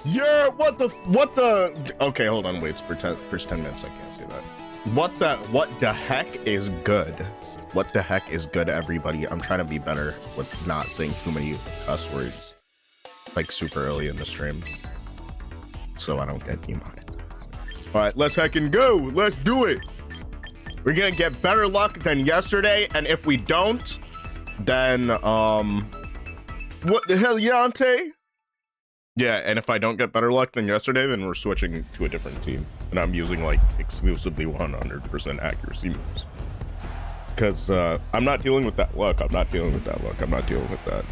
Yeah, what the, okay, hold on, wait, for first 10 minutes, I can't say that. What the heck is good? What the heck is good, everybody? I'm trying to be better with not saying too many cuss words, like super early in the stream, so I don't get demonetized. All right, let's heckin' go. Let's do it. We're gonna get better luck than yesterday, and if we don't, then, what the hell, Yante? Yeah, and if I don't get better luck than yesterday, then we're switching to a different team. And I'm using, like, exclusively 100% accuracy moves. Because, I'm not dealing with that luck. I'm not dealing with that luck. I'm not dealing with that.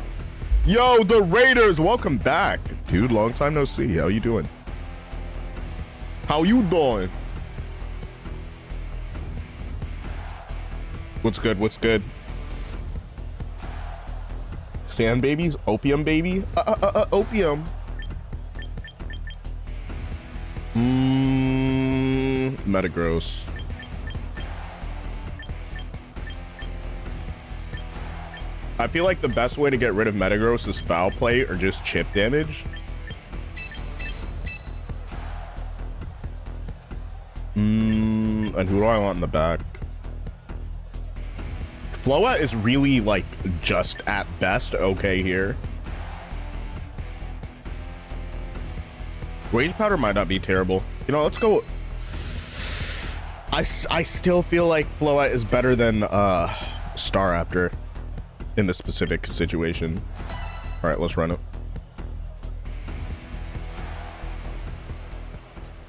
Yo, the Raiders! Welcome back. Dude, long time no see. How you doing? How you doing? What's good? What's good? Sand babies? Opium baby? Opium. Metagross. I feel like the best way to get rid of Metagross is foul play or just chip damage. And who do I want in the back? Floette is really, like, just at best okay here. Rage Powder might not be terrible. You know, let's go. I still feel like Floette is better than Staraptor in this specific situation. All right, let's run it.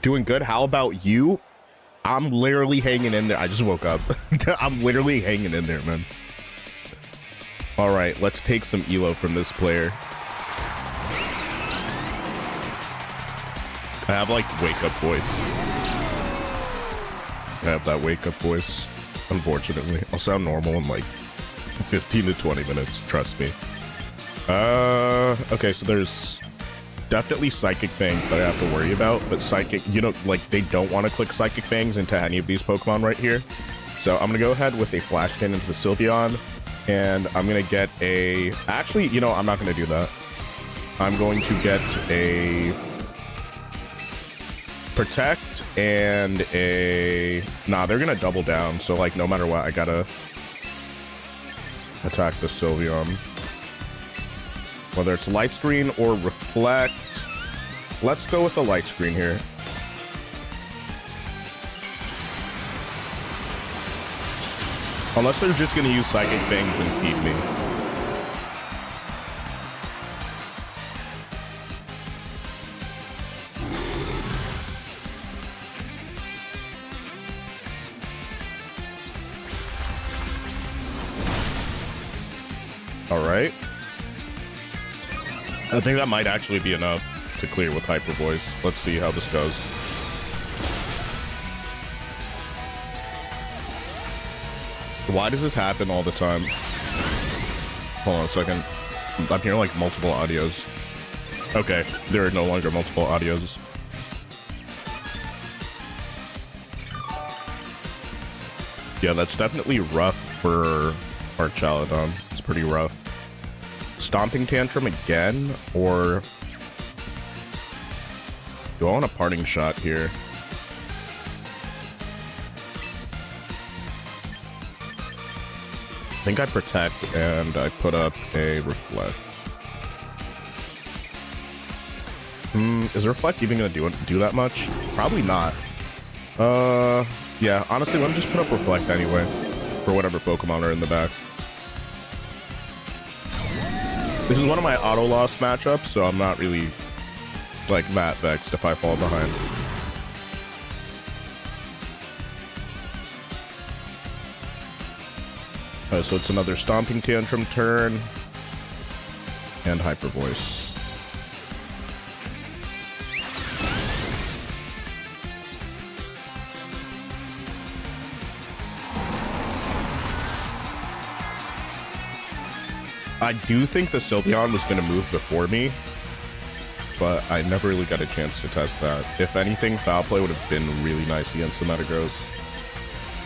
Doing good. How about you? I'm literally hanging in there. I just woke up. I'm literally hanging in there, man. All right, let's take some elo from this player. I have, like, wake up voice. I have that wake up voice, unfortunately. I'll sound normal in, like, 15 to 20 minutes, trust me. Okay, so there's definitely Psychic Fangs that I have to worry about, but Psychic, you know, like, they don't want to click Psychic Fangs into any of these Pokemon right here. So I'm going to go ahead with a Flash Cannon into the Sylveon, and I'm going to get a... Actually, you know, I'm not going to do that. I'm going to get a... Protect and a... Nah, they're gonna double down, so, like, no matter what, I gotta attack the Sylveon. Whether it's Light Screen or Reflect. Let's go with the Light Screen here. Unless they're just gonna use Psychic Fangs and feed me. All right. I think that might actually be enough to clear with Hyper Voice. Let's see how this goes. Why does this happen all the time? Hold on a second. I'm hearing, like, multiple audios. Okay, there are no longer multiple audios. Yeah, that's definitely rough for our Chaladon. It's pretty rough. Stomping Tantrum again, or do I want a Parting Shot here? I think I Protect and I put up a Reflect. Is Reflect even gonna do that much? Probably not. Yeah, honestly, let me just put up Reflect anyway for whatever Pokemon are in the back. This is one of my auto loss matchups, so I'm not really, like, that vexed if I fall behind. So it's another Stomping Tantrum turn and Hyper Voice. I do think the Sylveon was going to move before me, but I never really got a chance to test that. If anything, Foul Play would have been really nice against the Metagross.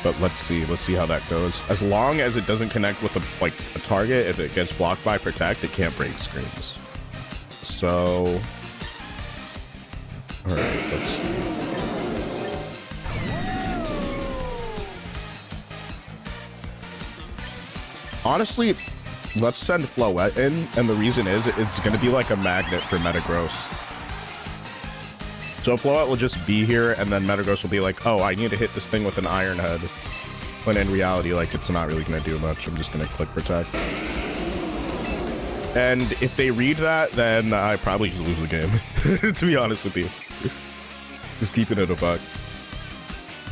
But let's see how that goes. As long as it doesn't connect with a target, if it gets blocked by Protect, it can't break screens. So All right, let's. Honestly, let's send Floette in, and the reason is it's going to be like a magnet for Metagross. So Floette will just be here, and then Metagross will be like, oh, I need to hit this thing with an Iron Head. When in reality, like, it's not really going to do much. I'm just going to click Protect. And if they read that, then I probably just lose the game, to be honest with you. Just keeping it a buck.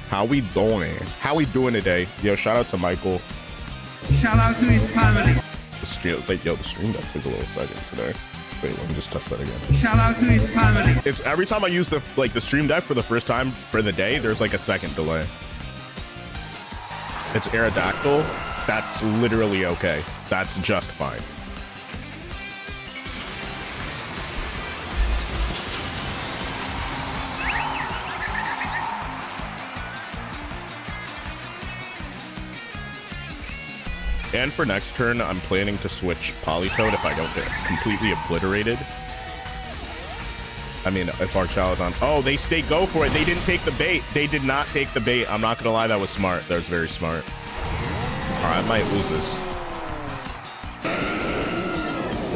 How we doing? How we doing today? Yo, shout out to Michael. Shout out to his family. The stream, like, yo, the stream deck took a little second today. Wait, let me just test that again. Shout out to his family. It's every time I use the stream deck for the first time for the day, there's like a second delay. It's Aerodactyl. That's literally okay. That's just fine. And for next turn, I'm planning to switch Politoed if I don't get completely obliterated. I mean, if our child is on... Oh, they go for it. They didn't take the bait. They did not take the bait. I'm not going to lie. That was smart. That was very smart. All right, I might lose this.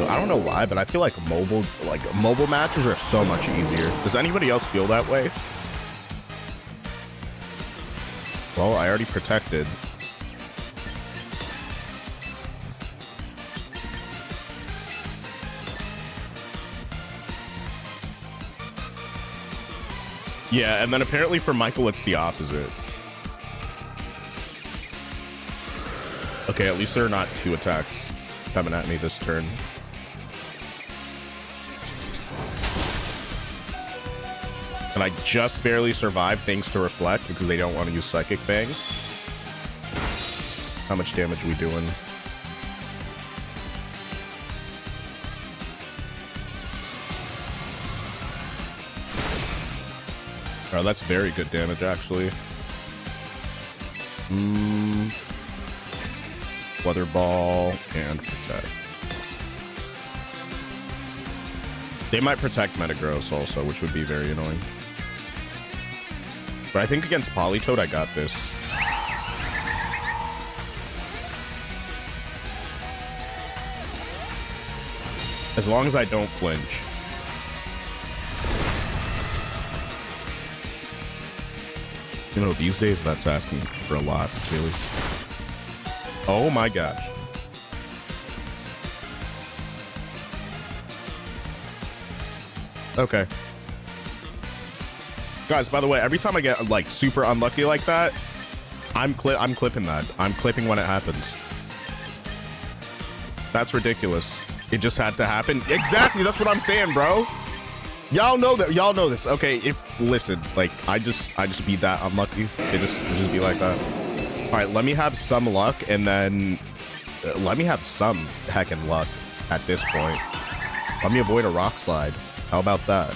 I don't know why, but I feel like mobile matches are so much easier. Does anybody else feel that way? Well, I already protected. Yeah, and then apparently for Michael, it's the opposite. Okay, at least there are not 2 attacks coming at me this turn. And I just barely survived thanks to Reflect because they don't want to use Psychic Fang. How much damage are we doing? Oh, that's very good damage, actually. Weather Ball and Protect. They might protect Metagross also, which would be very annoying. But I think against Politoed, I got this. As long as I don't flinch. You know, these days that's asking for a lot, really. Oh my gosh. Okay. Guys, by the way, every time I get like super unlucky like that, I'm clipping that. I'm clipping when it happens. That's ridiculous. It just had to happen. Exactly, that's what I'm saying, bro. Y'all know that. Y'all know this. Okay, listen, like I just be that unlucky. It just be like that. All right, let me have some luck, and then let me have some heckin' luck at this point. Let me avoid a rock slide. How about that?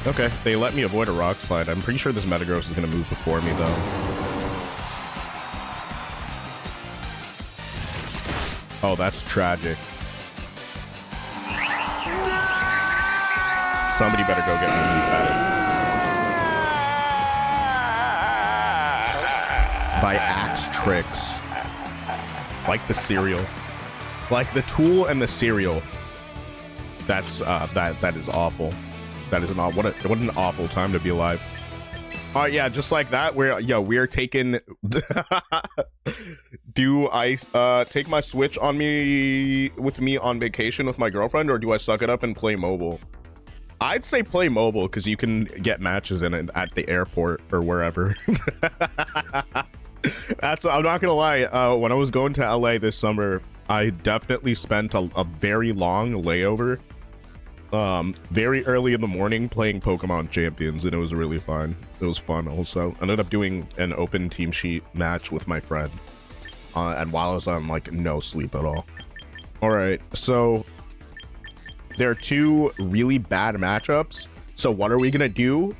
Okay, they let me avoid a rock slide. I'm pretty sure this Metagross is gonna move before me though. Oh, that's tragic. Somebody better go get me a knee pad. By Axe Tricks. Like the cereal. Like the tool and the cereal. That's that is awful. That is not what an awful time to be alive. Yeah, just like that. We're taking. Do I take my Switch with me on vacation with my girlfriend, or do I suck it up and play mobile? I'd say play mobile because you can get matches in it at the airport or wherever. I'm not gonna lie. When I was going to LA this summer, I definitely spent a very long layover. Very early in the morning playing Pokemon Champions, and it was really fun. It was fun also. I ended up doing an open team sheet match with my friend, and while I was on like no sleep at all. All right, so there are 2 really bad matchups. So what are we gonna do?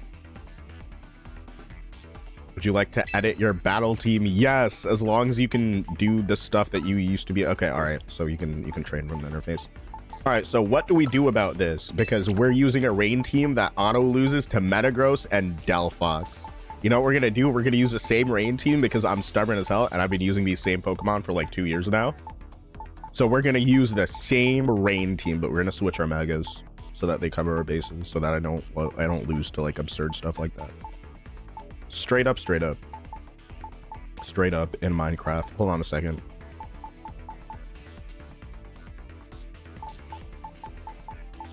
Would you like to edit your battle team? Yes, as long as you can do the stuff that you used to be. Okay, all right. So you can train from the interface. All right, so what do we do about this? Because we're using a rain team that auto loses to Metagross and Delphox. You know what we're gonna do? We're gonna use the same rain team because I'm stubborn as hell and I've been using these same Pokemon for like 2 years now. So we're gonna use the same rain team, but we're gonna switch our Megas so that they cover our bases, so that I don't lose to like absurd stuff like that. Straight up in Minecraft. Hold on a second.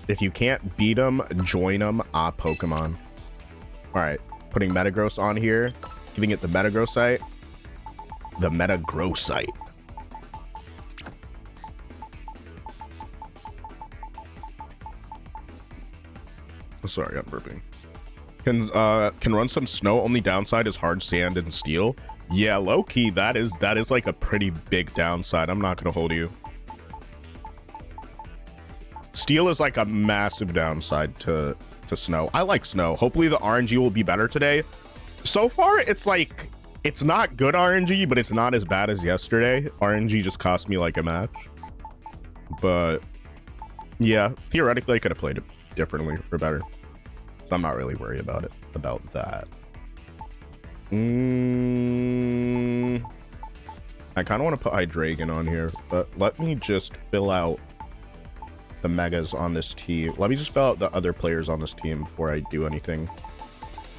If you can't beat them, join them. Pokemon. All right, putting Metagross on here, giving it the Metagrossite. The Metagrossite. Sorry, I'm burping. Can run some snow. Only downside is hard sand and steel. Yeah, low key, that is like a pretty big downside. I'm not gonna hold you. Steel is like a massive downside to snow. I like snow. Hopefully the RNG will be better today. So far, it's like, it's not good RNG, but it's not as bad as yesterday. RNG just cost me like a match. But yeah, theoretically I could have played it differently or better. So I'm not really worried about that. I kind of want to put Hydreigon on here, but let me just fill out the Megas on this team. Let me just fill out the other players on this team before I do anything.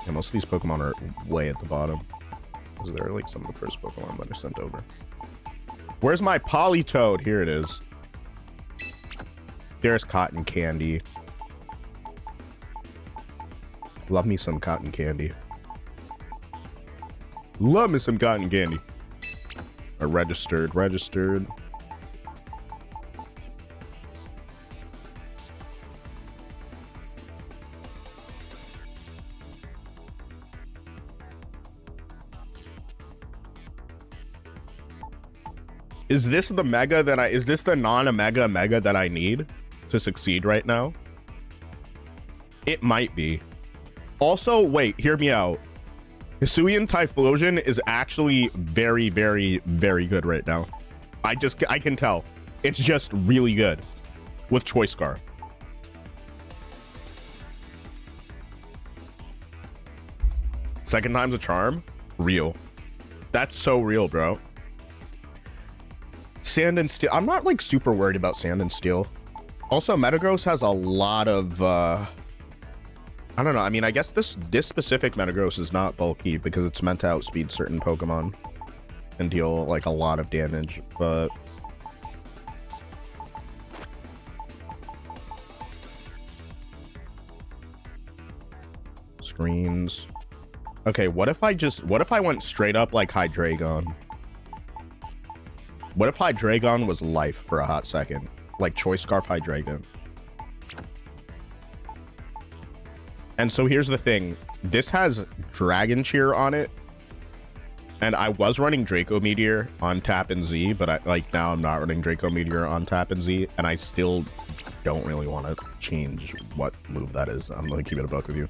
Yeah, most of these Pokemon are way at the bottom. Because they're like some of the first Pokemon that I sent over. Where's my Politoed? Here it is. There's Cotton Candy. Love me some cotton candy. Love me some cotton candy. Registered. Is this the mega that is this the non-mega mega that I need to succeed right now? It might be. Also, wait, hear me out. Hisuian Typhlosion is actually very, very, very good right now. I can tell. It's just really good with Choice Scarf. Second time's a charm? Real. That's so real, bro. Sand and Steel. I'm not like super worried about Sand and Steel. Also, Metagross has a lot of I don't know. I mean, I guess this specific Metagross is not bulky because it's meant to outspeed certain Pokemon and deal like a lot of damage, but screens. Okay, what if I went straight up like Hydreigon? What if Hydreigon was life for a hot second? Like Choice Scarf Hydreigon. And so here's the thing. This has Dragon Cheer on it. And I was running Draco Meteor on Tap and Z, but now I'm not running Draco Meteor on Tap and Z, and I still don't really want to change what move that is. I'm gonna keep it a buck with you.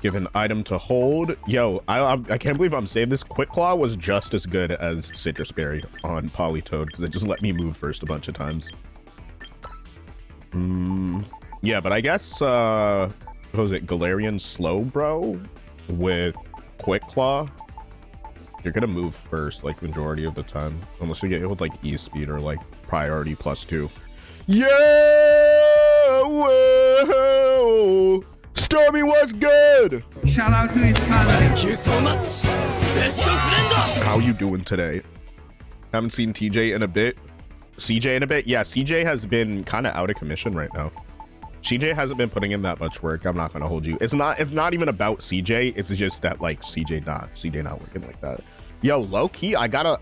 Give an item to hold. Yo, I can't believe I'm saying this. Quick Claw was just as good as Citrus Berry on Politoed because it just let me move first a bunch of times. Yeah, but I guess what was it, Galarian Slowbro with Quick Claw? You're gonna move first like majority of the time, unless you get hit with like E-Speed or like Priority +2. Yeah! Whoa! Stormy, what's good? Shout out to his family. Thank you so much. Best friend. How you doing today? Haven't seen TJ in a bit. CJ in a bit? Yeah, CJ has been kind of out of commission right now. CJ hasn't been putting in that much work. I'm not gonna hold you. It's not even about CJ. It's just that like CJ not working like that. Yo, low key, I got a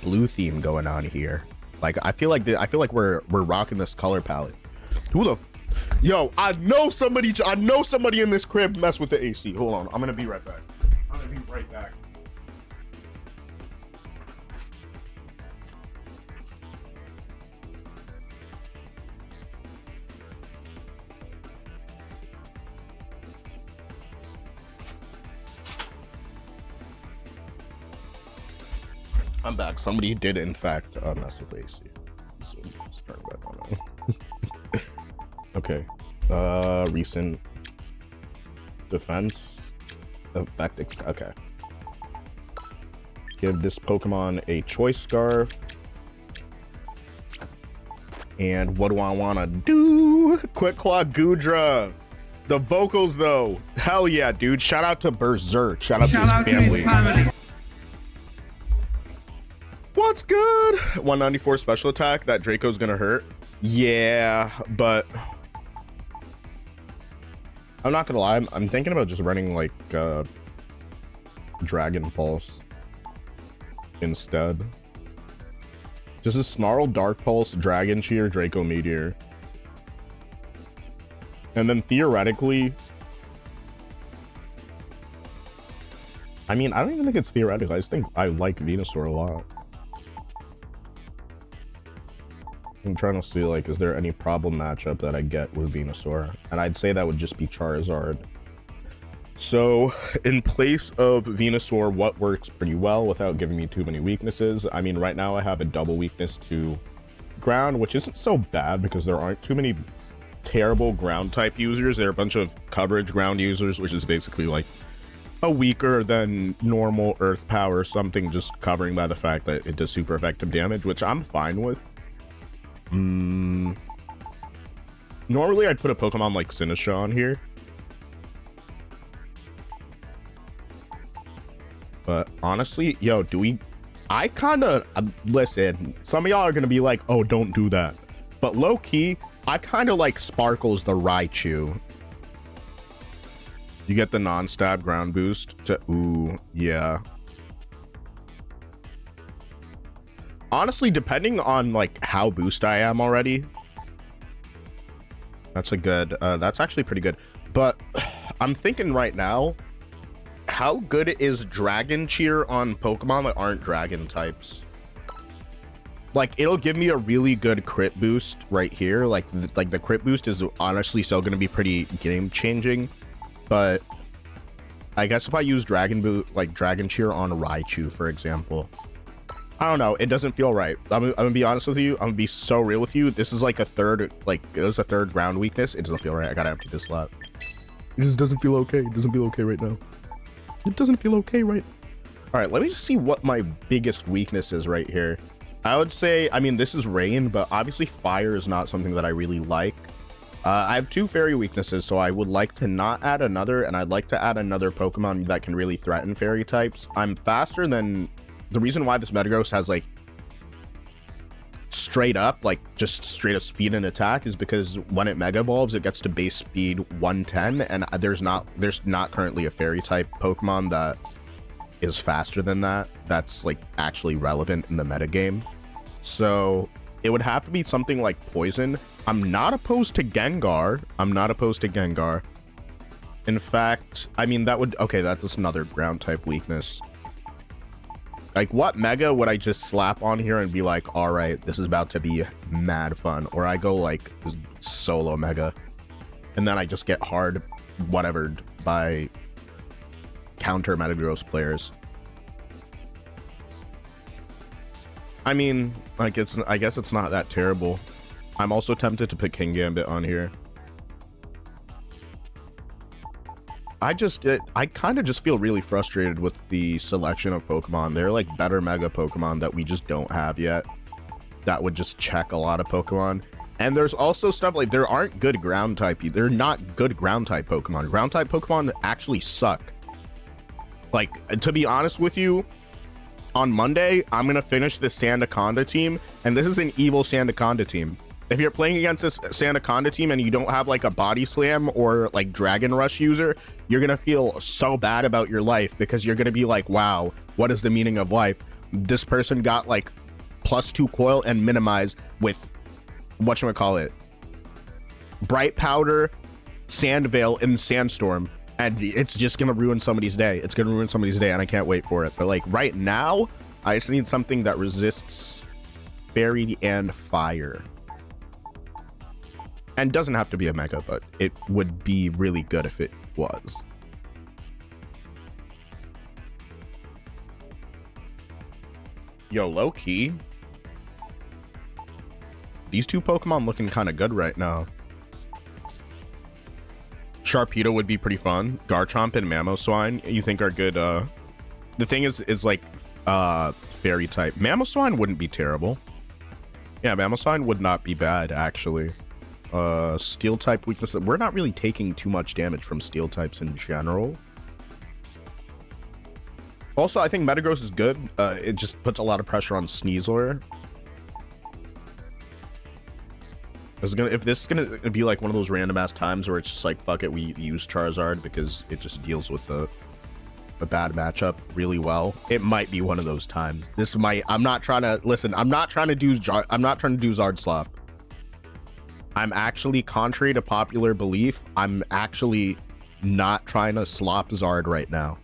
blue theme going on here. Like I feel like we're rocking this color palette. Who the? Yo, I know somebody in this crib mess with the AC. Hold on, I'm gonna be right back. I'm back. Somebody did, in fact, mess with AC. So let's turn it back on. Okay. Recent defense effect. Okay. Give this Pokemon a choice scarf. And what do I want to do? Quick Claw Goodra. The vocals, though. Hell yeah, dude. Shout out to Berserk. Shout out to his family. What's good? 194 special attack. That Draco's gonna hurt. Yeah, but I'm not gonna lie. I'm thinking about just running like Dragon Pulse instead. Just a Snarl, Dark Pulse, Dragon Cheer, Draco Meteor. And then theoretically, I mean, I don't even think it's theoretical. I just think I like Venusaur a lot. I'm trying to see, like, is there any problem matchup that I get with Venusaur? And I'd say that would just be Charizard. So, in place of Venusaur, what works pretty well without giving me too many weaknesses? I mean, right now I have a double weakness to ground, which isn't so bad because there aren't too many terrible ground type users. There are a bunch of coverage ground users, which is basically like a weaker than normal earth power, something just covering by the fact that it does super effective damage, which I'm fine with. Normally I'd put a Pokemon like Sinistcha on here, but honestly, yo, I kind of listen, some of y'all are gonna be like, oh, don't do that, but low-key I kind of like Sparkles the Raichu. You get the non-stab ground boost to, ooh, yeah. Honestly, depending on like how boost I am already, that's a good, that's actually pretty good. But I'm thinking right now, how good is Dragon Cheer on Pokemon that aren't dragon types? Like, it'll give me a really good crit boost right here. Like the crit boost is honestly still going to be pretty game changing. But I guess if I use Dragon Cheer on Raichu, for example, I don't know, it doesn't feel right. I'm gonna be honest with you. I'm gonna be so real with you. This is like a third, like it was a third ground weakness. It doesn't feel right. I gotta empty this slot. It just doesn't feel okay. It doesn't feel okay right now. It doesn't feel okay right. All right, let me just see what my biggest weakness is right here. I would say, I mean, this is rain, but obviously fire is not something that I really like. I have two fairy weaknesses, so I would like to not add another, and I'd like to add another Pokemon that can really threaten fairy types. I'm faster than, the reason why this Metagross has like straight up, like just straight up speed and attack is because when it Mega Evolves, it gets to base speed 110, and there's not currently a fairy type Pokemon that is faster than that, that's like actually relevant in the metagame. So it would have to be something like poison. I'm not opposed to Gengar. In fact, I mean, that would, okay, that's just another ground type weakness. Like, what Mega would I just slap on here and be like, all right, this is about to be mad fun? Or I go like solo Mega, and then I just get hard whatevered by counter Metagross players. I mean, like, I guess it's not that terrible. I'm also tempted to put King Gambit on here. I kind of just feel really frustrated with the selection of Pokemon. They're like better Mega Pokemon that we just don't have yet, that would just check a lot of Pokemon. And there's also stuff like, there aren't good ground type, they're not good ground type Pokemon. Ground type Pokemon actually suck. Like, to be honest with you, on Monday, I'm gonna finish this Sandaconda team, and this is an evil Sandaconda team. If you're playing against this Sandaconda team and you don't have like a Body Slam or like Dragon Rush user, you're gonna feel so bad about your life, because you're gonna be like, wow, what is the meaning of life? This person got like +2 coil and minimize with whatchamacallit, Bright Powder, Sandveil, and Sandstorm, and it's just gonna ruin somebody's day. It's gonna ruin somebody's day, and I can't wait for it. But like right now, I just need something that resists fairy and fire. And doesn't have to be a Mega, but it would be really good if it was. Yo, low key. These two Pokemon looking kind of good right now. Sharpedo would be pretty fun. Garchomp and Mamoswine, you think are good. The thing is like fairy type. Mamoswine wouldn't be terrible. Yeah, Mamoswine would not be bad actually. Steel type weakness. We're not really taking too much damage from steel types in general. Also, I think Metagross is good. It just puts a lot of pressure on Sneasler. If this is gonna be like one of those random ass times where it's just like, fuck it, we use Charizard because it just deals with the bad matchup really well, it might be one of those times. This might, I'm not trying to do Zard slop. I'm actually, contrary to popular belief, I'm actually not trying to slop Zard right now.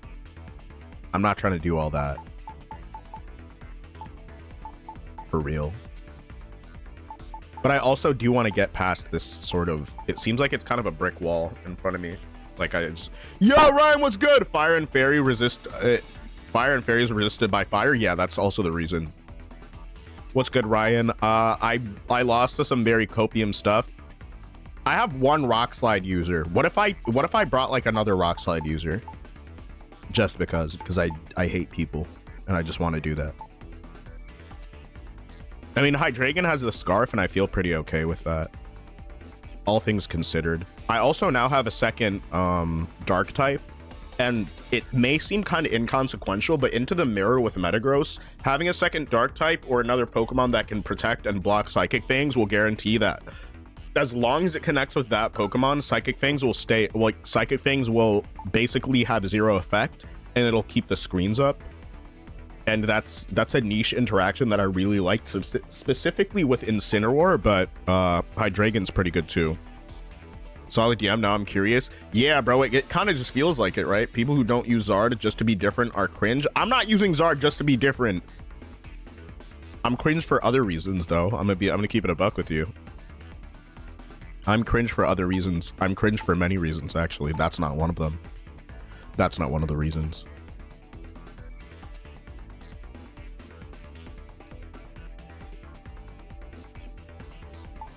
I'm not trying to do all that. For real. But I also do want to get past this sort of, it seems like it's kind of a brick wall in front of me. Like I just, yo, Ryan, what's good? Fire and Fairy is resisted by fire. Yeah, that's also the reason. What's good, Ryan? I lost to some very copium stuff. I have one Rock Slide user. What if I brought like another Rock Slide user? Just because I hate people and I just want to do that. I mean, Hydreigon has the Scarf and I feel pretty okay with that, all things considered. I also now have a second Dark type, and it may seem kind of inconsequential, but Into the Mirror with Metagross, having a second Dark type or another Pokemon that can protect and block Psychic Fangs will guarantee that as long as it connects with that Pokemon, Psychic Fangs will stay, like Psychic Fangs will basically have zero effect and it'll keep the screens up. And that's a niche interaction that I really liked, specifically with Incineroar, but Hydreigon's pretty good too. Solid DM, now I'm curious. Yeah, bro, it kind of just feels like it, right? People who don't use Zard just to be different are cringe. I'm not using Zard just to be different. I'm cringe for other reasons, though. I'm gonna keep it a buck with you. I'm cringe for other reasons. I'm cringe for many reasons, actually. That's not one of them. That's not one of the reasons.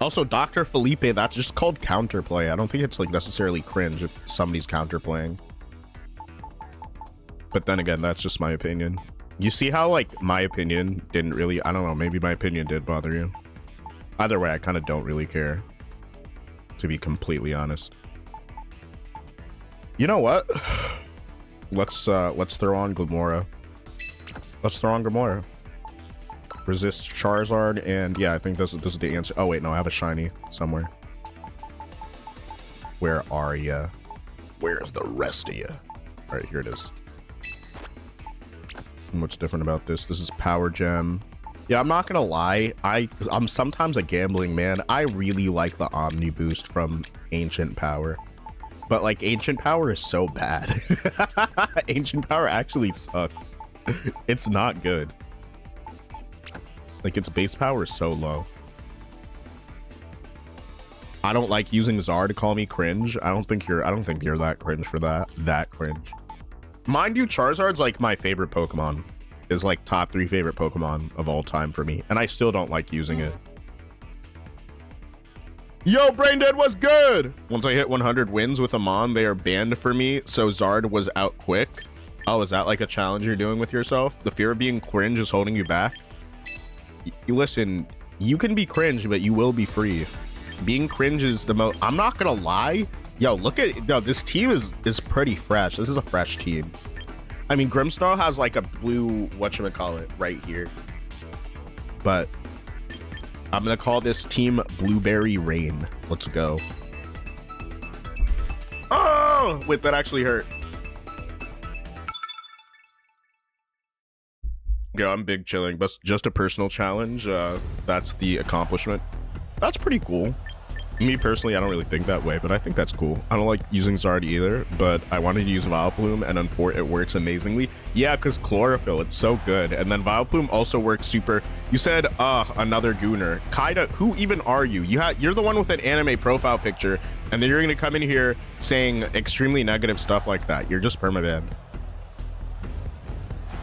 Also, Dr. Felipe, that's just called counterplay. I don't think it's like necessarily cringe if somebody's counterplaying. But then again, that's just my opinion. You see how like my opinion didn't really, I don't know, maybe my opinion did bother you. Either way, I kind of don't really care, to be completely honest. You know what? Let's throw on Glamora. Let's throw on Glamora. Resist Charizard, and yeah, I think this is the answer. Oh wait, no, I have a shiny somewhere. Where are ya? Where's the rest of ya? All right, here it is. And what's different about this? This is Power Gem. Yeah, I'm not gonna lie, I'm sometimes a gambling man. I really like the Omni Boost from Ancient Power, but like Ancient Power is so bad. Ancient Power actually sucks. It's not good. Like its base power is so low. I don't like using Zard to call me cringe. I don't think you're that cringe for that. That cringe. Mind you, Charizard's like my favorite Pokemon. Is like top 3 favorite Pokemon of all time for me. And I still don't like using it. Yo, Braindead, what's good? Once I hit 100 wins with a Mon, they are banned for me. So Zard was out quick. Oh, is that like a challenge you're doing with yourself? The fear of being cringe is holding you back? Listen, you can be cringe, but you will be free. Being cringe is the most, I'm not gonna lie. Yo, look at, yo, this team is pretty fresh. This is a fresh team. I mean, Grimmsnarl has like a blue, whatchamacallit, right here. But I'm gonna call this team Blueberry Rain. Let's go. Oh, wait, that actually hurt. Yeah, I'm big chilling, but just a personal challenge. That's the accomplishment. That's pretty cool. Me personally, I don't really think that way, but I think that's cool. I don't like using Zard either, but I wanted to use Vileplume, and it works amazingly. Yeah, because Chlorophyll, it's so good. And then Vileplume also works super. You said, another Gooner. Kaida, who even are you? You're the one with an anime profile picture, and then you're gonna come in here saying extremely negative stuff like that. You're just permabanned.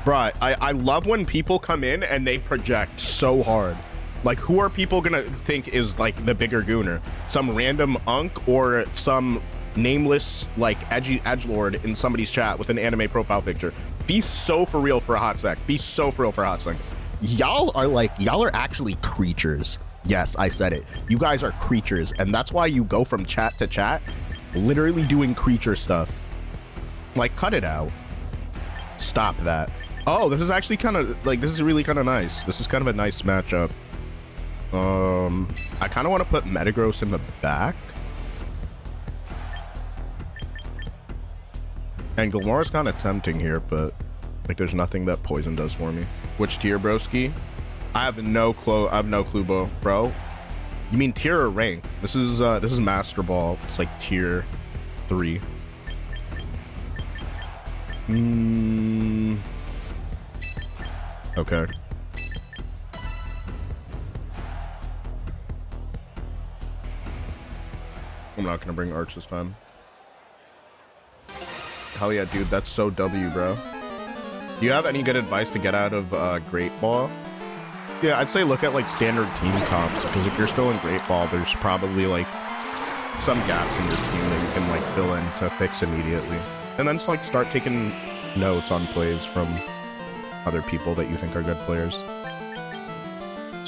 Bruh, I love when people come in and they project so hard. Like, who are people gonna think is like the bigger gooner? Some random unk or some nameless like edgelord in somebody's chat with an anime profile picture? Be so for real for a hot sec. Be so for real for a hot sec. Y'all are actually creatures. Yes, I said it. You guys are creatures, and that's why you go from chat to chat, literally doing creature stuff. Like, cut it out. Stop that. Oh, this is actually kind of like, this is really kind of nice. This is kind of a nice matchup. I kind of want to put Metagross in the back. And Galmora's kind of tempting here, but like there's nothing that poison does for me. Which tier, broski? I have no clue. Bro. You mean tier or rank? This is Master Ball. It's like tier 3. Okay. I'm not gonna bring Arch this time. Hell yeah, dude, that's so W, bro. Do you have any good advice to get out of Great Ball? Yeah, I'd say look at like standard team comps, because if you're still in Great Ball, there's probably like some gaps in your team that you can like fill in to fix immediately. And then just like start taking notes on plays from other people that you think are good players.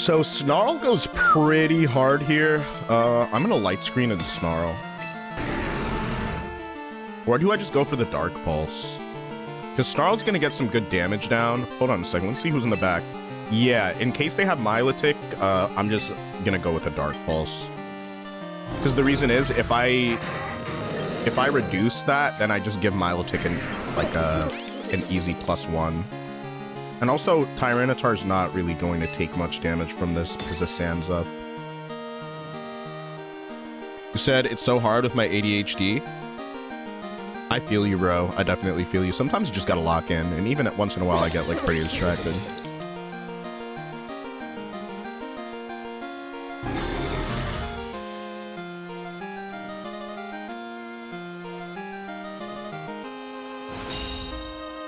So Snarl goes pretty hard here. I'm gonna light screen and Snarl. Or do I just go for the Dark Pulse? Because Snarl's gonna get some good damage down. Hold on a second, let's see who's in the back. Yeah, in case they have Milotic, I'm just gonna go with a Dark Pulse. Because the reason is, if I reduce that, then I just give Milotic an easy +1. And also, Tyranitar's not really going to take much damage from this because the sand's up. You said it's so hard with my ADHD. I feel you, bro. I definitely feel you. Sometimes you just gotta lock in, and even once in a while I get like pretty distracted.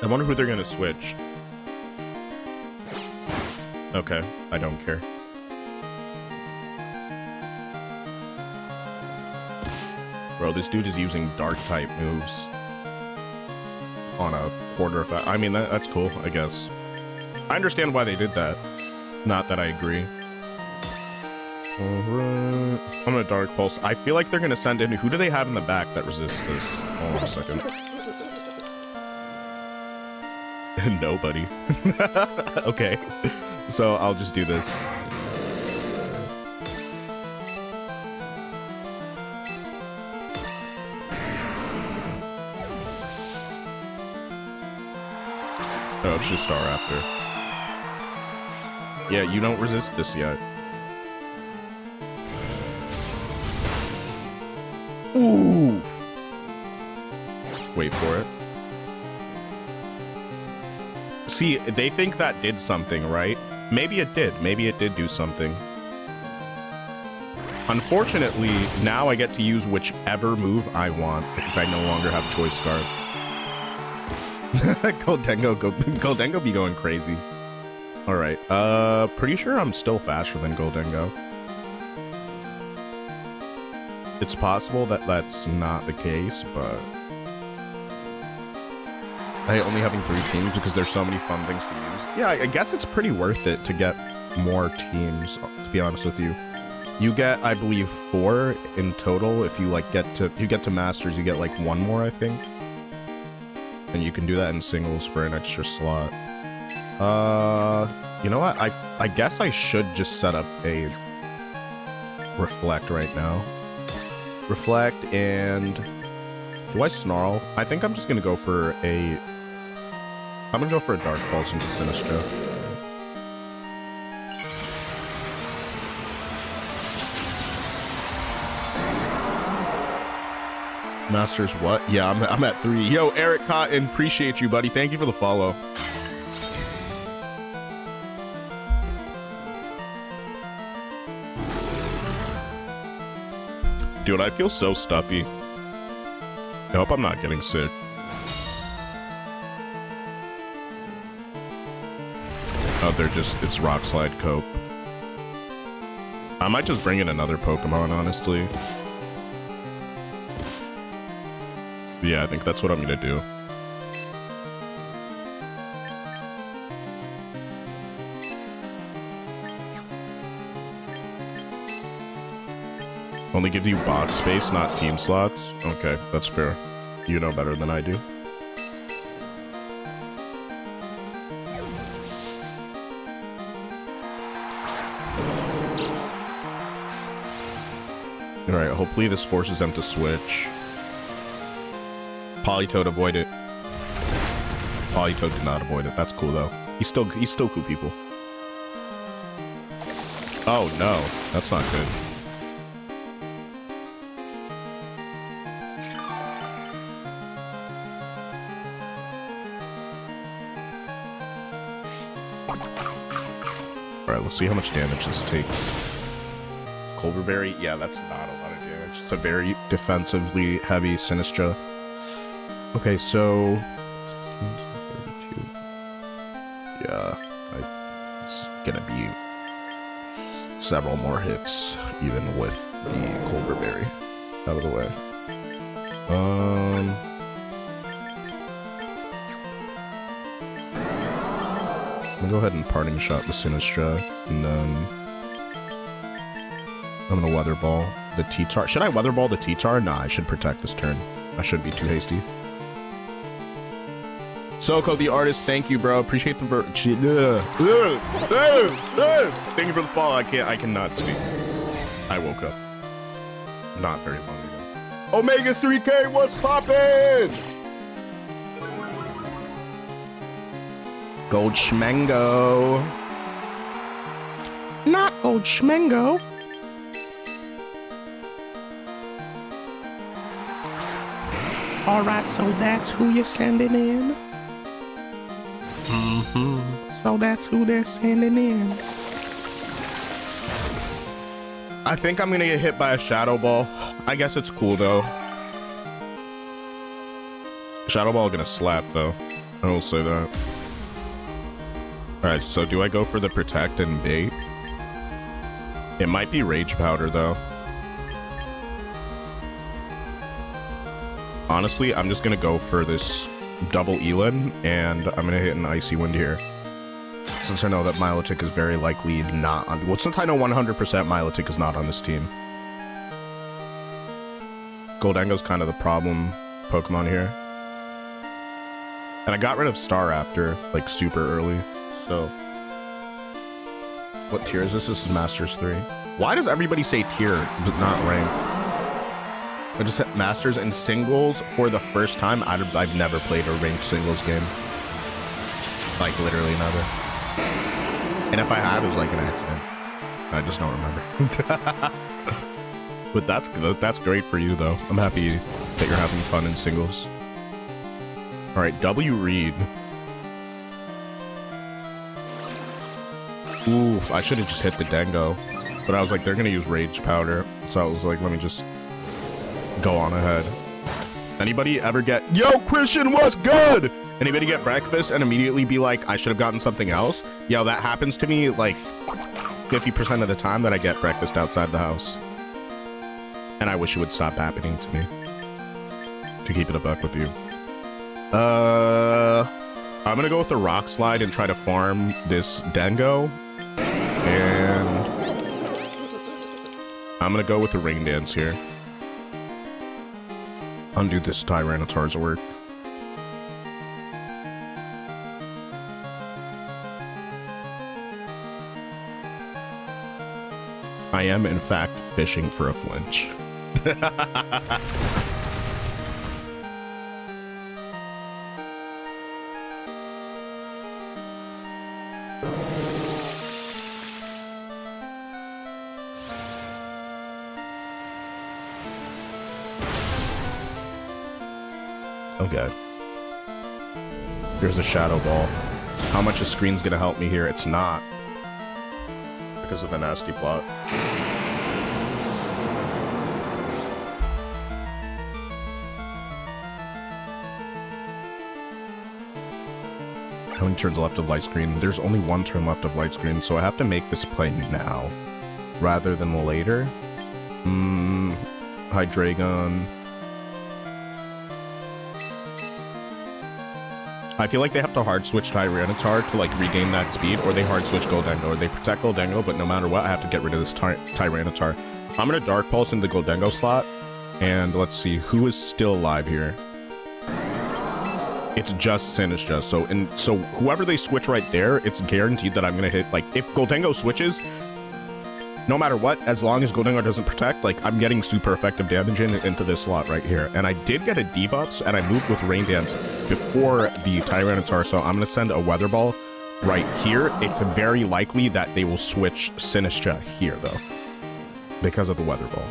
I wonder who they're gonna switch. Okay, I don't care. Bro, this dude is using dark type moves on a quarter effect. I mean, that's cool, I guess. I understand why they did that. Not that I agree. Alright. I'm gonna Dark Pulse. I feel like they're gonna send in... Who do they have in the back that resists this? Hold on a second. Nobody. Okay. So I'll just do this. Oh, it's just Staraptor. Yeah, you don't resist this yet. Ooh! Wait for it. See, they think that did something, right? Maybe it did. Maybe it did do something. Unfortunately, now I get to use whichever move I want because I no longer have Choice Scarf. Goldengo be going crazy. All right. Pretty sure I'm still faster than Goldengo. It's possible that that's not the case, but I only having 3 teams because there's so many fun things to use. Yeah, I guess it's pretty worth it to get more teams, to be honest with you. You get, I believe, 4 in total. If you like get to Masters, you get like 1 more, I think. And you can do that in singles for an extra slot. You know what? I guess I should just set up a Reflect right now. Reflect and... Do I Snarl? I think I'm just gonna go for a... I'm gonna go for a Dark Pulse into Sinistcha. Masters what? Yeah, I'm at 3. Yo, Eric Cotton, appreciate you, buddy. Thank you for the follow. Dude, I feel so stuffy. I hope I'm not getting sick. Oh, it's Rock Slide Cope. I might just bring in another Pokemon, honestly. Yeah, I think that's what I'm gonna do. Only gives you box space, not team slots? Okay, that's fair. You know better than I do. Alright, hopefully this forces them to switch. Politoed avoid it. Politoed did not avoid it. That's cool though. He's still cool people. Oh no, that's not good. Alright, let's see how much damage this takes. Culverberry? Yeah, that's not a lot of damage. It's a very defensively heavy Sinistra. Okay, so... yeah, it's gonna be several more hits, even with the Culverberry out of the way. I'm gonna go ahead and parting shot the Sinistra, and then I'm gonna Weather Ball the T-Tar. Should I Weather Ball the T-Tar? Nah, I should protect this turn. I shouldn't be too hasty. Soko the artist, thank you, bro. Appreciate the thank you for the follow. I cannot speak. I woke up not very long ago. Omega 3K, what's poppin'? Gold Schmengo. Not Gold Schmengo. Alright, so that's who you're sending in? So that's who they're sending in. I think I'm gonna get hit by a Shadow Ball. I guess it's cool though. Shadow Ball gonna slap though. I will say that. Alright, so do I go for the Protect and Bait? It might be Rage Powder though. Honestly, I'm just gonna go for this double Elin, and I'm gonna hit an Icy Wind here. Since I know that Milotic is very likely not on... well, since I know 100% Milotic is not on this team. Goldengo's kind of the problem Pokemon here. And I got rid of Staraptor, like, super early, so... what tier is this? This is Masters 3. Why does everybody say tier, but not rank? I just hit Masters and Singles for the first time. I've never played a ranked singles game. Like, literally never. And if I have, it was like an accident. I just don't remember. But that's great for you, though. I'm happy that you're having fun in singles. Alright, W Reed. Oof, I should have just hit the Dengo. But I was like, they're going to use Rage Powder. So I was like, let me just go on ahead. Anybody ever get, yo, Christian, what's good? Anybody get breakfast and immediately be like, I should have gotten something else? Yo, that happens to me like 50% of the time that I get breakfast outside the house. And I wish it would stop happening to me. To keep it a buck with you. I'm gonna go with the Rock Slide and try to farm this Dengo. And I'm gonna go with the Rain Dance here. Undo this Tyranitar's work. I am, in fact, fishing for a flinch. Okay. Here's a Shadow Ball. How much a screen's gonna help me here? It's not. Because of the nasty plot. How many turns left of light screen? There's only one turn left of light screen, so I have to make this play now rather than later. Hydreigon. I feel like they have to hard switch Tyranitar to like regain that speed, or they hard switch Goldengo, or they protect Goldengo, but no matter what, I have to get rid of this Tyranitar. I'm gonna Dark Pulse into Goldengo slot, and let's see who is still alive here. It's just Sinistcha, so whoever they switch right there, it's guaranteed that I'm gonna hit. Like if Goldengo switches, no matter what, as long as Goldengo doesn't protect, like I'm getting super effective damage into this slot right here. And I did get a debuffs, and I moved with Rain Dance before the Tyranitar, so I'm gonna send a Weather Ball right here. It's very likely that they will switch Sinistcha here though, because of the Weather Ball.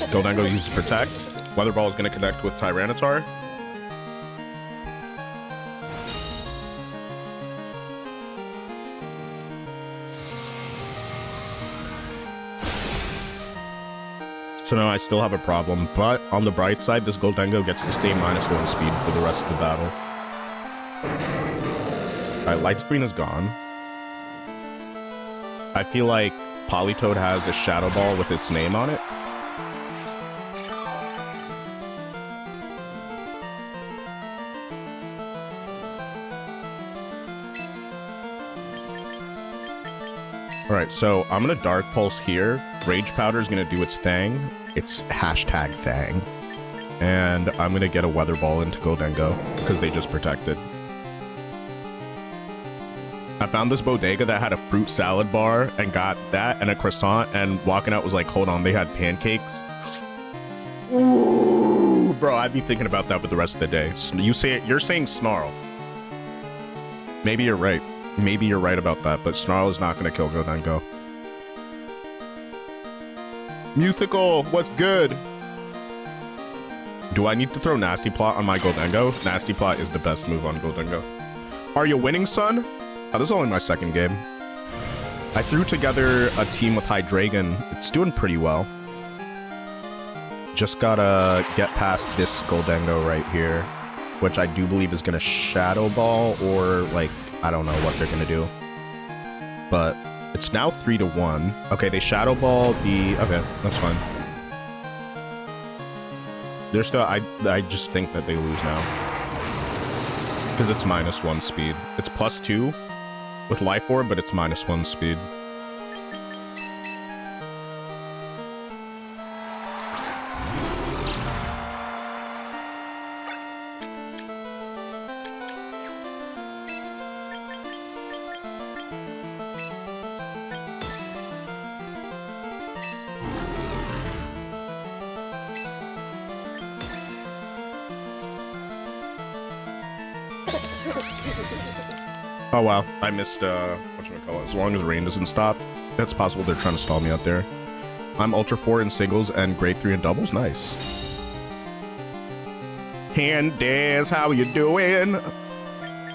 Goldengo uses Protect. Weather Ball is gonna connect with Tyranitar. So now I still have a problem, but on the bright side, this Goldengo gets to stay -1 speed for the rest of the battle. Alright, Light Screen is gone. I feel like Politoed has a Shadow Ball with its name on it. Alright, so I'm gonna Dark Pulse here. Rage Powder is gonna do its thing. It's #thing. And I'm gonna get a Weather Ball into Goldengo, because they just protected. I found this bodega that had a fruit salad bar, and got that and a croissant, and walking out was like, hold on, they had pancakes. Ooh, bro, I'd be thinking about that for the rest of the day. You're saying Snarl. Maybe you're right. Maybe you're right about that, but Snarl is not going to kill Goldengo. Mythical, what's good? Do I need to throw Nasty Plot on my Goldengo? Nasty Plot is the best move on Goldengo. Are you winning, son? Oh, this is only my second game. I threw together a team with Hydreigon. It's doing pretty well. Just gotta get past this Goldengo right here, which I do believe is going to Shadow Ball, or like, I don't know what they're gonna do, but it's now 3-1. Okay, they Shadow Ball the. Okay, that's fine. They're still. I just think that they lose now because it's -1 speed. It's +2 with Life Orb, but it's -1 speed. Oh wow, I missed whatchamacallit. As long as rain doesn't stop, it's possible they're trying to stall me out there. I'm Ultra 4 in singles and grade 3 in doubles. Nice. PANDAS, how you doing?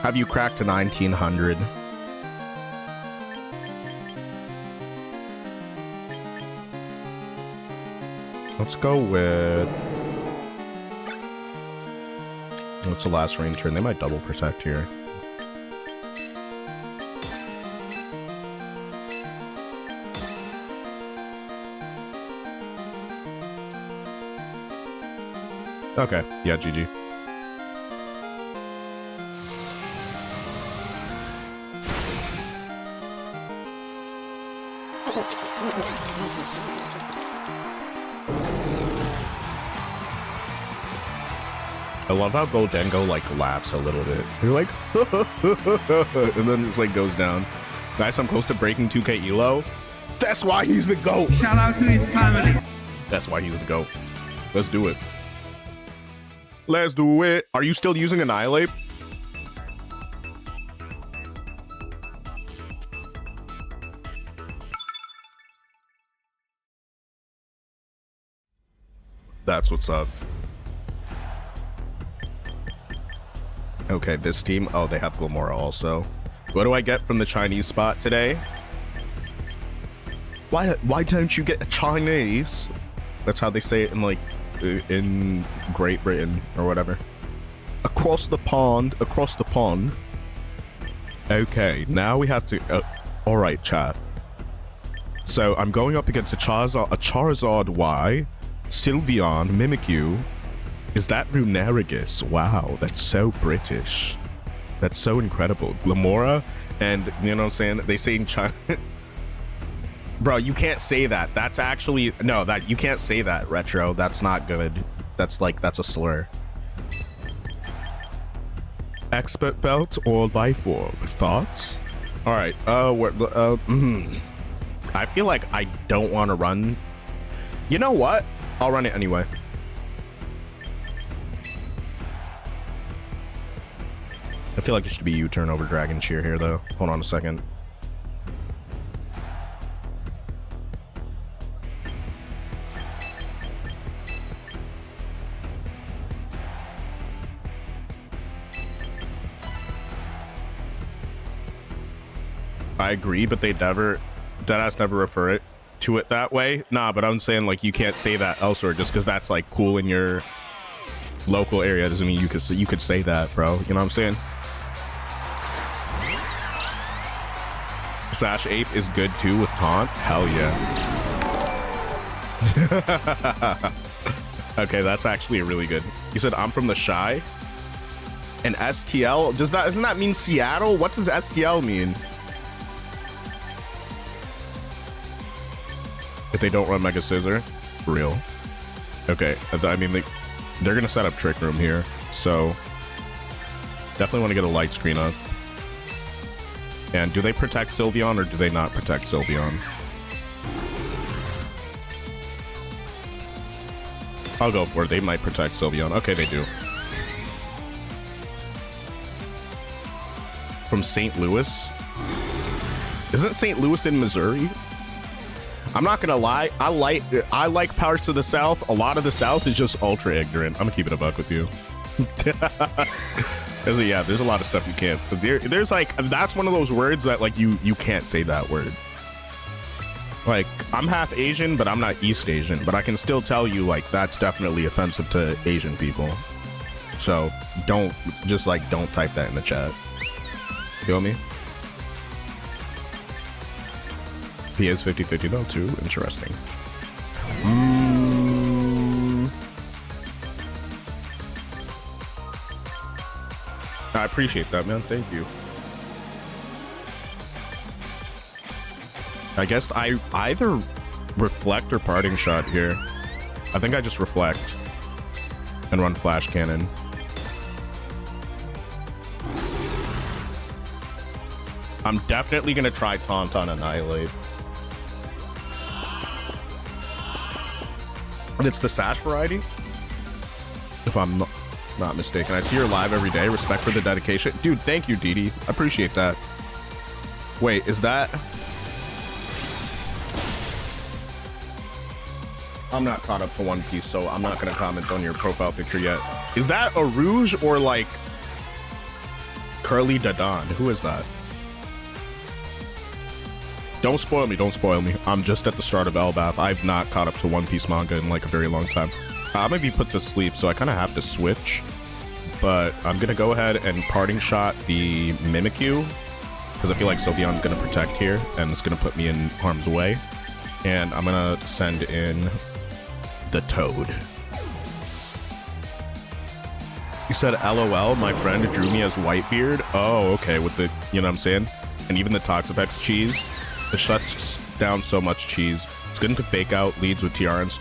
Have you cracked to 1900? Let's go with... What's the last rain turn? They might double protect here. Okay, yeah, GG. I love how Goldengo like laughs a little bit. You're like, and then it's like goes down. Guys, I'm close to breaking 2K Elo. That's why he's the GOAT. Shout out to his family. That's why he's the GOAT. Let's do it. Let's do it. Are you still using Annihilate? That's what's up. Okay, this team. Oh, they have Glamora also. What do I get from the Chinese spot today? Why don't you get a Chinese? That's how they say it in like in Great Britain or whatever. Across the pond, across the pond. Okay, now we have to... all right, chat. So I'm going up against a Charizard Y, Sylveon, Mimikyu. Is that Lunarigus? Wow, that's so British. That's so incredible. Glamora, and you know what I'm saying? They say in China... Bro, you can't say that. That's actually... No, that you can't say that, Retro. That's not good. That's like, that's a slur. Expert belt or life orb? Thoughts? All right. I feel like I don't want to run. You know what? I'll run it anyway. I feel like it should be U-turn over Dragon Cheer here, though. Hold on a second. I agree, but they never, deadass never refer it to it that way. Nah, but I'm saying like you can't say that elsewhere just because that's like cool in your local area doesn't mean you could say that, bro. You know what I'm saying? Sash Ape is good too with taunt. Hell yeah. Okay, that's actually really good. You said I'm from the Shy. And STL, doesn't that mean Seattle? What does STL mean? If they don't run Mega Scissor, for real. Okay, I mean, they're gonna set up Trick Room here, so definitely want to get a light screen up. And do they protect Sylveon or do they not protect Sylveon? I'll go for it. They might protect Sylveon. Okay, they do. From St. Louis? Isn't St. Louis in Missouri? I'm not gonna lie, I like parts of the South. A lot of the South is just ultra ignorant. I'm gonna keep it a buck with you. Yeah, there's a lot of stuff you can't. There's like, that's one of those words that like you can't say that word. Like, I'm half Asian, but I'm not East Asian, but I can still tell you like that's definitely offensive to Asian people. So don't type that in the chat. Feel me? He is 50-50 though too. Interesting. I appreciate that, man. Thank you. I guess I either reflect or parting shot here. I think I just reflect and run flash cannon. I'm definitely gonna try taunt on Annihilate. It's the Sash variety, if I'm not mistaken. I see you're live every day. Respect for the dedication. Dude, thank you, Didi. I appreciate that. Wait, is that... I'm not caught up to One Piece, so I'm not going to comment on your profile picture yet. Is that a Rouge or, like, Curly Dadan? Who is that? Don't spoil me, don't spoil me. I'm just at the start of Elbaf. I've not caught up to One Piece manga in like a very long time. I'm gonna be put to sleep, so I kind of have to switch. But I'm gonna go ahead and parting shot the Mimikyu, because I feel like Sylveon's gonna protect here, and it's gonna put me in harm's way. And I'm gonna send in the Toad. You said LOL, my friend drew me as Whitebeard. Oh, okay, with the, you know what I'm saying? And even the Toxapex cheese. It shuts down so much cheese. It's good to fake out leads with TRNs.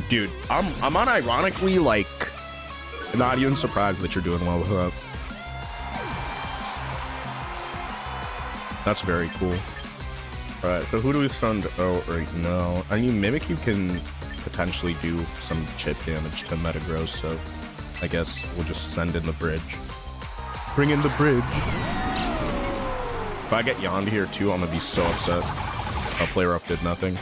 Dude, I'm unironically like not even surprised that you're doing well with that. That's very cool. Alright, so who do we send out right now? I mean, Mimikyu can potentially do some chip damage to Metagross, so I guess we'll just send in the bridge. Bring in the bridge. If I get Yondu here too, I'm gonna be so upset. Our play rough did nothing.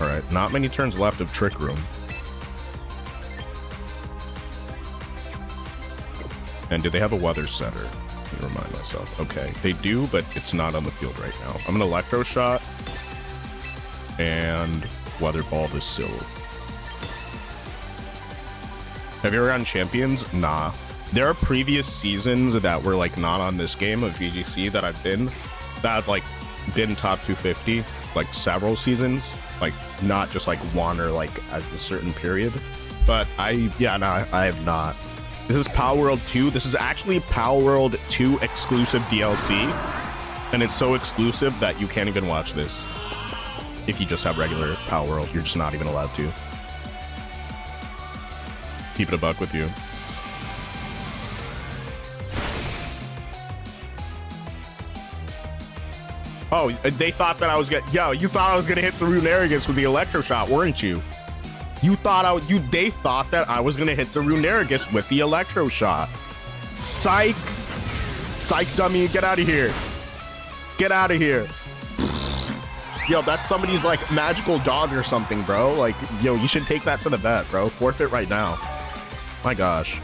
Alright, not many turns left of Trick Room. And do they have a weather setter? Let me remind myself. Okay, they do, but it's not on the field right now. I'm gonna Electro Shot. And Weather Ball the Sill. Have you ever gotten champions? Nah. There are previous seasons that were like not on this game of VGC that I've like been top 250, like several seasons, like not just like one or like at a certain period. But I have not. This is Power World 2. This is actually Power World 2 exclusive DLC. And it's so exclusive that you can't even watch this. If you just have regular Power World, you're just not even allowed to. Keep it a buck with you. Oh, they thought that I was gonna... Yo, you thought I was gonna hit the Runerigus with the Electro Shot, weren't you? You thought they thought that I was gonna hit the Runerigus with the Electro Shot. Psych! Psych, dummy, get out of here. Get out of here. Yo, that's somebody's like magical dog or something, bro. Like, yo, you should take that to the vet, bro. Forfeit right now. My gosh.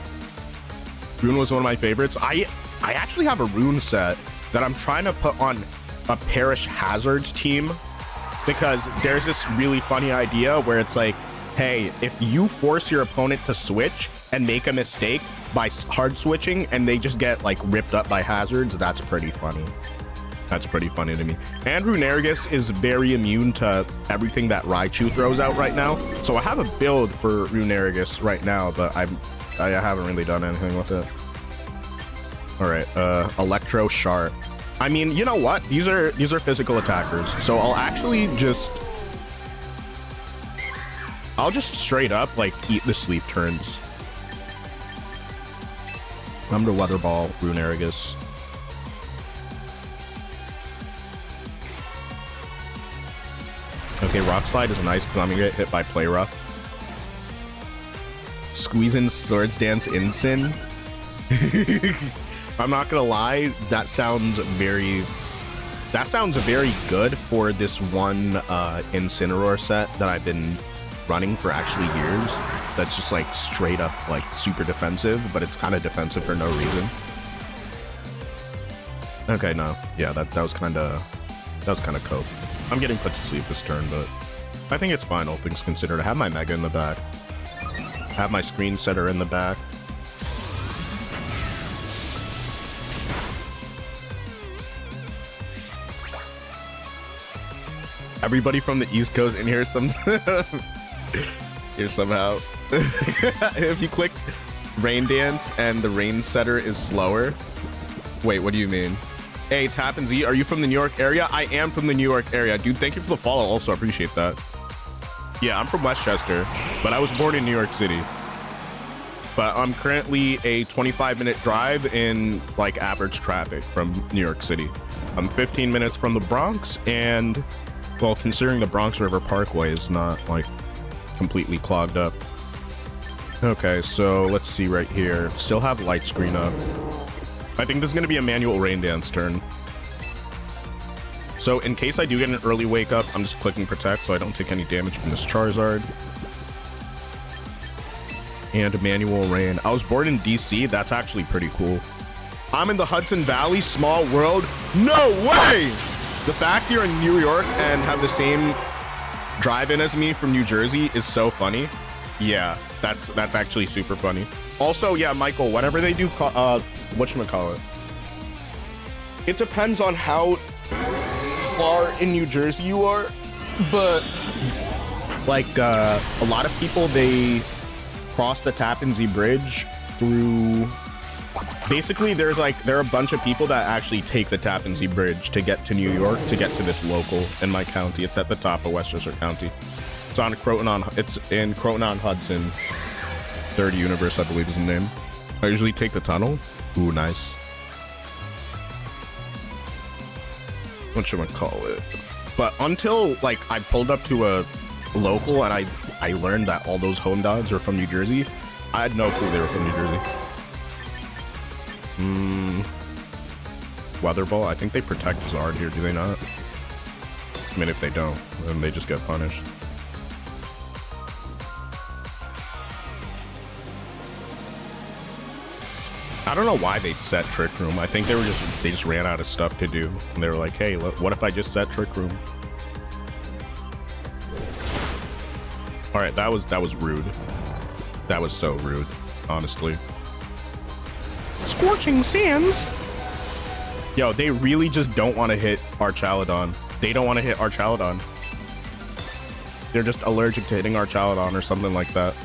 Rune was one of my favorites. I actually have a rune set that I'm trying to put on a Parish Hazards team, because there's this really funny idea where it's like, hey, if you force your opponent to switch and make a mistake by hard switching and they just get like ripped up by hazards, that's pretty funny. That's pretty funny to me. And Runerigus is very immune to everything that Raichu throws out right now. So I have a build for Runerigus right now, but I haven't really done anything with it. All right, Electro Shark. I mean, you know what? These are physical attackers. So I'll just straight up like eat the sleep turns. I'm the Weather Ball, Runerigus. Okay, Rock Slide is nice because I'm gonna get hit by Play Rough. Squeezing Swords Dance Incin. I'm not gonna lie, that sounds very good for this one Incineroar set that I've been running for actually years. That's just like straight up like super defensive, but it's kind of defensive for no reason. Okay, no, yeah, that was kind of cope. I'm getting put to sleep this turn, but I think it's fine, all things considered. I have my Mega in the back. I have my Screen Setter in the back. Everybody from the East Coast in here here somehow. If you click Rain Dance and the Rain Setter is slower. Wait, what do you mean? Hey, Tap and Z, are you from the New York area? I am from the New York area. Dude, thank you for the follow. Also, appreciate that. Yeah, I'm from Westchester, but I was born in New York City. But I'm currently a 25-minute drive in like average traffic from New York City. I'm 15 minutes from the Bronx, and well, considering the Bronx River Parkway is not like completely clogged up. Okay, so let's see right here. Still have light screen up. I think this is going to be a manual Rain Dance turn. So in case I do get an early wake up, I'm just clicking Protect so I don't take any damage from this Charizard. And manual Rain. I was born in DC. That's actually pretty cool. I'm in the Hudson Valley, small world. No way! The fact you're in New York and have the same drive-in as me from New Jersey is so funny. Yeah, that's actually super funny. Also, yeah, Michael, whenever they do, whatchamacallit, it depends on how far in New Jersey you are, but like a lot of people, they cross the Tappan Zee Bridge through. Basically, there are a bunch of people that actually take the Tappan Zee Bridge to get to New York, to get to this local in my county. It's at the top of Westchester County. It's on Croton it's in Croton Hudson. Third Universe, I believe is the name. I usually take the tunnel. Ooh, nice. What should I call it? But until like I pulled up to a local and I learned that all those home dogs are from New Jersey, I had no clue they were from New Jersey. Weather Ball, I think they protect Zard here, do they not? I mean, if they don't, then they just get punished. I don't know why they set Trick Room. I think they just ran out of stuff to do. And they were like, hey, what if I just set Trick Room? All right, that was rude. That was so rude, honestly. Scorching sands. Yo, they really just don't want to hit Archaladon. They don't want to hit Archaladon. They're just allergic to hitting Archaladon or something like that.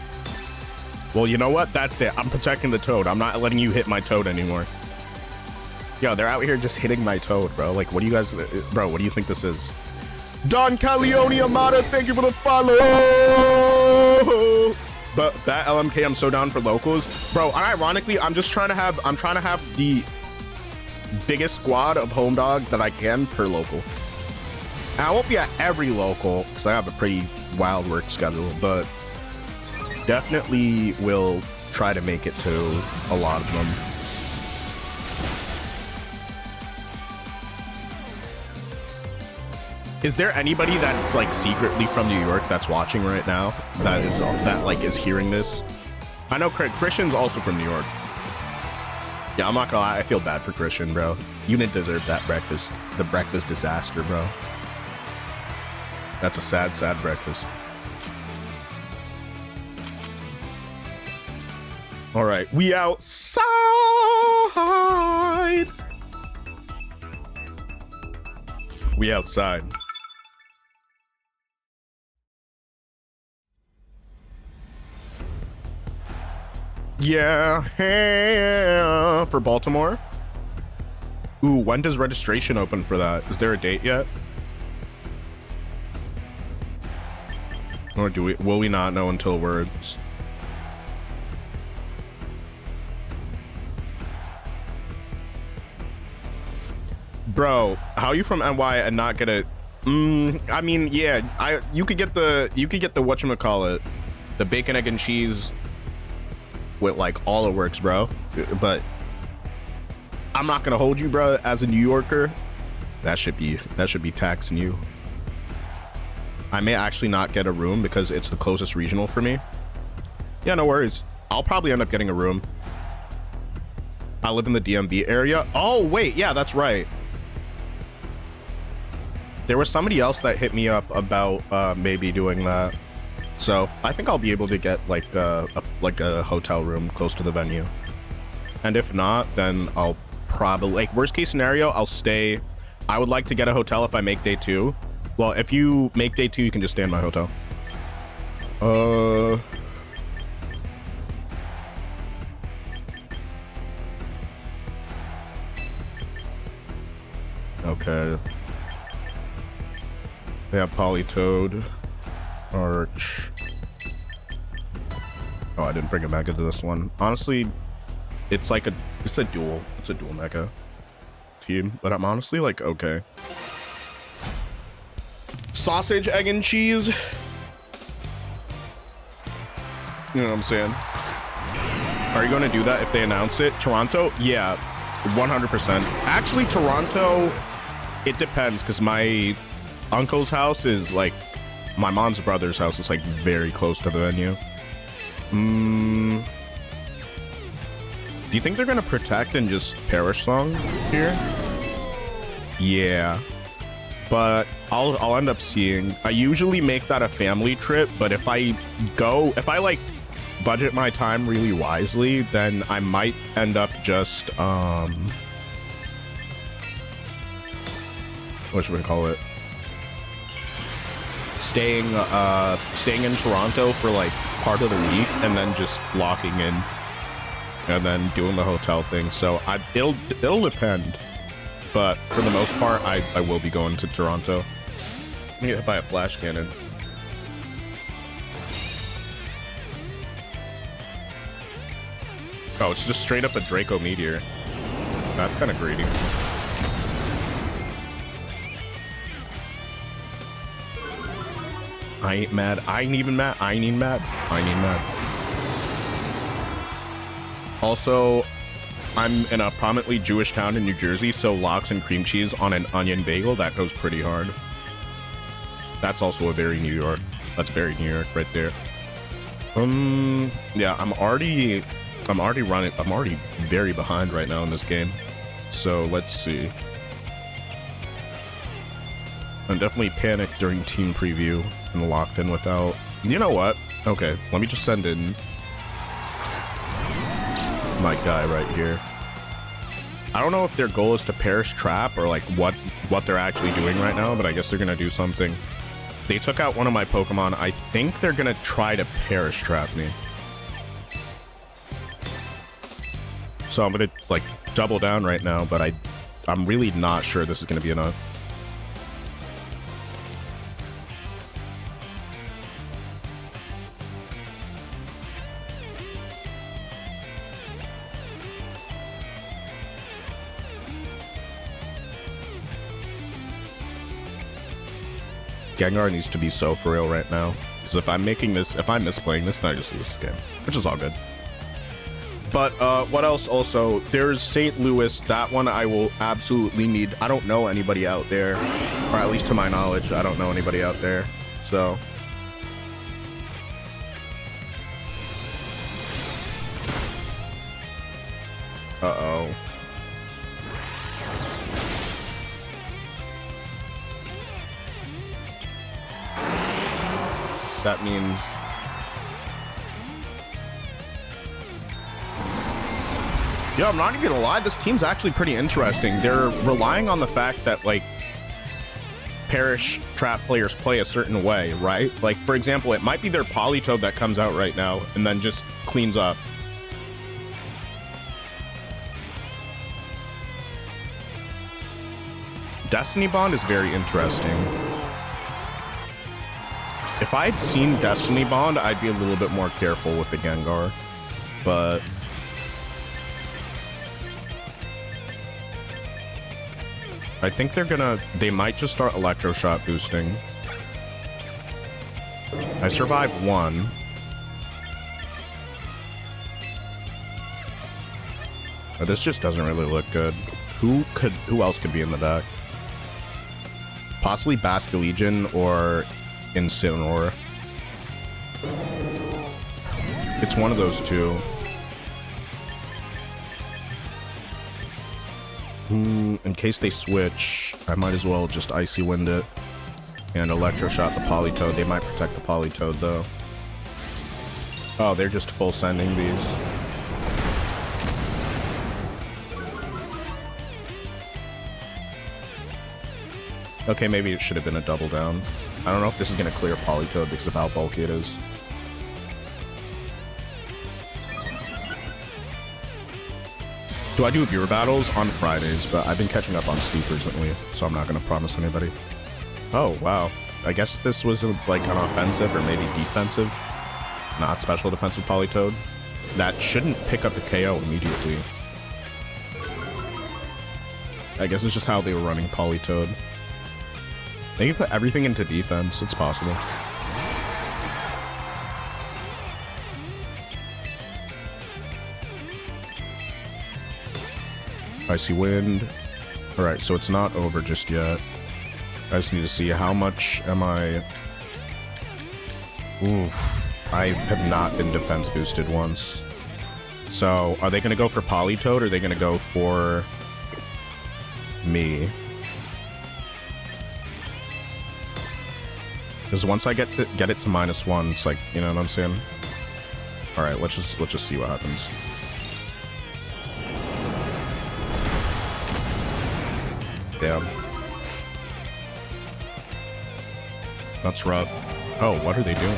Well, you know what? That's it. I'm protecting the Toad. I'm not letting you hit my Toad anymore. Yo, they're out here just hitting my Toad, bro. Like, what do you guys... Bro, what do you think this is? Don Calione Amata, thank you for the follow! But that LMK, I'm so down for locals. Bro, and ironically, I'm trying to have the biggest squad of home dogs that I can per local. And I won't be at every local, because I have a pretty wild work schedule, but definitely will try to make it to a lot of them. Is there anybody that's like secretly from New York that's watching right now that is hearing this? I know Christian's also from New York. Yeah, I'm not gonna lie, I feel bad for Christian, bro. You didn't deserve that breakfast. The breakfast disaster, bro. That's a sad, sad breakfast. All right, we outside. We outside. Yeah, for Baltimore. Ooh, when does registration open for that? Is there a date yet? Or will we not know until Words? Bro, how are you from NY and not get it? I mean, yeah, you could get the whatchamacallit, the bacon, egg, and cheese with like all it works, bro. But I'm not gonna hold you, bro. As a New Yorker, that should be taxing you. I may actually not get a room because it's the closest regional for me. Yeah, no worries. I'll probably end up getting a room. I live in the DMV area. Oh wait, yeah, that's right. There was somebody else that hit me up about maybe doing that. So I think I'll be able to get like a hotel room close to the venue. And if not, then I'll probably, like, worst case scenario, I'll stay. I would like to get a hotel if I make day 2. Well, if you make day 2, you can just stay in my hotel. Okay. They have Polytoad. Arch. Oh, I didn't bring it back into this one. Honestly, it's a dual mecha team, but I'm honestly like, okay. Sausage, egg, and cheese. You know what I'm saying? Are you going to do that if they announce it? Toronto? Yeah, 100%. Actually, Toronto, it depends, because my uncle's house is like, my mom's brother's house is like very close to the venue. Do you think they're gonna protect and just Parish Song here? Yeah, but I'll end up seeing. I usually make that a family trip, but if I like budget my time really wisely, then I might end up just what should we call it? Staying in Toronto for like part of the week and then just locking in and then doing the hotel thing. So it'll depend, but for the most part, I will be going to Toronto. I'm gonna buy a flash cannon. Oh, it's just straight up a Draco Meteor. That's kind of greedy. I ain't mad. I ain't even mad. I ain't even mad. I ain't even mad. Also, I'm in a prominently Jewish town in New Jersey, so lox and cream cheese on an onion bagel, that goes pretty hard. That's also a very New York. That's very New York right there. Yeah, I'm already very behind right now in this game. So let's see. I definitely panicked during team preview and locked in without You know what? Okay, let me just send in my guy right here. I don't know if their goal is to perish trap or like what they're actually doing right now, but I guess they're gonna do something. They took out one of my Pokemon. I think they're gonna try to perish trap me. So I'm gonna like double down right now, but I'm really not sure this is gonna be enough. Gengar needs to be so for real right now. Because if I'm misplaying this, then I just lose this game. Which is all good. But, what else also? There's St. Louis. That one I will absolutely need. I don't know anybody out there. Or at least to my knowledge, I don't know anybody out there. So... Uh-oh. That means... Yo, I'm not even gonna lie, this team's actually pretty interesting. They're relying on the fact that, like, Perish Trap players play a certain way, right? Like, for example, it might be their Politoed that comes out right now and then just cleans up. Destiny Bond is very interesting. If I'd seen Destiny Bond, I'd be a little bit more careful with the Gengar, but... I think they might just start Electroshock boosting. I survived one. But this just doesn't really look good. Who else could be in the deck? Possibly Basculegion or Incineroar. It's one of those two. In case they switch, I might as well just Icy Wind it and Electroshock the Politoed. They might protect the Politoed though. Oh, they're just full sending these. Okay, maybe it should have been a double down. I don't know if this is going to clear Politoed because of how bulky it is. Do I do viewer battles on Fridays, but I've been catching up on Steep recently, so I'm not going to promise anybody. Oh, wow. I guess this was like an offensive or maybe defensive, not special defensive Politoed. That shouldn't pick up the KO immediately. I guess it's just how they were running Politoed. They can put everything into defense. It's possible. Icy Wind. Alright, so it's not over just yet. I just need to see how much am I... Ooh, I have not been defense boosted once. So, are they going to go for Politoed or are they going to go for me? Because once I get it to -1, it's like, you know what I'm saying? Alright, let's just see what happens. Damn. That's rough. Oh, what are they doing?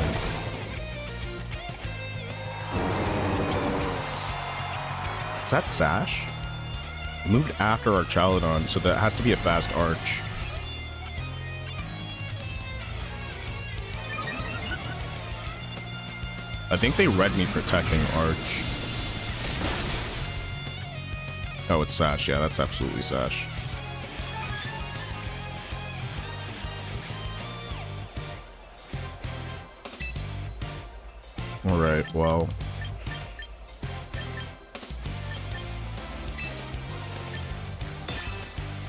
Is that Sash? It moved after Archaludon, so that has to be a fast Arch. I think they read me protecting Arch. Oh, it's Sash. Yeah, that's absolutely Sash. Alright, well...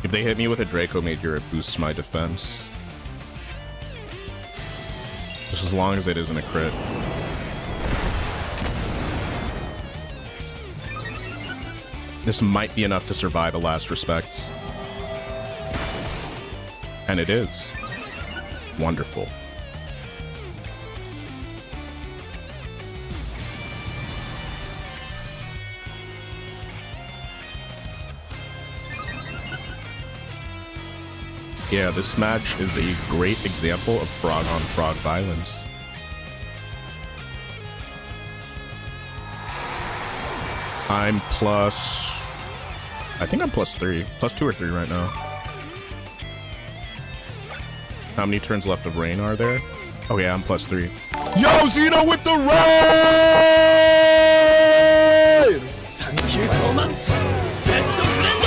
If they hit me with a Draco Meteor, it boosts my defense. Just as long as it isn't a crit. This might be enough to survive a Last Respects. And it is. Wonderful. Yeah, this match is a great example of frog on frog violence. I'm plus... I think I'm plus 3. Plus 2 or 3 right now. How many turns left of rain are there? Oh yeah, I'm plus 3. Yo, Zeno with the raid! Thank you so much. Best of friend.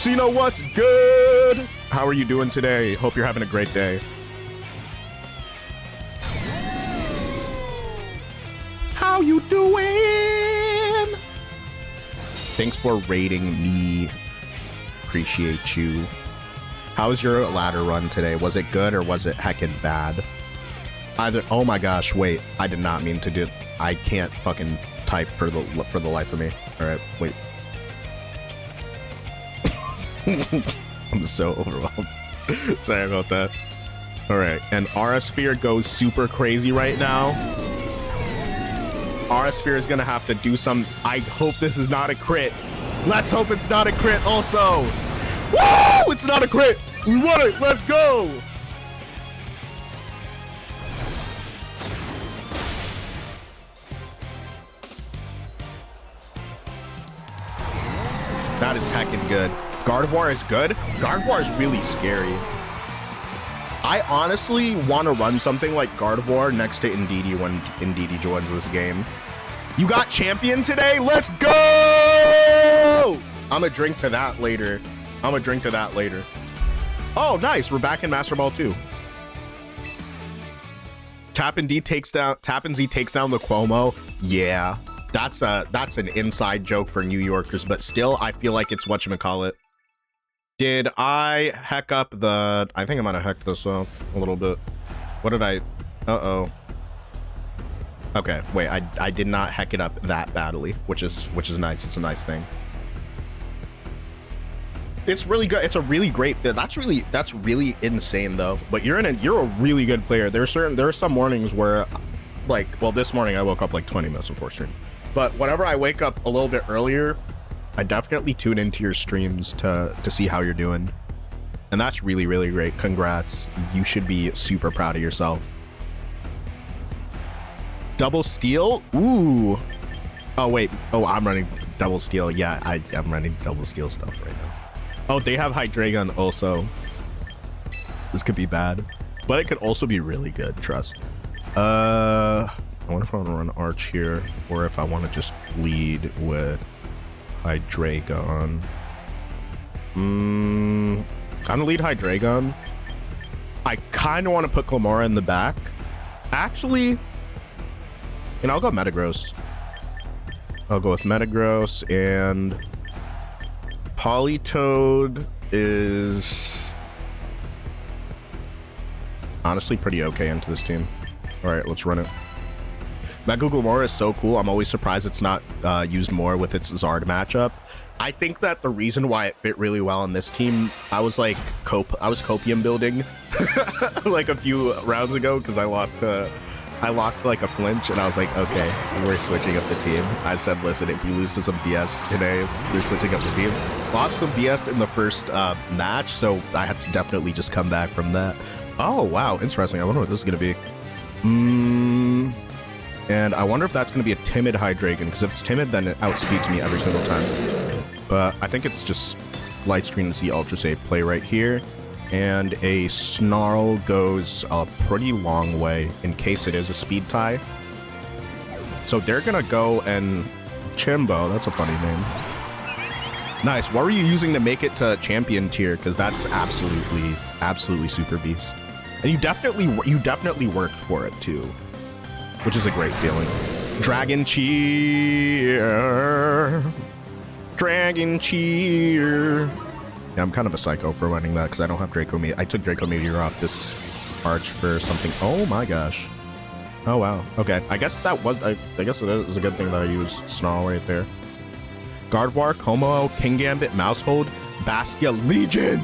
Zeno, what's good? How are you doing today? Hope you're having a great day. How you doing? Thanks for raiding me. Appreciate you. How was your ladder run today? Was it good or was it heckin' bad? Either. Oh my gosh! Wait, I did not mean to do. I can't fucking type for the life of me. All right, wait. I'm so overwhelmed. Sorry about that. All right, and Aura Sphere goes super crazy right now. Aura Sphere is gonna have to do some. I hope this is not a crit. Let's hope it's not a crit. Also. Woo! It's not a crit! We won it! Let's go! That is heckin' good. Gardevoir is good? Gardevoir is really scary. I honestly want to run something like Gardevoir next to Indeedee when Indeedee joins this game. You got champion today? Let's go! I'm gonna drink to that later. Oh, nice. We're back in Master Ball 2. Tappan Z takes down the Cuomo. Yeah, that's an inside joke for New Yorkers, but still, I feel like it's whatchamacallit. Did I heck up the... I think I might have hecked this up a little bit. What did I... Uh-oh. Okay, wait, I did not heck it up that badly, which is nice. It's a nice thing. It's really good. It's a really great fit. That's really insane though. But you're a really good player. There are some mornings where, like, well, this morning I woke up like 20 minutes before stream. But whenever I wake up a little bit earlier, I definitely tune into your streams to see how you're doing. And that's really, really great. Congrats. You should be super proud of yourself. Double steal? Ooh. Oh wait. Oh, I'm running double steal. Yeah, I'm running double steal stuff right now. Oh, they have Hydreigon also. This could be bad, but it could also be really good, trust. I wonder if I want to run Arch here, or if I want to just lead with Hydreigon. I'm gonna lead Hydreigon. I kind of want to put Clamora in the back. Actually, I'll go Metagross. I'll go with Metagross, and Politoed is honestly pretty okay into this team. All right, let's run it. Mega Glamora is so cool. I'm always surprised it's not used more with its Zard matchup. I think that the reason why it fit really well on this team, I was copium building like a few rounds ago because I lost to like a flinch, and I was like, okay, we're switching up the team. I said, listen, if you lose to some BS today, we're switching up the team. Lost some BS in the first match, so I had to definitely just come back from that. Oh, wow, interesting. I wonder what this is going to be. And I wonder if that's going to be a timid Hydreigon, because if it's timid, then it outspeeds me every single time. But I think it's just Light Screen C Ultra Safe play right here. And a Snarl goes a pretty long way in case it is a speed tie. So they're gonna go and Chimbo, that's a funny name. Nice. What were you using to make it to champion tier? Because that's absolutely super beast. And you definitely worked for it too, which is a great feeling. Dragon Cheer. Dragon Cheer. Yeah, I'm kind of a psycho for running that because I don't have Draco Meteor. I took Draco Meteor off this Arch for something. Oh my gosh. Oh wow. Okay. I guess that was. I guess it is a good thing that I used Snarl right there. Gardevoir, Como, Kingambit, Mousehold, Baskia Legion.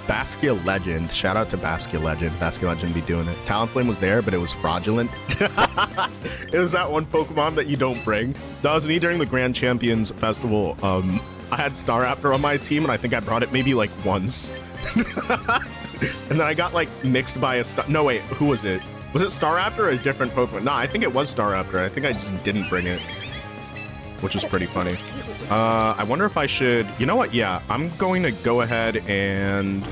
Baskia Legend. Shout out to Baskia Legend. Baskia Legend be doing it. Talonflame was there, but it was fraudulent. It was that one Pokemon that you don't bring. That was me during the Grand Champions Festival I had Star Raptor on my team, and I think I brought it maybe like once. And then I got like mixed by a star. No, wait, who was it? Was it Star Raptor or a different Pokemon? No, I think it was Star Raptor. I think I just didn't bring it, which is pretty funny. I wonder if I should, you know what? Yeah, I'm going to go ahead and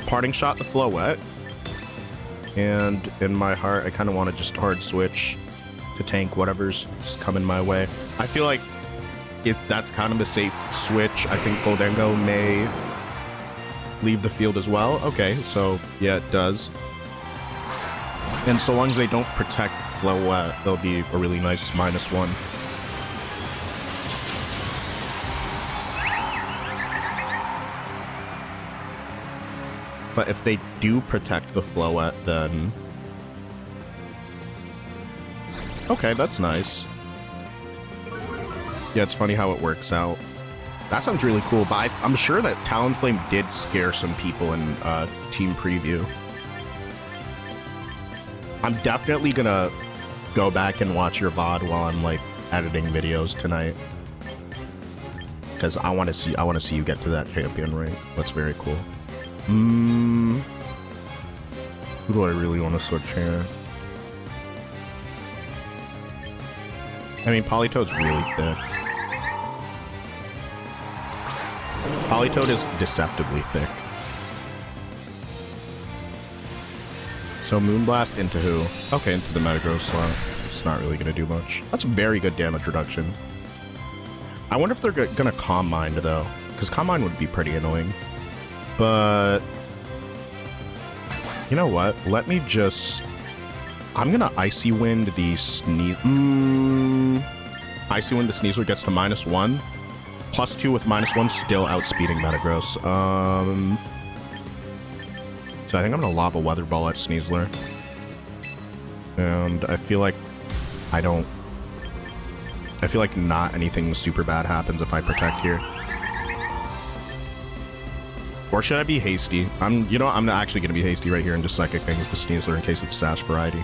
parting shot the Floette. And in my heart, I kind of want to just hard switch to tank whatever's just coming my way. I feel like if that's kind of a safe switch, I think Goldengo may leave the field as well. Okay, so yeah, it does. And so long as they don't protect Floette, they'll be a really nice -1. But if they do protect the Floette, then... Okay, that's nice. Yeah, it's funny how it works out. That sounds really cool, but I'm sure that Talonflame did scare some people in Team Preview. I'm definitely gonna go back and watch your VOD while I'm like editing videos tonight, because I want to see you get to that champion rank. That's very cool. Who do I really want to switch here? I mean, Politoed's really thick. Politoed is deceptively thick. So Moonblast into who? Okay, into the Metagross slot. It's not really going to do much. That's very good damage reduction. I wonder if they're going to Calm Mind, though, because Calm Mind would be pretty annoying. But you know what? Let me just... I'm going to Icy Wind the Sneasler. Icy Wind the Sneasler gets to -1. +2 with -1, still outspeeding Metagross. So I think I'm going to lob a Weather Ball at Sneasler. And I feel like not anything super bad happens if I protect here. Or should I be hasty? I'm actually going to be hasty right here and just Psychic Things the Sneasler in case it's Sash Variety.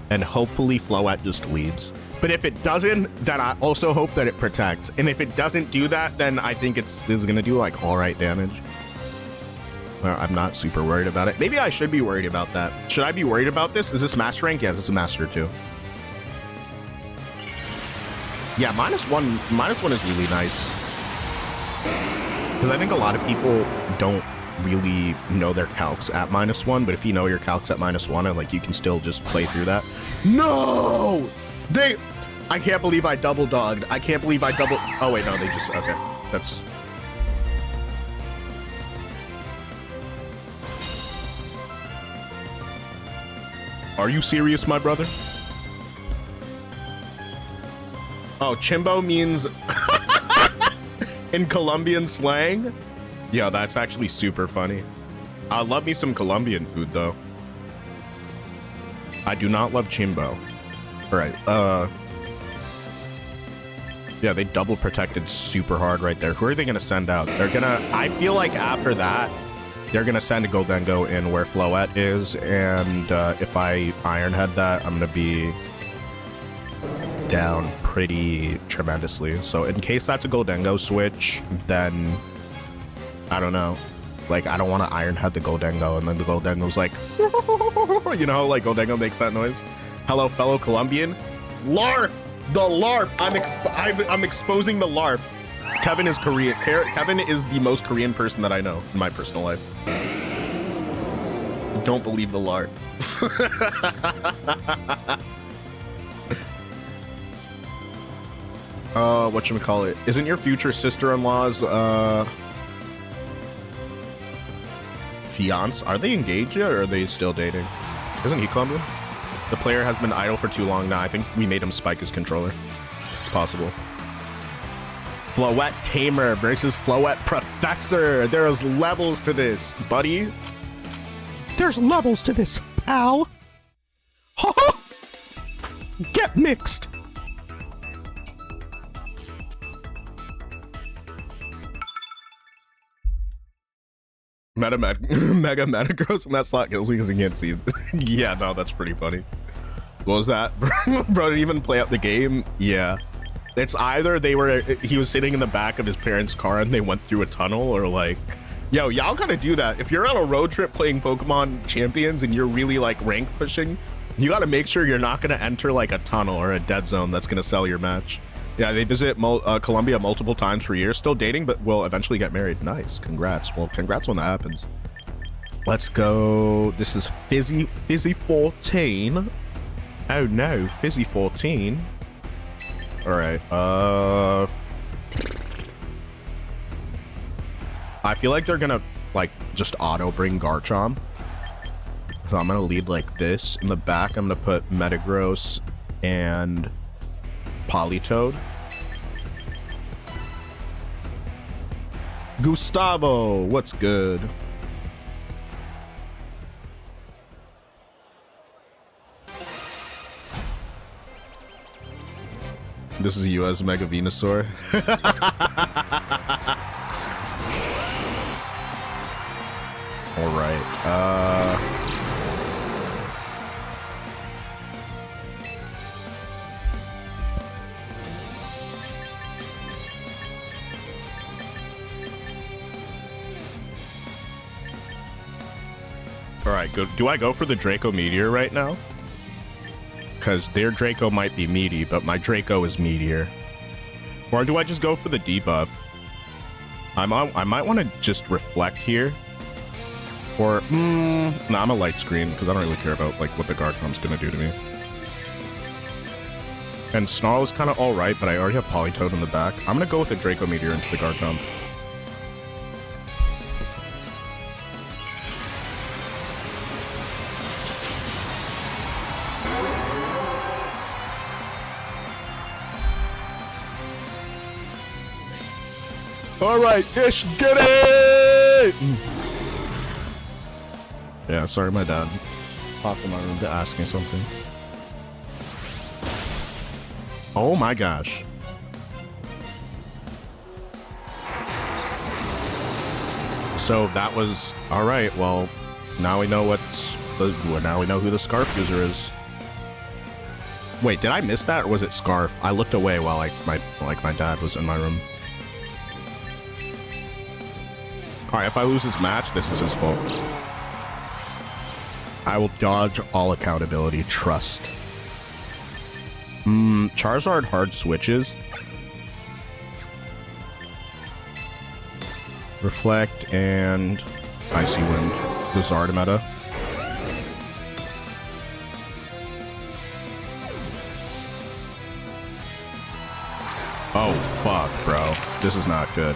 And hopefully Floette just leaves. But if it doesn't, then I also hope that it protects. And if it doesn't do that, then I think it's going to do like alright damage. Well, I'm not super worried about it. Maybe I should be worried about that. Should I be worried about this? Is this Master Rank? Yeah, this is Master 2. Yeah, -1 is really nice. Because I think a lot of people don't really know their calcs at -1, but if you know your calcs at -1, like you can still just play through that. No! I can't believe I double dogged. I can't believe I double... Oh wait, no, they just... Okay, that's... Are you serious, my brother? Oh, Chimbo means in Colombian slang? Yeah, that's actually super funny. I love me some Colombian food, though. I do not love Chimbo. All right, yeah, they double protected super hard right there. Who are they going to send out? They're going to... I feel like after that, they're going to send a Goldengo in where Floette is, and if I Iron Head that, I'm going to be down pretty tremendously. So in case that's a Goldengo switch, then I don't know. Like, I don't want to Iron Head the Goldengo, and then the Goldengo's like, you know, like Goldengo makes that noise. Hello, fellow Colombian. LARP! The LARP! I'm exposing the LARP. Kevin is Korean. Kevin is the most Korean person that I know in my personal life. Don't believe the LARP. Whatchamacallit? Isn't your future sister-in-law's, fiance? Are they engaged yet, or are they still dating? Isn't he Colombian? The player has been idle for too long now. I think we made him spike his controller. It's possible. Floette Tamer versus Floette Professor. There's levels to this, buddy. There's levels to this, pal. Get mixed. Mega Metagross and that slot kills because he can't see. Yeah, no, that's pretty funny. What was that? Bro, didn't even play out the game? Yeah. It's either he was sitting in the back of his parents' car and they went through a tunnel, or like, yo, y'all gotta do that. If you're on a road trip playing Pokemon Champions and you're really like rank pushing, you gotta make sure you're not gonna enter like a tunnel or a dead zone that's gonna sell your match. Yeah, they visit Colombia multiple times per year. Still dating, but will eventually get married. Nice, congrats. Well, congrats when that happens. Let's go. This is Fizzy 14. Oh no, Fizzy 14. All right. I feel like they're gonna like just auto bring Garchomp. So I'm gonna lead like this. In the back, I'm gonna put Metagross and Politoed. Gustavo, what's good? This is you as Mega Venusaur. All right. All right, go. Do I go for the Draco Meteor right now? Because their Draco might be meaty, but my Draco is meatier. Or do I just go for the debuff? I might want to just reflect here. Or, nah, I'm a light screen because I don't really care about like what the Garchomp's gonna do to me. And Snarl is kind of all right, but I already have Politoed in the back. I'm gonna go with the Draco Meteor into the Garchomp. All right, Ish, get it! Yeah, sorry, my dad popped in my room to ask me something. Oh my gosh. So that was all right. Well, now we know now we know who the Scarf user is. Wait, did I miss that, or was it Scarf? I looked away while my dad was in my room. All right, if I lose this match, this is his fault. I will dodge all accountability. Trust. Charizard hard switches. Reflect and Icy Wind. The Zard meta. Oh, fuck, bro. This is not good.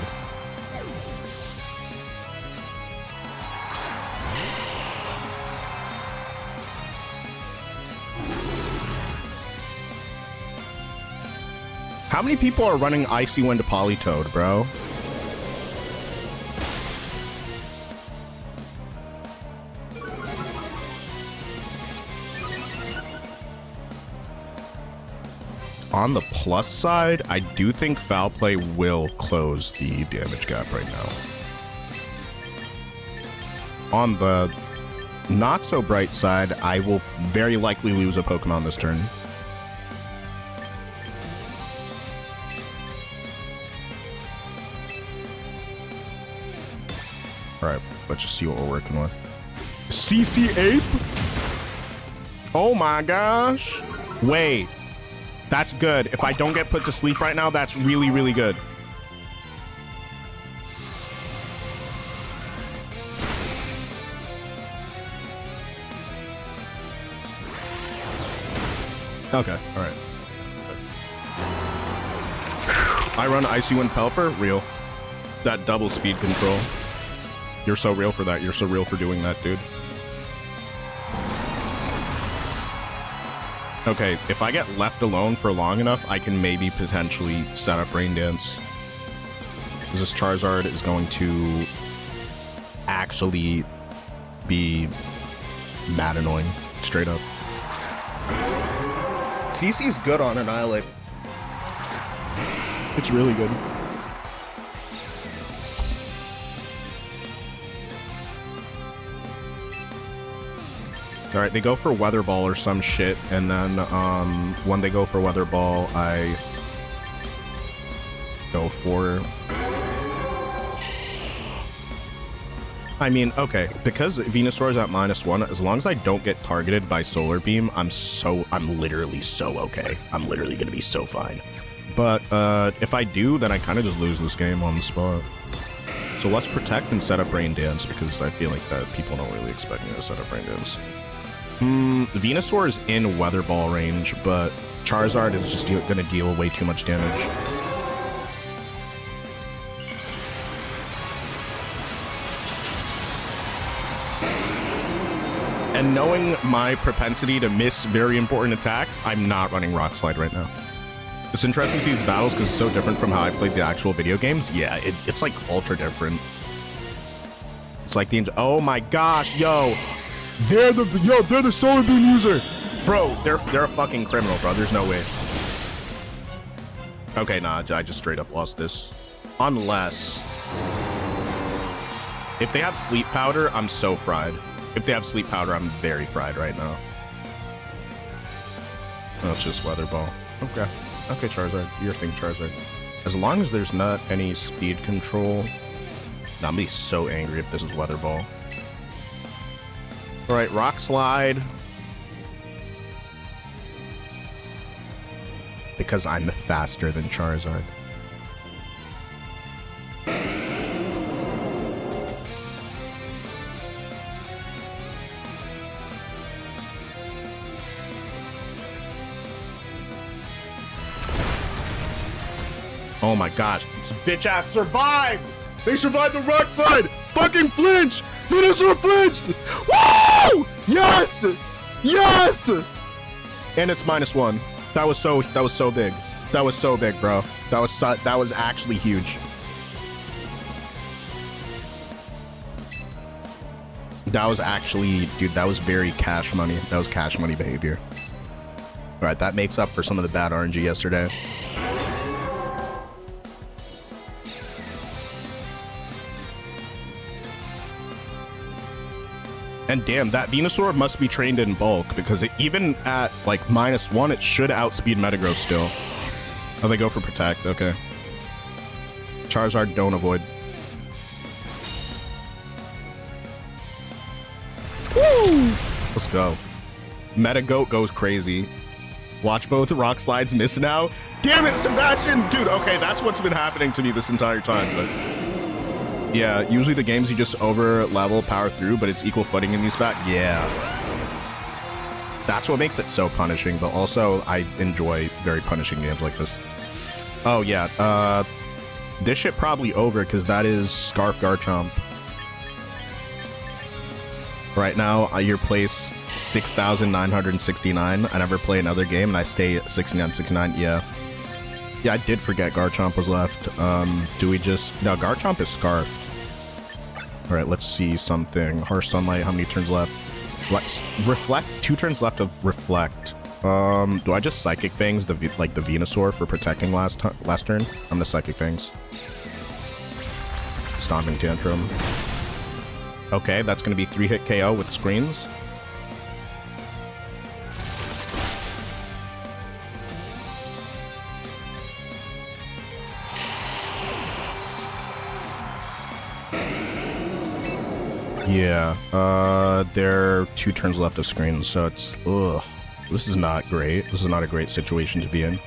How many people are running Icy Wind to Politoed, bro? On the plus side, I do think Foul Play will close the damage gap right now. On the not so bright side, I will very likely lose a Pokemon this turn. Alright, let's just see what we're working with. CC Ape? Oh my gosh. Wait. That's good. If I don't get put to sleep right now, that's really, really good. Okay, alright. I run Icy Wind Pelipper? Real. That double speed control. You're so real for that. You're so real for doing that, dude. Okay, if I get left alone for long enough, I can maybe potentially set up Rain Dance. Because this Charizard is going to actually be mad annoying, straight up. CC's good on Annihilate. It's really good. All right, they go for Weather Ball or some shit, and then when they go for Weather Ball, I go for... I mean, okay, because Venusaur is at -1, as long as I don't get targeted by Solar Beam, I'm literally so okay. I'm literally gonna be so fine. But if I do, then I kind of just lose this game on the spot. So let's protect and set up Rain Dance, because I feel like that people don't really expect me to set up Rain Dance. Venusaur is in Weather Ball range, but Charizard is just gonna deal way too much damage. And knowing my propensity to miss very important attacks, I'm not running Rock Slide right now. It's interesting to see these battles because it's so different from how I played the actual video games. Yeah, it's like ultra different. It's like the... Oh my gosh, yo. They're the Solar Beam user. Bro, they're a fucking criminal, bro. There's no way. Okay, nah, I just straight up lost this. Unless... If they have Sleep Powder, I'm so fried. If they have Sleep Powder, I'm very fried right now. Oh, it's just Weather Ball. Okay. Okay, Charizard. Your thing, Charizard. As long as there's not any speed control... I'm gonna be so angry if this is Weather Ball. Alright, Rock Slide. Because I'm faster than Charizard. Oh my gosh, this bitch ass survived! They survived the Rock Slide! Fucking flinch! Venusaur flinched! Woo! Yes! Yes! And it's -1. That was so big. That was so big, bro. That was actually huge. That was actually, dude, that was very cash money. That was cash money behavior. All right, that makes up for some of the bad RNG yesterday. And damn, that Venusaur must be trained in bulk, because even at like -1, it should outspeed Metagross still. Oh, they go for Protect. Okay. Charizard, don't avoid. Woo! Let's go. Metagoat goes crazy. Watch both Rock Slides miss now. Damn it, Sebastian! Dude, okay, that's what's been happening to me this entire time. But yeah, usually the games you just over level power through, but it's equal footing in these back. Yeah. That's what makes it so punishing, but also I enjoy very punishing games like this. Oh yeah, this shit probably over because that is Scarf Garchomp. Right now, your place 6,969. I never play another game and I stay at 69. Yeah. Yeah, I did forget Garchomp was left. Do we just... No, Garchomp is Scarfed. Alright, let's see something. Harsh Sunlight, how many turns left? Let's Reflect, 2 turns left of Reflect. Do I just Psychic Fangs the Venusaur for protecting last turn? I'm gonna Psychic Fangs. Stomping Tantrum. Okay, that's gonna be 3-hit KO with screens. Yeah, there are 2 turns left of screens, so it's, ugh. This is not great. This is not a great situation to be in.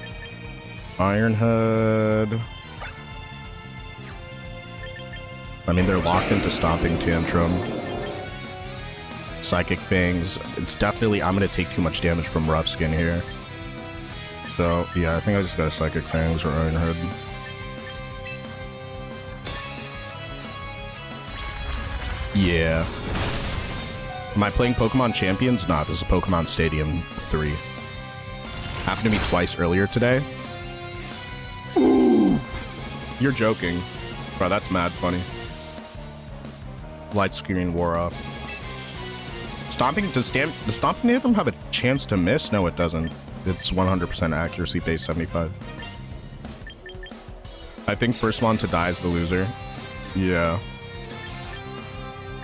Iron Head. I mean, they're locked into Stomping Tantrum. Psychic Fangs. It's definitely, I'm going to take too much damage from Rough Skin here. So, yeah, I think I just got a Psychic Fangs or Iron Head. Yeah. Am I playing Pokemon Champions? Nah, this is Pokemon Stadium 3. Happened to me twice earlier today. Ooh! You're joking. Bro, that's mad funny. Light screen wore off. Does Stomping Tantrum have a chance to miss? No, it doesn't. It's 100% accuracy base 75. I think first one to die is the loser. Yeah.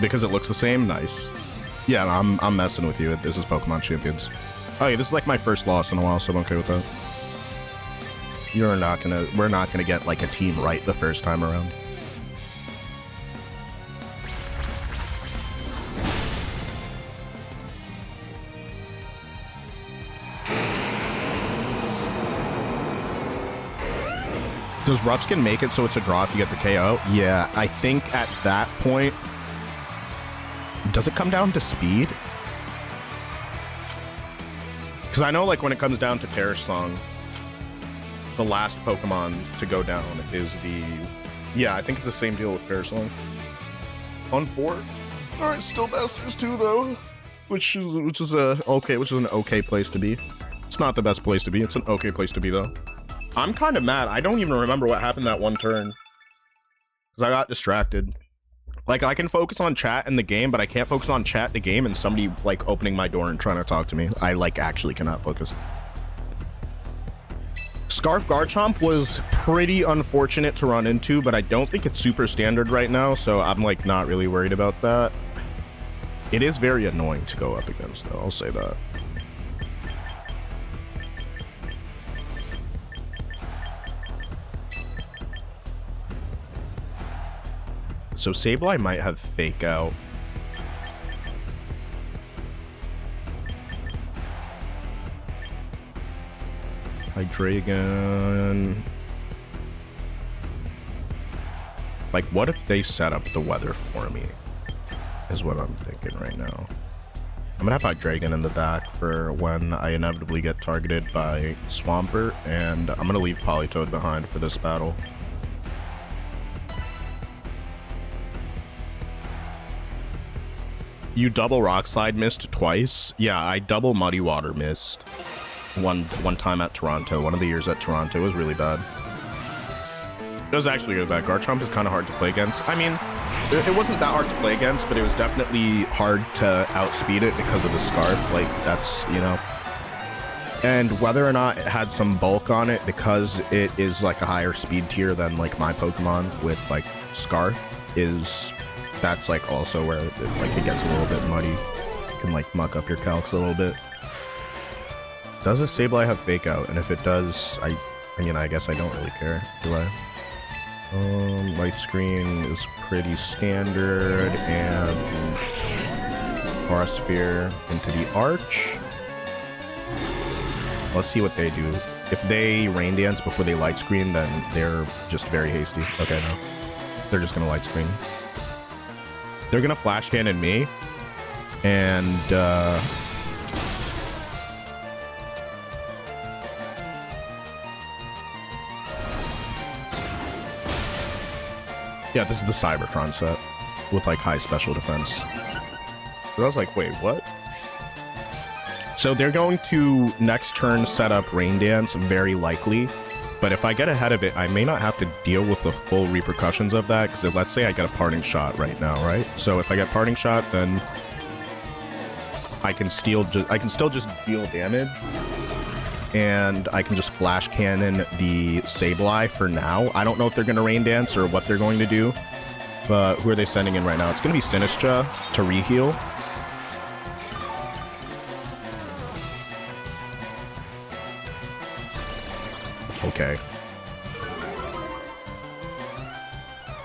Because it looks the same? Nice. Yeah, I'm messing with you. This is Pokemon Champions. Oh yeah, this is like my first loss in a while, so I'm okay with that. We're not gonna get like a team right the first time around. Does Ruffskin make it so it's a draw if you get the KO? Yeah, I think at that point... Does it come down to speed? Because I know, like, when it comes down to Terror Song, the last Pokemon to go down is the... Yeah, I think it's the same deal with Terror Song. On 4. Alright, still Masters 2, though. Which is an okay place to be. It's not the best place to be. It's an okay place to be, though. I'm kind of mad. I don't even remember what happened that one turn. Because I got distracted. Like, I can focus on chat and the game, but I can't focus on chat, the game, and somebody, like, opening my door and trying to talk to me. I, like, actually cannot focus. Scarf Garchomp was pretty unfortunate to run into, but I don't think it's super standard right now, so I'm, like, not really worried about that. It is very annoying to go up against, though. I'll say that. So Sableye might have Fake Out. Hydreigon. Like, what if they set up the weather for me? Is what I'm thinking right now. I'm gonna have Hydreigon in the back for when I inevitably get targeted by Swampert, and I'm gonna leave Politoed behind for this battle. You double Rock Slide missed twice? Yeah, I double Muddy Water missed. One time at Toronto. One of the years at Toronto. It was really bad. It was actually really bad. Garchomp is kind of hard to play against. I mean, it wasn't that hard to play against, but it was definitely hard to outspeed it because of the Scarf. Like, that's, you know. And whether or not it had some bulk on it, because it is like a higher speed tier than like my Pokemon with like Scarf, is... That's like also where it gets a little bit muddy. You can like muck up your calcs a little bit. Does a Sableye have Fake Out? And if it does, I guess I don't really care, do I? Light Screen is pretty standard, and Aura Sphere into the Arch. Let's see what they do. If they Rain Dance before they Light Screen, then they're just very hasty. Okay, no. They're just gonna Light Screen. They're gonna Flash Cannon me, and yeah, this is the Cybertron set with like high special defense. So I was like, wait, what? So they're going to next turn set up Rain Dance, very likely. But if I get ahead of it, I may not have to deal with the full repercussions of that, because let's say I get a Parting Shot right now, right? So if I get Parting Shot, then I can still just deal damage, and I can just Flash Cannon the Sableye for now. I don't know if they're going to Rain Dance or what they're going to do, but who are they sending in right now? It's going to be Sinistra to reheal. Okay.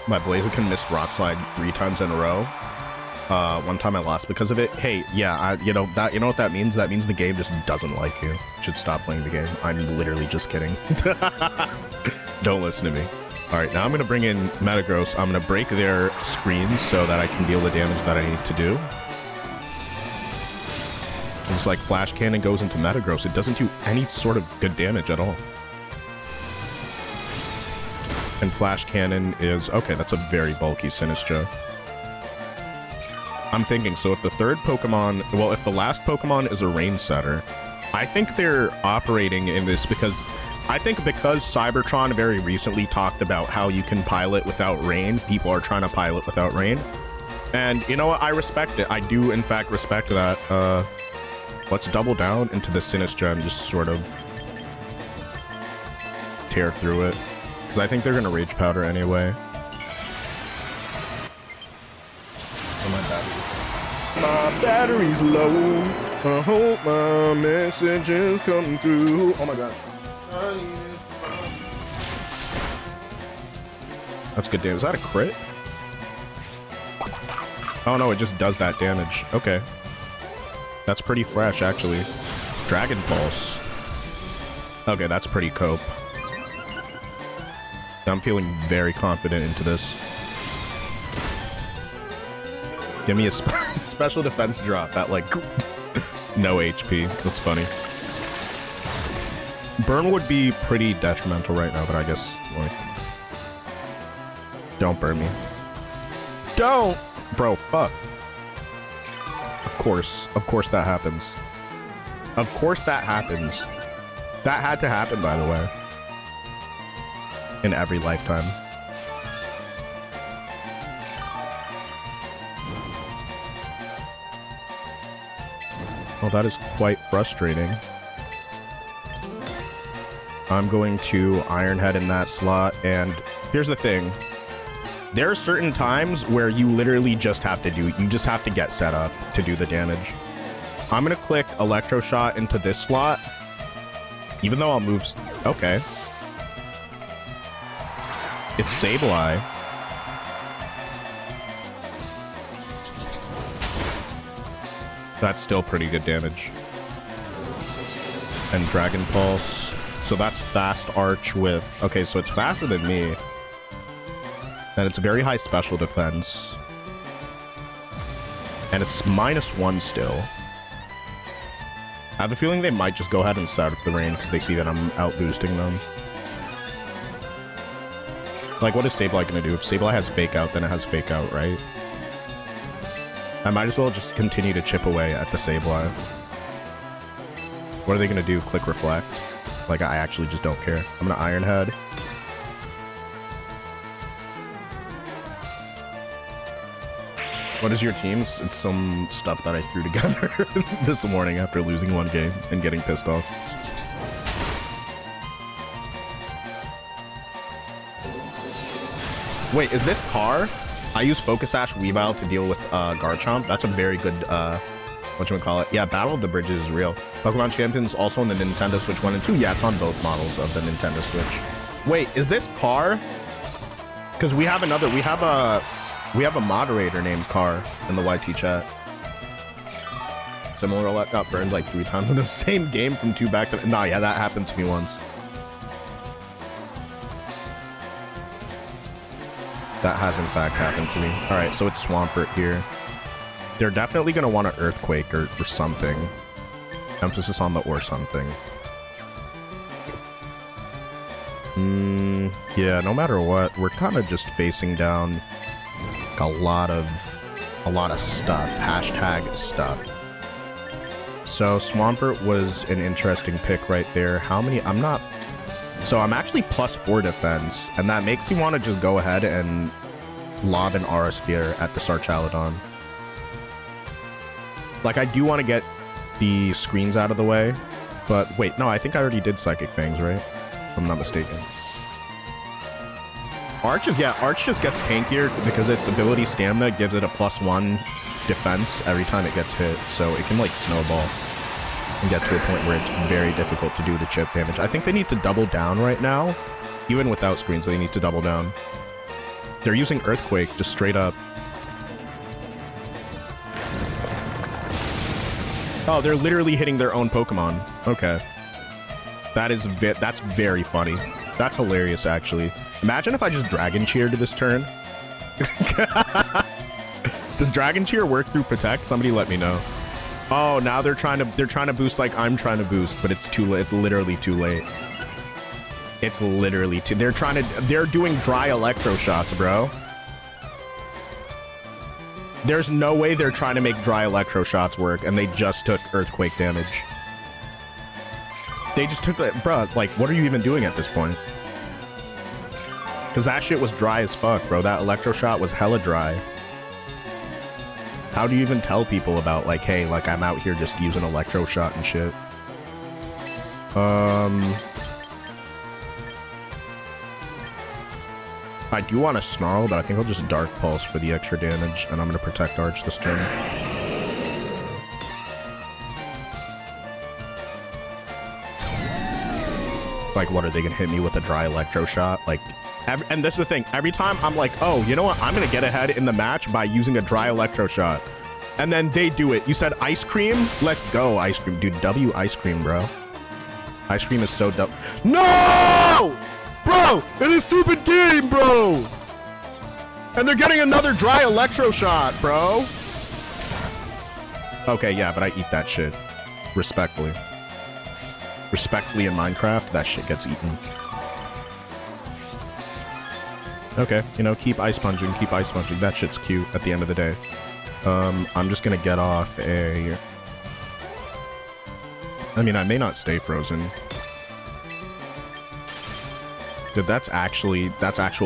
My Blaziken missed Rock Slide 3 times in a row. One time I lost because of it. Hey, yeah, you know what that means? That means the game just doesn't like you. Should stop playing the game. I'm literally just kidding. Don't listen to me. Alright, now I'm gonna bring in Metagross. I'm gonna break their screens so that I can deal the damage that I need to do. It's like Flash Cannon goes into Metagross. It doesn't do any sort of good damage at all. And Flash Cannon is... Okay, that's a very bulky Sinistra. I'm thinking, so if the third Pokemon... Well, if the last Pokemon is a Rain Setter, I think they're operating in this because... I think because Cybertron very recently talked about how you can pilot without rain, people are trying to pilot without rain. And you know what? I respect it. I do, in fact, respect that. Let's double down into the Sinistra and just sort of tear through it. Because I think they're going to Rage Powder anyway. Oh, my bad. battery's low. I hope my messages come through. Oh my gosh. That's good damage. Is that a crit? Oh no, it just does that damage. Okay. That's pretty fresh, actually. Dragon Pulse. Okay, that's pretty cope. I'm feeling very confident into this. Give me a special defense drop at like no HP. That's funny. Burn would be pretty detrimental right now, but I guess like don't burn me. Don't, bro. Fuck. Of course that happens. Of course that happens. That had to happen, by the way. In every lifetime. Well, that is quite frustrating. I'm going to Iron Head in that slot, and here's the thing. There are certain times where you literally just have to you just have to get set up to do the damage. I'm gonna click Electro Shot into this slot, even though I'll move. Okay. It's Sableye. That's still pretty good damage. And Dragon Pulse. So that's Fast Arch with... Okay, so it's faster than me. And it's very high special defense. And it's -1 still. I have a feeling they might just go ahead and set up the rain because they see that I'm out boosting them. Like, what is Sableye gonna do? If Sableye has Fake Out, then it has Fake Out, right? I might as well just continue to chip away at the Sableye. What are they gonna do? Click Reflect? Like, I actually just don't care. I'm gonna Iron Head. What is your team? It's some stuff that I threw together this morning after losing one game and getting pissed off. Wait, is this Car? I use Focus Sash Weavile to deal with Garchomp. That's a very good, whatchamacallit. Yeah, Battle of the Bridges is real. Pokemon Champions also on the Nintendo Switch 1 and 2. Yeah, it's on both models of the Nintendo Switch. Wait, is this Car? Because we have another, we have a moderator named Car in the YT chat. Similar Roulette got burned like 3 times in the same game from 2 back to... Nah, yeah, that happened to me once. That has in fact happened to me. Alright, so it's Swampert here. They're definitely going to want an Earthquake or something. Emphasis on the or something. Yeah, no matter what, we're kind of just facing down a lot of stuff. Hashtag stuff. So Swampert was an interesting pick right there. How many? So I'm actually +4 defense, and that makes you want to just go ahead and lob an Aura Sphere at the Sarchalodon. Like, I do want to get the screens out of the way, but wait, no, I think I already did Psychic Fangs, right? If I'm not mistaken. Arch just gets tankier because its ability stamina gives it a +1 defense every time it gets hit, so it can, like, snowball and get to a point where it's very difficult to do the chip damage. I think they need to double down right now. Even without screens, they need to double down. They're using Earthquake just straight up. Oh, they're literally hitting their own Pokemon. Okay. That's very funny. That's hilarious, actually. Imagine if I just Dragon Cheered this turn. Does Dragon Cheer work through Protect? Somebody let me know. Oh, now they're trying to boost like I'm trying to boost, but it's too late. It's literally too late. It's literally too... They're doing dry electro shots, bro. There's no way they're trying to make dry electro shots work, and they just took Earthquake damage. They just took it, bruh, like, what are you even doing at this point? Because that shit was dry as fuck, bro. That electro shot was hella dry. How do you even tell people about, like, hey, like, I'm out here just using electro shot and shit? I do want to Snarl, but I think I'll just Dark Pulse for the extra damage, and I'm going to Protect Arch this turn. Like, what are they gonna hit me with a dry electro shot? Like, and this is the thing. Every time I'm like, oh, you know what? I'm gonna get ahead in the match by using a dry electro shot. And then they do it. You said ice cream? Let's go, ice cream. Dude, W ice cream, bro. Ice cream is so dumb. No! Bro, it is a stupid game, bro! And they're getting another dry electro shot, bro. Okay, yeah, but I eat that shit. Respectfully. Respectfully in Minecraft, that shit gets eaten. Okay, you know, keep ice punching, keep ice punching. That shit's cute at the end of the day. I'm just gonna get off a... I mean, I may not stay frozen. Dude, that's actual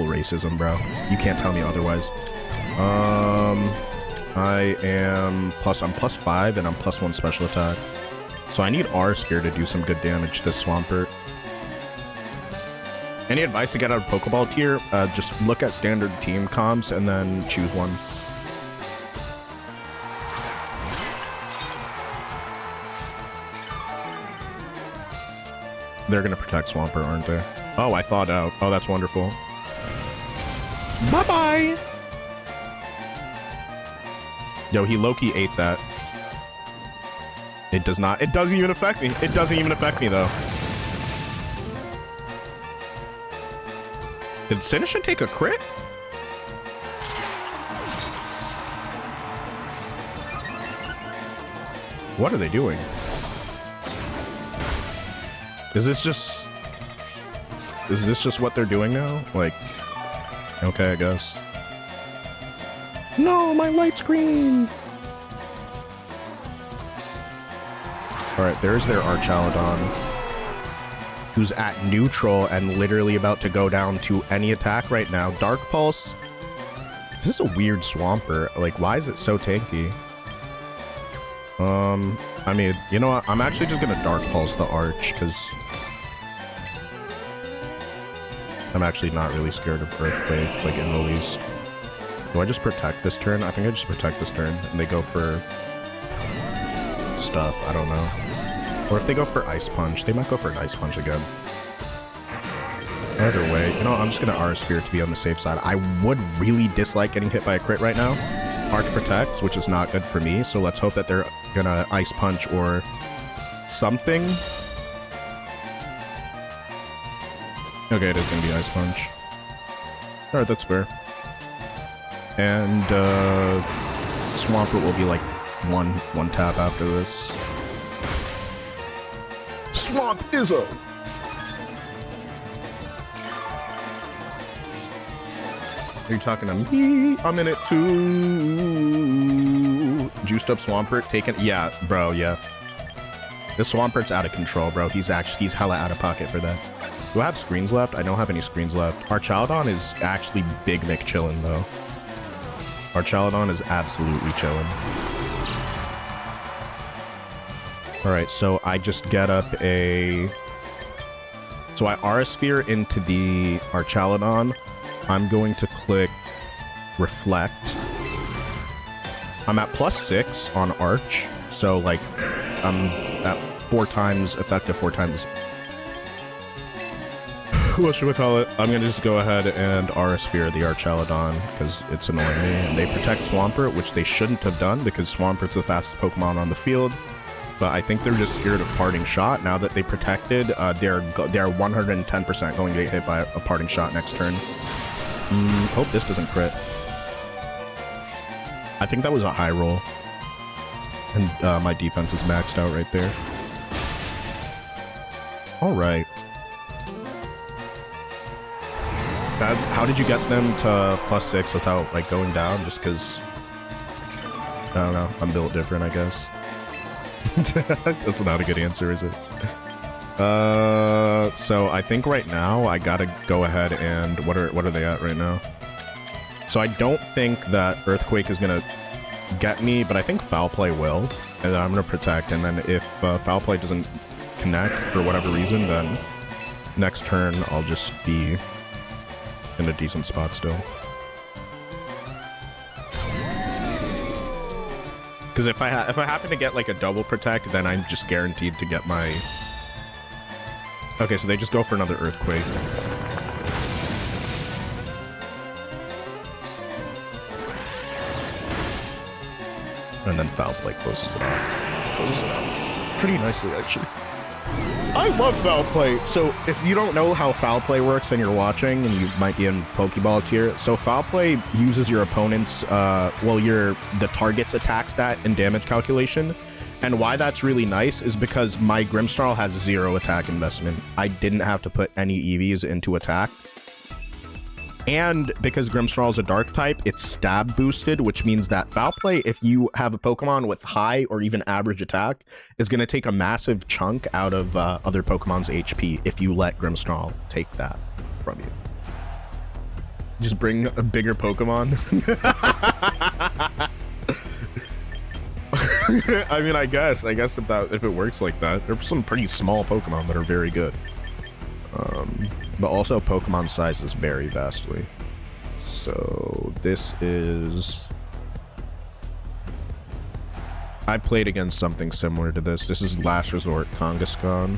racism, bro. You can't tell me otherwise. I'm plus 5 and I'm plus 1 special attack. So I need R Sphere to do some good damage to this Swampert. Any advice to get out of Pokeball tier? Just look at standard team comps and then choose one. They're gonna protect Swampert, aren't they? Oh, I thawed out. Oh, that's wonderful. Bye-bye! Yo, he low-key ate that. It does not. It doesn't even affect me. It doesn't even affect me, though. Did Sinishin take a crit? What are they doing? Is this just what they're doing now? Like, okay, I guess. No, my light screen! Alright, there's their Archaludon, who's at neutral and literally about to go down to any attack right now. Dark Pulse. This is a weird Swampert. Like, why is it so tanky? I mean, you know what? I'm actually just gonna Dark Pulse the Arch, because I'm actually not really scared of Earthquake, like, in the least. Do I just protect this turn? I think I just protect this turn, and they go for stuff. I don't know. Or if they go for Ice Punch, they might go for an Ice Punch again. Either way, you know, I'm just gonna R Sphere to be on the safe side. I would really dislike getting hit by a crit right now. Arch protects, which is not good for me, so let's hope that they're gonna Ice Punch or something. Okay, it is gonna be Ice Punch. Alright, that's fair. And Swampert will be like one tap after this. Swamp Izzo! Are you talking to me? I'm in it too. Juiced up Swampert taken. Yeah, bro, yeah. This Swampert's out of control, bro. He's hella out of pocket for that. Do I have screens left? I don't have any screens left. Archaludon is actually Big Mick chillin', though. Archaludon is absolutely chillin'. Alright, so I just get up a... So I R-Sphere into the Archaludon. I'm going to click Reflect. I'm at +6 on Arch, so like I'm at 4 times effective, 4 times. What should we call it? I'm gonna just go ahead and R-Sphere the Archaludon because it's annoying me. And they protect Swampert, which they shouldn't have done because Swampert's the fastest Pokemon on the field. But I think they're just scared of Parting Shot. Now that they protected, they're 110% going to get hit by a Parting Shot next turn. Hope this doesn't crit. I think that was a high roll. And my defense is maxed out right there. Alright. How did you get them to +6 without, like, going down? Just because... I don't know. I'm built different, I guess. That's not a good answer, is it? So I think right now I gotta go ahead and what are they at right now? So I don't think that Earthquake is gonna get me, but I think Foul Play will, and then I'm gonna protect. And then if Foul Play doesn't connect for whatever reason, then next turn I'll just be in a decent spot still. Because if I happen to get like a double protect, then I'm just guaranteed to get my Okay, so they just go for another earthquake. And then foul play closes it off. Closes it out pretty nicely, actually. I love foul play. So if you don't know how foul play works and you're watching, and you might be in Pokeball tier, so foul play uses your opponent's, the target's attack stat and damage calculation. And why that's really nice is because my Grimmsnarl has 0 attack investment. I didn't have to put any EVs into attack. And because Grimmsnarl is a dark type, it's stab boosted, which means that foul play, if you have a Pokemon with high or even average attack, is going to take a massive chunk out of other Pokemon's HP if you let Grimmsnarl take that from you. Just bring a bigger Pokemon. I mean, I guess if it works like that, there's some pretty small Pokemon that are very good. But also Pokemon sizes vary vastly. So this is... I played against something similar to this. This is Last Resort Kangaskhan.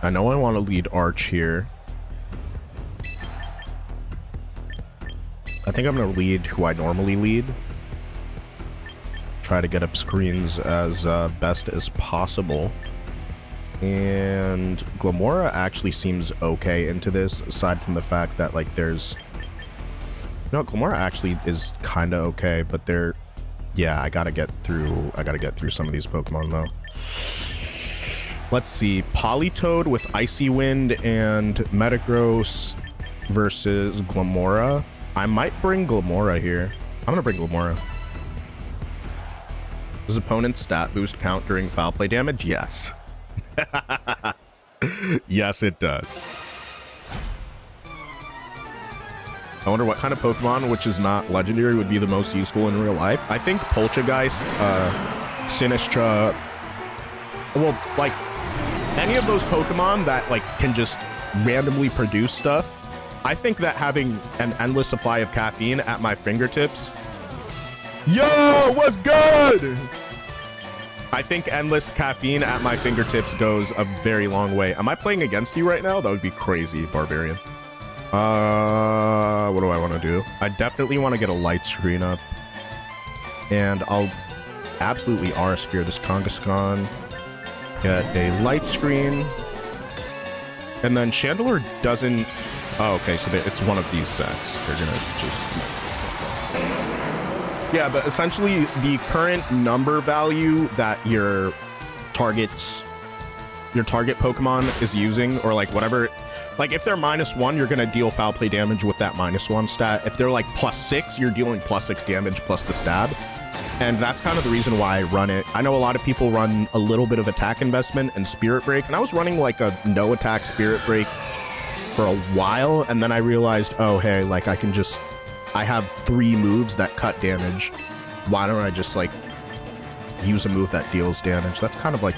I know I want to lead Arch here. I think I'm going to lead who I normally lead. Try to get up screens as best as possible. And Glamora actually seems okay into this, aside from the fact that, like, there's... No, Glamora actually is kind of okay, but they're... Yeah, I gotta get through some of these Pokemon, though. Let's see. Politoed with Icy Wind and Metagross versus Glamora. I might bring Glamora here. I'm gonna bring Glamora. Does opponent's stat boost count during foul play damage? Yes. Yes, it does. I wonder what kind of Pokemon, which is not legendary, would be the most useful in real life. I think Poltergeist, Sinistra, well, like, any of those Pokemon that, like, can just randomly produce stuff. I think that having an endless supply of caffeine at my fingertips... Yo, what's good? I think endless caffeine at my fingertips goes a very long way. Am I playing against you right now? That would be crazy, Barbarian. What do I want to do? I definitely want to get a light screen up. And I'll absolutely R-Sphere this Kangaskhan. Get a light screen. And then Chandelure doesn't... Oh, okay, so it's one of these sets. They're gonna just... Yeah, but essentially the current number value that your target Pokemon is using, or like whatever, like if they're -1, you're gonna deal foul play damage with that -1 stat. If they're like +6, you're dealing +6 damage plus the stab. And that's kind of the reason why I run it. I know a lot of people run a little bit of attack investment and Spirit Break, and I was running like a no attack Spirit Break for a while, and then I realized, oh hey, like I have 3 moves that cut damage. Why don't I just like use a move that deals damage? That's kind of like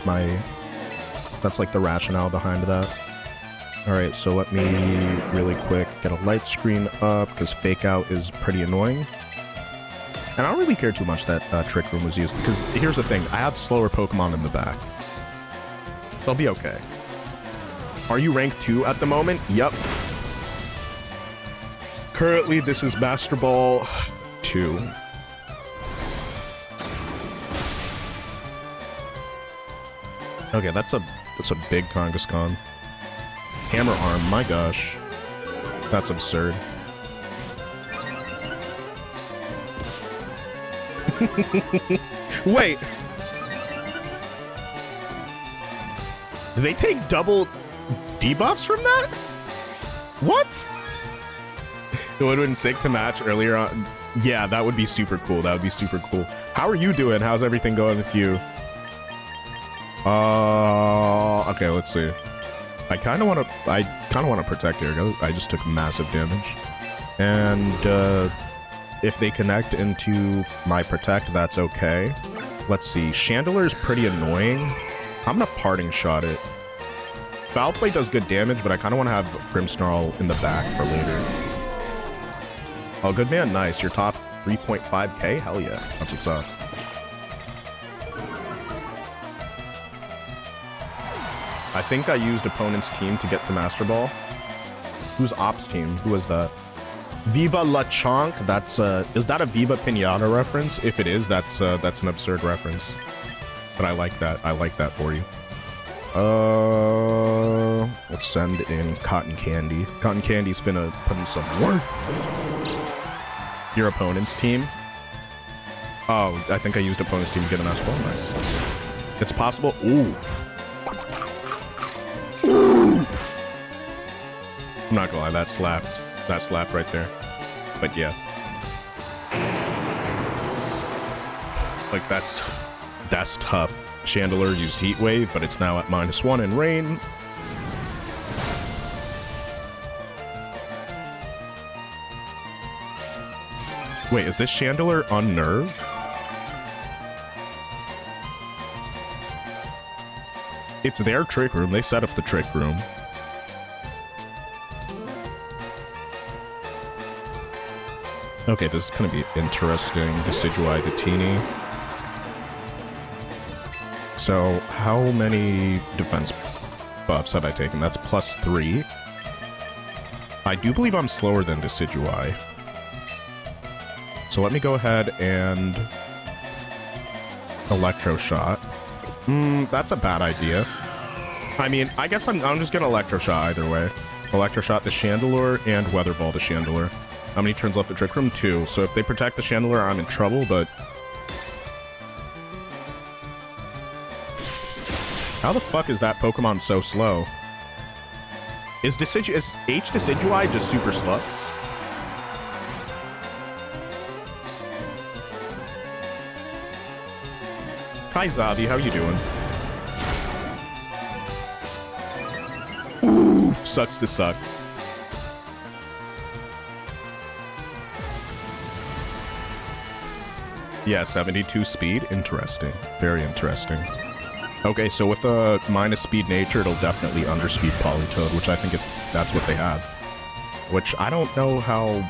that's like the rationale behind that. All right, so let me really quick get a light screen up because Fake Out is pretty annoying. And I don't really care too much that Trick Room was used, because here's the thing, I have slower Pokemon in the back. So I'll be okay. Are you rank 2 at the moment? Yep. Currently, this is Master Ball 2. Okay, that's a big Kangaskhan. Hammer Arm, my gosh. That's absurd. Wait. Do they take double debuffs from that? What? It would have been sick to match earlier on. Yeah, that would be super cool. That would be super cool. How are you doing? How's everything going with you? Okay, let's see. I kind of want to protect here. I just took massive damage. And if they connect into my protect, that's okay. Let's see. Chandelure's pretty annoying. I'm gonna parting shot it. Foul Play does good damage, but I kind of want to have Grimmsnarl in the back for later. Oh, good man, nice. You're top 3.5k? Hell yeah, that's what's up. I think I used opponent's team to get to Master Ball. Who's Ops team? Who was that? Viva La Chonk. That's is that a Viva Pinata reference? If it is, that's an absurd reference. But I like that. I like that for you. Let's send in Cotton Candy. Cotton Candy's finna put in some work. Your opponent's team. Oh, I think I used opponent's team to get a Master Ball. Nice. It's possible. Ooh. I'm not gonna lie, that slapped. That slapped right there. But yeah. Like, that's tough. Chandelure used Heat Wave, but it's now at -1 in rain. Wait, is this Chandelure unnerved? It's their trick room. They set up the trick room. Okay, this is gonna be interesting. Decidueye Detini. So, how many defense buffs have I taken? That's +3. I do believe I'm slower than Decidueye. So let me go ahead and Electro Shot. That's a bad idea. I mean, I guess I'm just gonna Electro Shot either way. Electro Shot the Chandelure and Weather Ball the Chandelure. How many turns left at Trick Room? 2. So if they protect the Chandelure, I'm in trouble, but... How the fuck is that Pokemon so slow? Is H Decidueye just super slow? Hi Zavi, how you doing? Ooh, sucks to suck. Yeah, 72 speed. Interesting. Very interesting. Okay, so with a minus speed nature, it'll definitely underspeed Politoed, which I think that's what they have. Which I don't know how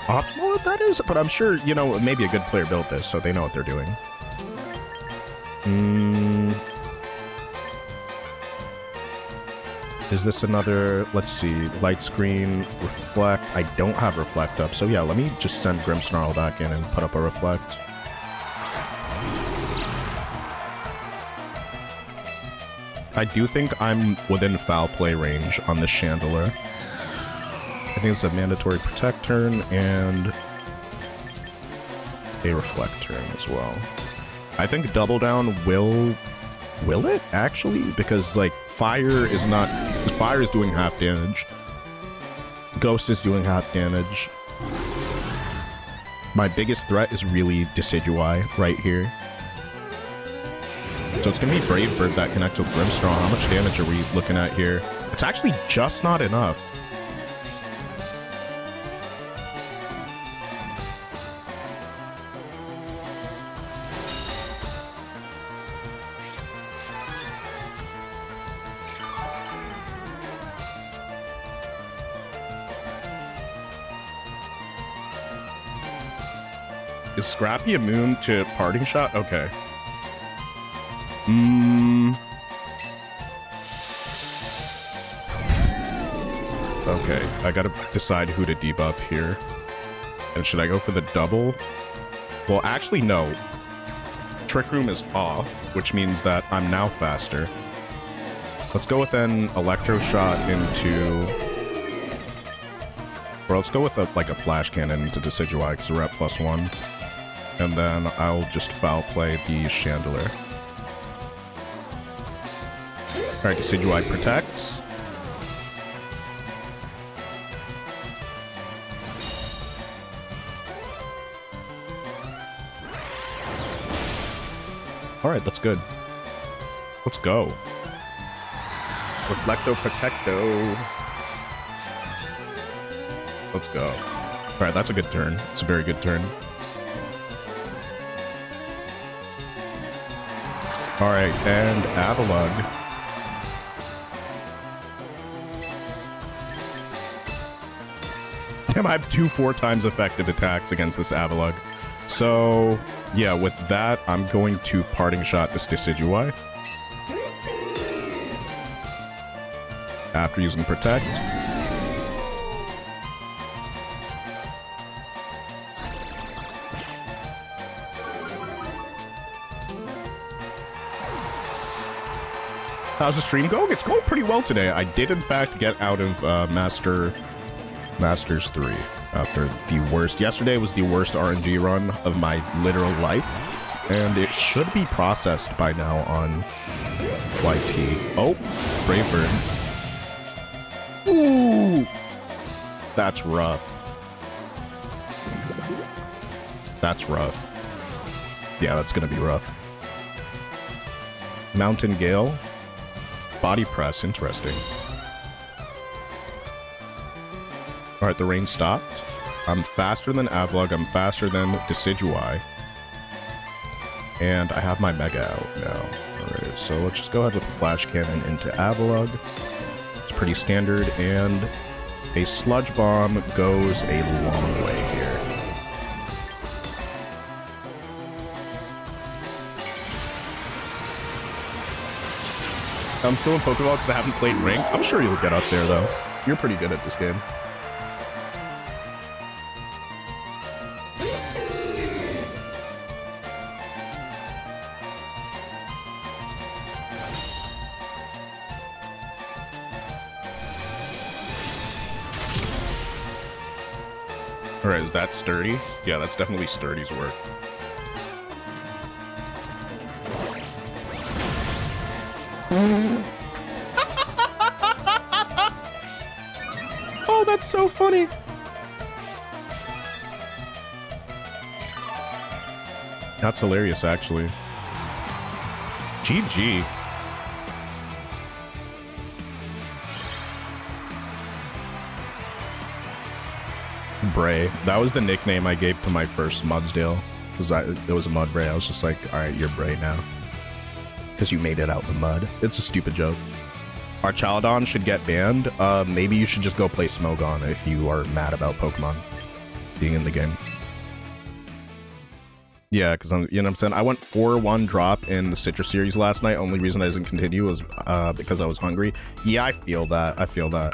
optimal that is, but I'm sure, you know, maybe a good player built this, so they know what they're doing. Is this another, let's see, Light Screen, Reflect? I don't have Reflect up, so yeah, let me just send Grimmsnarl back in and put up a Reflect. I do think I'm within foul play range on this Chandelure. I think it's a mandatory Protect turn and a Reflect turn as well. I think Double Down will it actually? Because like Fire is doing half damage. Ghost is doing half damage. My biggest threat is really Decidueye right here. So it's gonna be Brave Bird that connects with Grimmsnarl. How much damage are we looking at here? It's actually just not enough. Is Scrappy immune to Parting Shot? Okay. Okay, I gotta decide who to debuff here. And should I go for the double? Well, actually, no. Trick Room is off, which means that I'm now faster. Let's go with an Electro Shot into... Or let's go with like a Flash Cannon into Decidueye, because we're at +1. And then I'll just foul play the Chandelure. Alright, Decidueye protects. Alright, that's good. Let's go. Reflecto Protecto. Let's go. Alright, that's a good turn. It's a very good turn. Alright, and Avalugg. Damn, I have 2 4 times effective attacks against this Avalugg. So, yeah, with that, I'm going to Parting Shot this Decidueye. After using Protect. How's the stream going? It's going pretty well today. I did, in fact, get out of Masters 3 after the worst. Yesterday was the worst RNG run of my literal life, and it should be processed by now on YT. Oh, Brave Bird. Ooh! That's rough. That's rough. Yeah, that's gonna be rough. Mountain Gale. Body Press, interesting. Alright, the rain stopped. I'm faster than Avalugg, I'm faster than Decidueye. And I have my Mega out now. Alright, so let's just go ahead with the Flash Cannon into Avalugg. It's pretty standard, and a Sludge Bomb goes a long way here. I'm still in Pokeball because I haven't played Ring. I'm sure you'll get up there, though. You're pretty good at this game. Alright, is that Sturdy? Yeah, that's definitely Sturdy's work. Oh, that's so funny. That's hilarious, actually. GG. Bray. That was the nickname I gave to my first Mudsdale. Because it was a mud Bray. I was just like, alright, you're Bray now. Because you made it out in the mud. It's a stupid joke. Archaludon should get banned. Maybe you should just go play Smogon if you are mad about Pokemon being in the game. Yeah, because you know what I'm saying? I went 4-1 drop in the Citrus series last night. Only reason I didn't continue was because I was hungry. Yeah, I feel that. I feel that.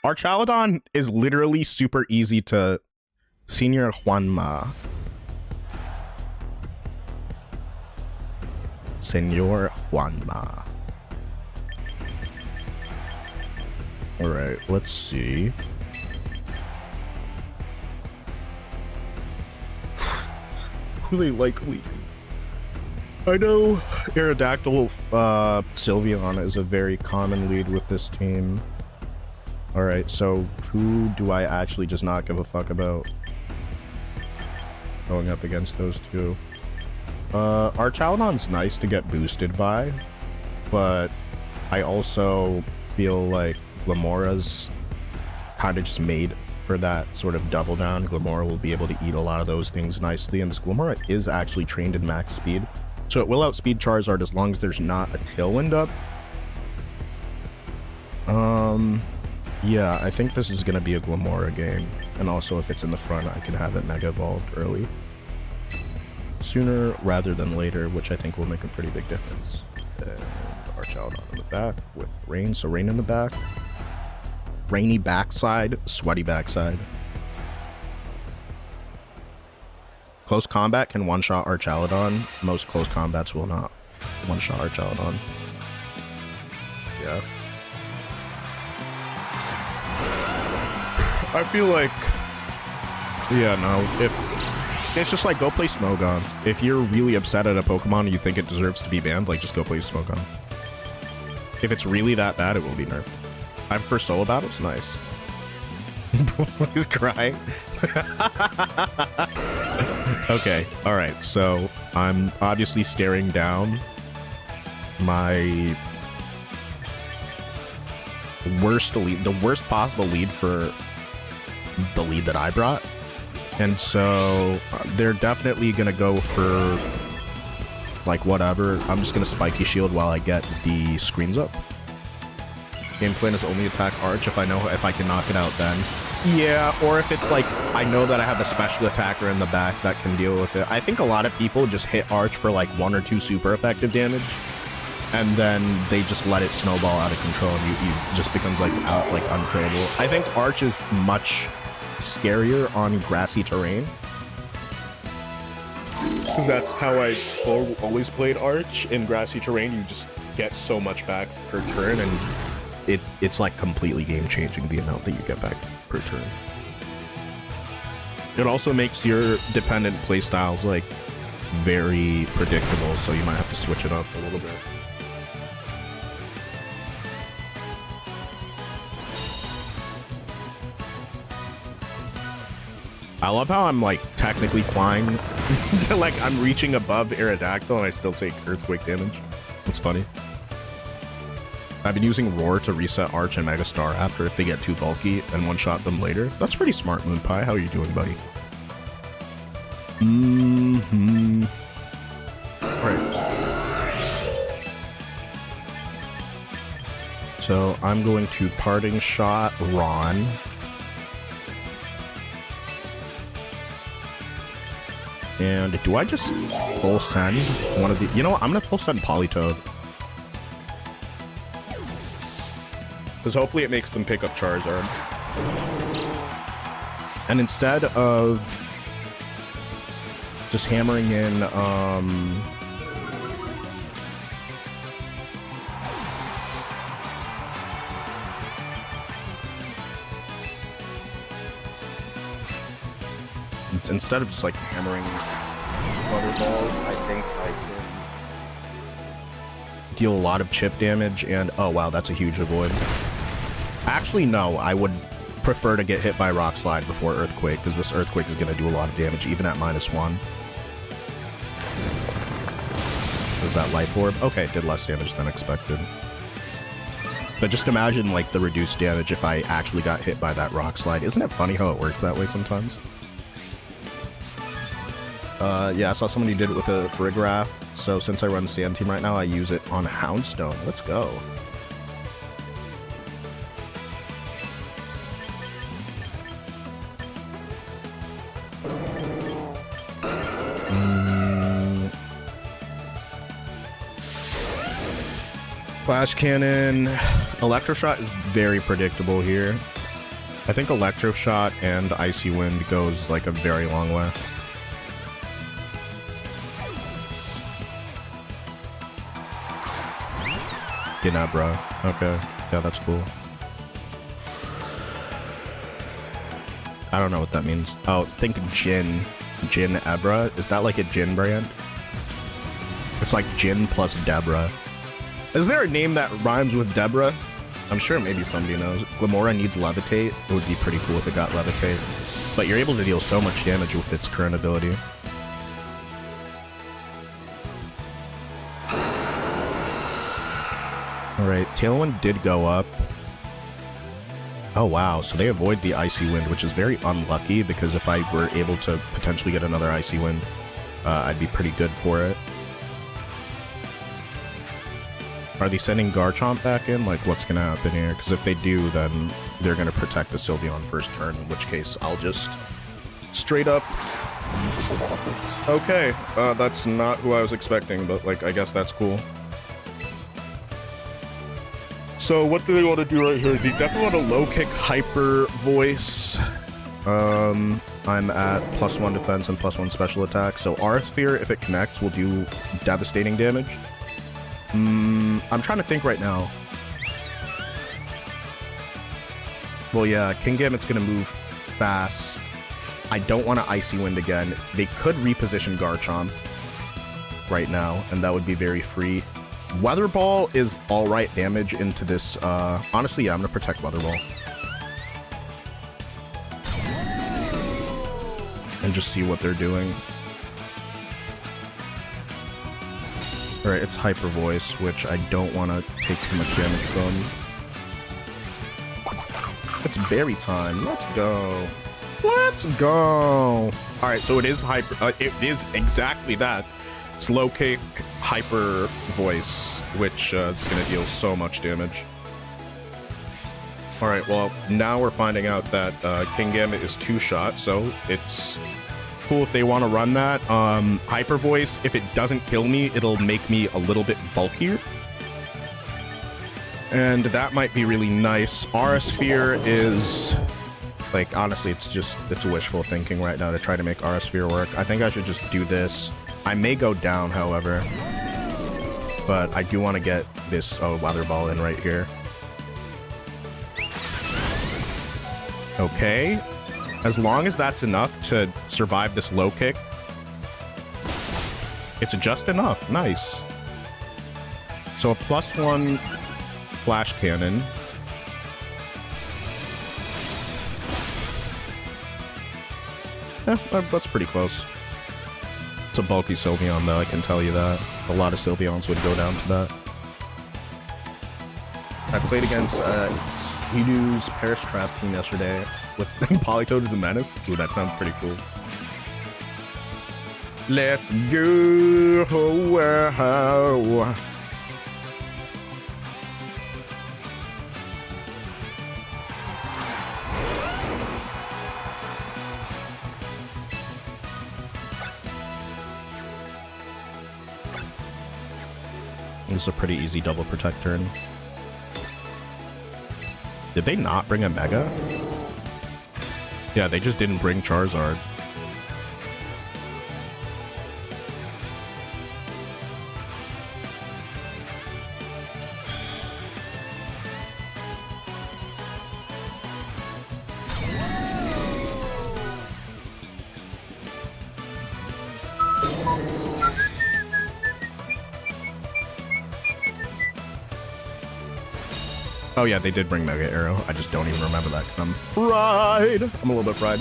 Archaludon is literally super easy to... Senior Juanma. Senor Juanma. Alright, let's see. Who they like leading? I know Aerodactyl Sylveon is a very common lead with this team. Alright, so who do I actually just not give a fuck about going up against those two? Archaludon's nice to get boosted by, but I also feel like Glamora's kind of just made for that sort of double down. Glamora will be able to eat a lot of those things nicely, and this Glamora is actually trained in max speed, so it will outspeed Charizard as long as there's not a Tailwind up. Yeah, I think this is going to be a Glamora game, and also if it's in the front, I can have it Mega Evolved early. Sooner rather than later, which I think will make a pretty big difference. And Archaludon in the back with Rain, so Rain in the back. Rainy backside, sweaty backside. Close combat can one-shot Archaludon. Most close combats will not one-shot Archaludon. Yeah. I feel like... Yeah, no, if... It's just like, go play Smogon. If you're really upset at a Pokemon and you think it deserves to be banned, like, just go play Smogon. If it's really that bad, it will be nerfed. I prefer solo battles? Nice. He's crying. Okay, alright, so I'm obviously staring down my worst lead, the worst possible lead for the lead that I brought. And so they're definitely gonna go for like whatever. I'm just gonna Spiky Shield while I get the screens up. Game plan is only attack Arch if I know if I can knock it out then. Yeah, or if it's like, I know that I have a special attacker in the back that can deal with it. I think a lot of people just hit Arch for like 1 or 2 super effective damage, and then they just let it snowball out of control, and you just becomes like unkillable. I think Arch is much scarier on grassy terrain, because that's how I always played Arch. In grassy terrain, you just get so much back per turn, and it's like completely game-changing the amount that you get back per turn. It also makes your dependent playstyles like very predictable, so you might have to switch it up a little bit. I love how I'm like technically flying to like I'm reaching above Aerodactyl and I still take earthquake damage. It's funny. I've been using Roar to reset Arch and Megastar after if they get too bulky and one-shot them later. That's pretty smart, Moonpie. How are you doing, buddy? Alright. So I'm going to Parting Shot Ron. And do I just full send one of the... You know what? I'm going to full send Politoed. Because hopefully it makes them pick up Charizard. And instead of just hammering in, instead of just like hammering Butterball, I think I can deal a lot of chip damage and... Oh wow, that's a huge avoid. Actually, no, I would prefer to get hit by Rock Slide before Earthquake, because this Earthquake is going to do a lot of damage, even at -1. Is that Life Orb? Okay, did less damage than expected. But just imagine, like, the reduced damage if I actually got hit by that Rock Slide. Isn't it funny how it works that way sometimes? Yeah, I saw somebody did it with a Farigiraf, so since I run Sand Team right now, I use it on Houndstone. Let's go. Flash Cannon. Electroshot is very predictable here. I think Electroshot and Icy Wind goes like a very long way. Ginebra. Okay. Yeah, that's cool. I don't know what that means. Oh, think Jin. Jin Ebra. Is that like a Jin brand? It's like Jin plus Debra. Is there a name that rhymes with Debra? I'm sure maybe somebody knows. Glamora needs Levitate. It would be pretty cool if it got Levitate. But you're able to deal so much damage with its current ability. Alright, Tailwind did go up. Oh wow, so they avoid the Icy Wind, which is very unlucky, because if I were able to potentially get another Icy Wind, I'd be pretty good for it. Are they sending Garchomp back in? Like, what's gonna happen here? Because if they do, then they're gonna protect the Sylveon first turn, in which case I'll just straight up... Okay, that's not who I was expecting, but, like, I guess that's cool. So what do they want to do right here? They definitely want to low kick Hyper Voice. I'm at +1 defense and +1 special attack. So Aura Sphere, if it connects, will do devastating damage. I'm trying to think right now. Well, yeah, Kingambit's gonna move fast. I don't want to Icy Wind again. They could reposition Garchomp right now, and that would be very free. Weather Ball is alright damage into this. Honestly, yeah, I'm gonna protect Weather Ball. And just see what they're doing. Alright, it's Hyper Voice, which I don't want to take too much damage from. It's berry time. Let's go. Let's go. Alright, so it is Hyper... it is exactly that. It's low kick Hyper Voice, which is going to deal so much damage. All right, well, now we're finding out that King Gambit is 2-shot, so it's cool if they want to run that. Hyper Voice, if it doesn't kill me, it'll make me a little bit bulkier. And that might be really nice. Aura Sphere is... like, honestly, it's wishful thinking right now to try to make Aura Sphere work. I think I should just do this. I may go down, however. But I do want to get this Weather Ball in right here. Okay. As long as that's enough to survive this low kick. It's just enough. Nice. So a +1 Flash Cannon. That's pretty close. It's a bulky Sylveon, though, I can tell you that. A lot of Sylveons would go down to that. I played against Hidu's Paris Trap team yesterday with Politoed as a menace. Ooh, that sounds pretty cool. Let's go! Wow. This is a pretty easy double protect turn. Did they not bring a Mega? Yeah, they just didn't bring Charizard. Oh yeah, they did bring Mega Arrow. I just don't even remember that because I'm fried. I'm a little bit fried.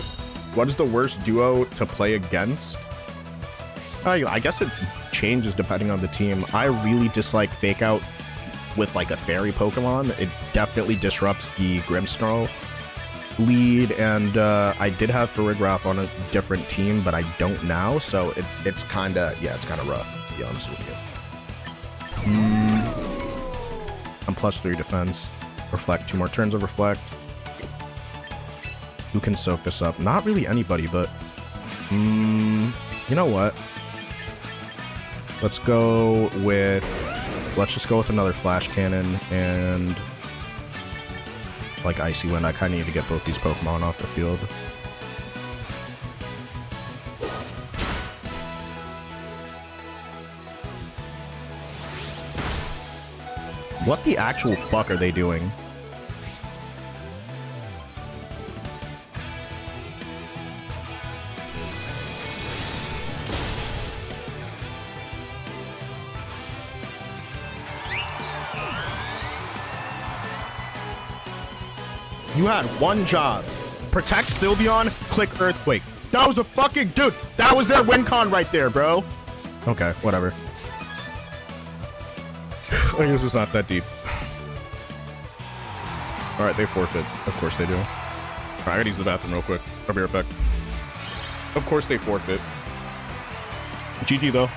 What is the worst duo to play against? I guess it changes depending on the team. I really dislike Fake Out with like a fairy Pokemon. It definitely disrupts the Grimmsnarl lead, and I did have Farigiraf on a different team, but I don't now, so it's kind of rough, to be honest with you. I'm +3 defense. Reflect, 2 more turns of Reflect. Who can soak this up? Not really anybody, but... you know what? Let's go with... Let's just go with another Flash Cannon and... like Icy Wind. I kind of need to get both these Pokemon off the field. What the actual fuck are they doing? You had one job. Protect Sylveon, click Earthquake. That was a fucking... dude, that was their win con right there, bro. Okay, whatever. I guess it's not that deep. Alright, they forfeit. Of course they do. Alright, I gotta use the bathroom real quick. I'll be right back. Of course they forfeit. GG though.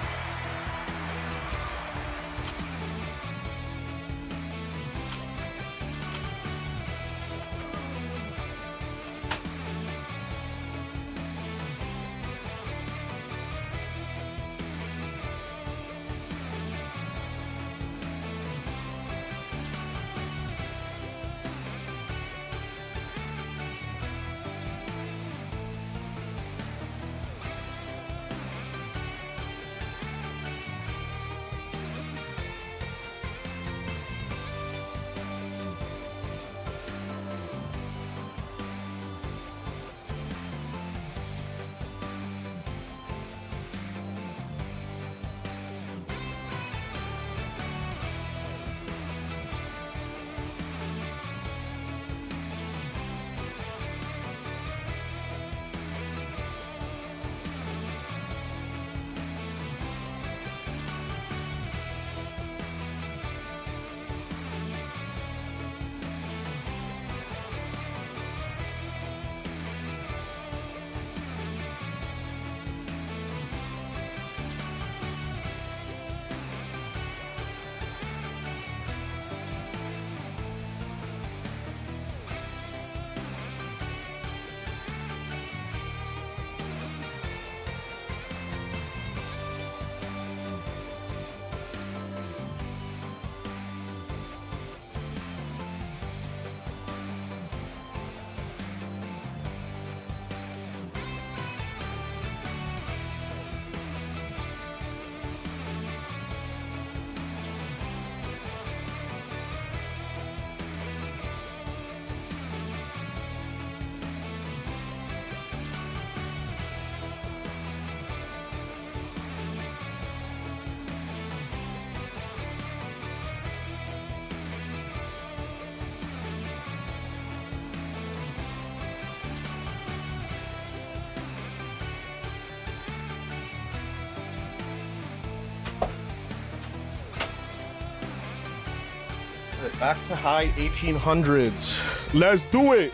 Back to high 1800s. Let's do it.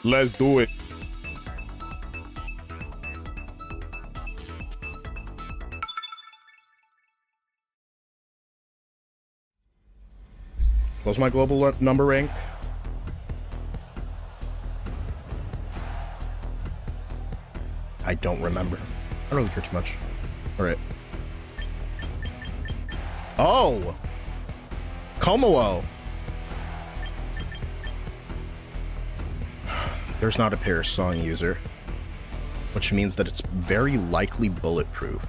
Let's do it. What's my global number rank? I don't remember. I don't really care too much. All right. Oh! Komodo. There's not a Paris song user, which means that it's very likely bulletproof.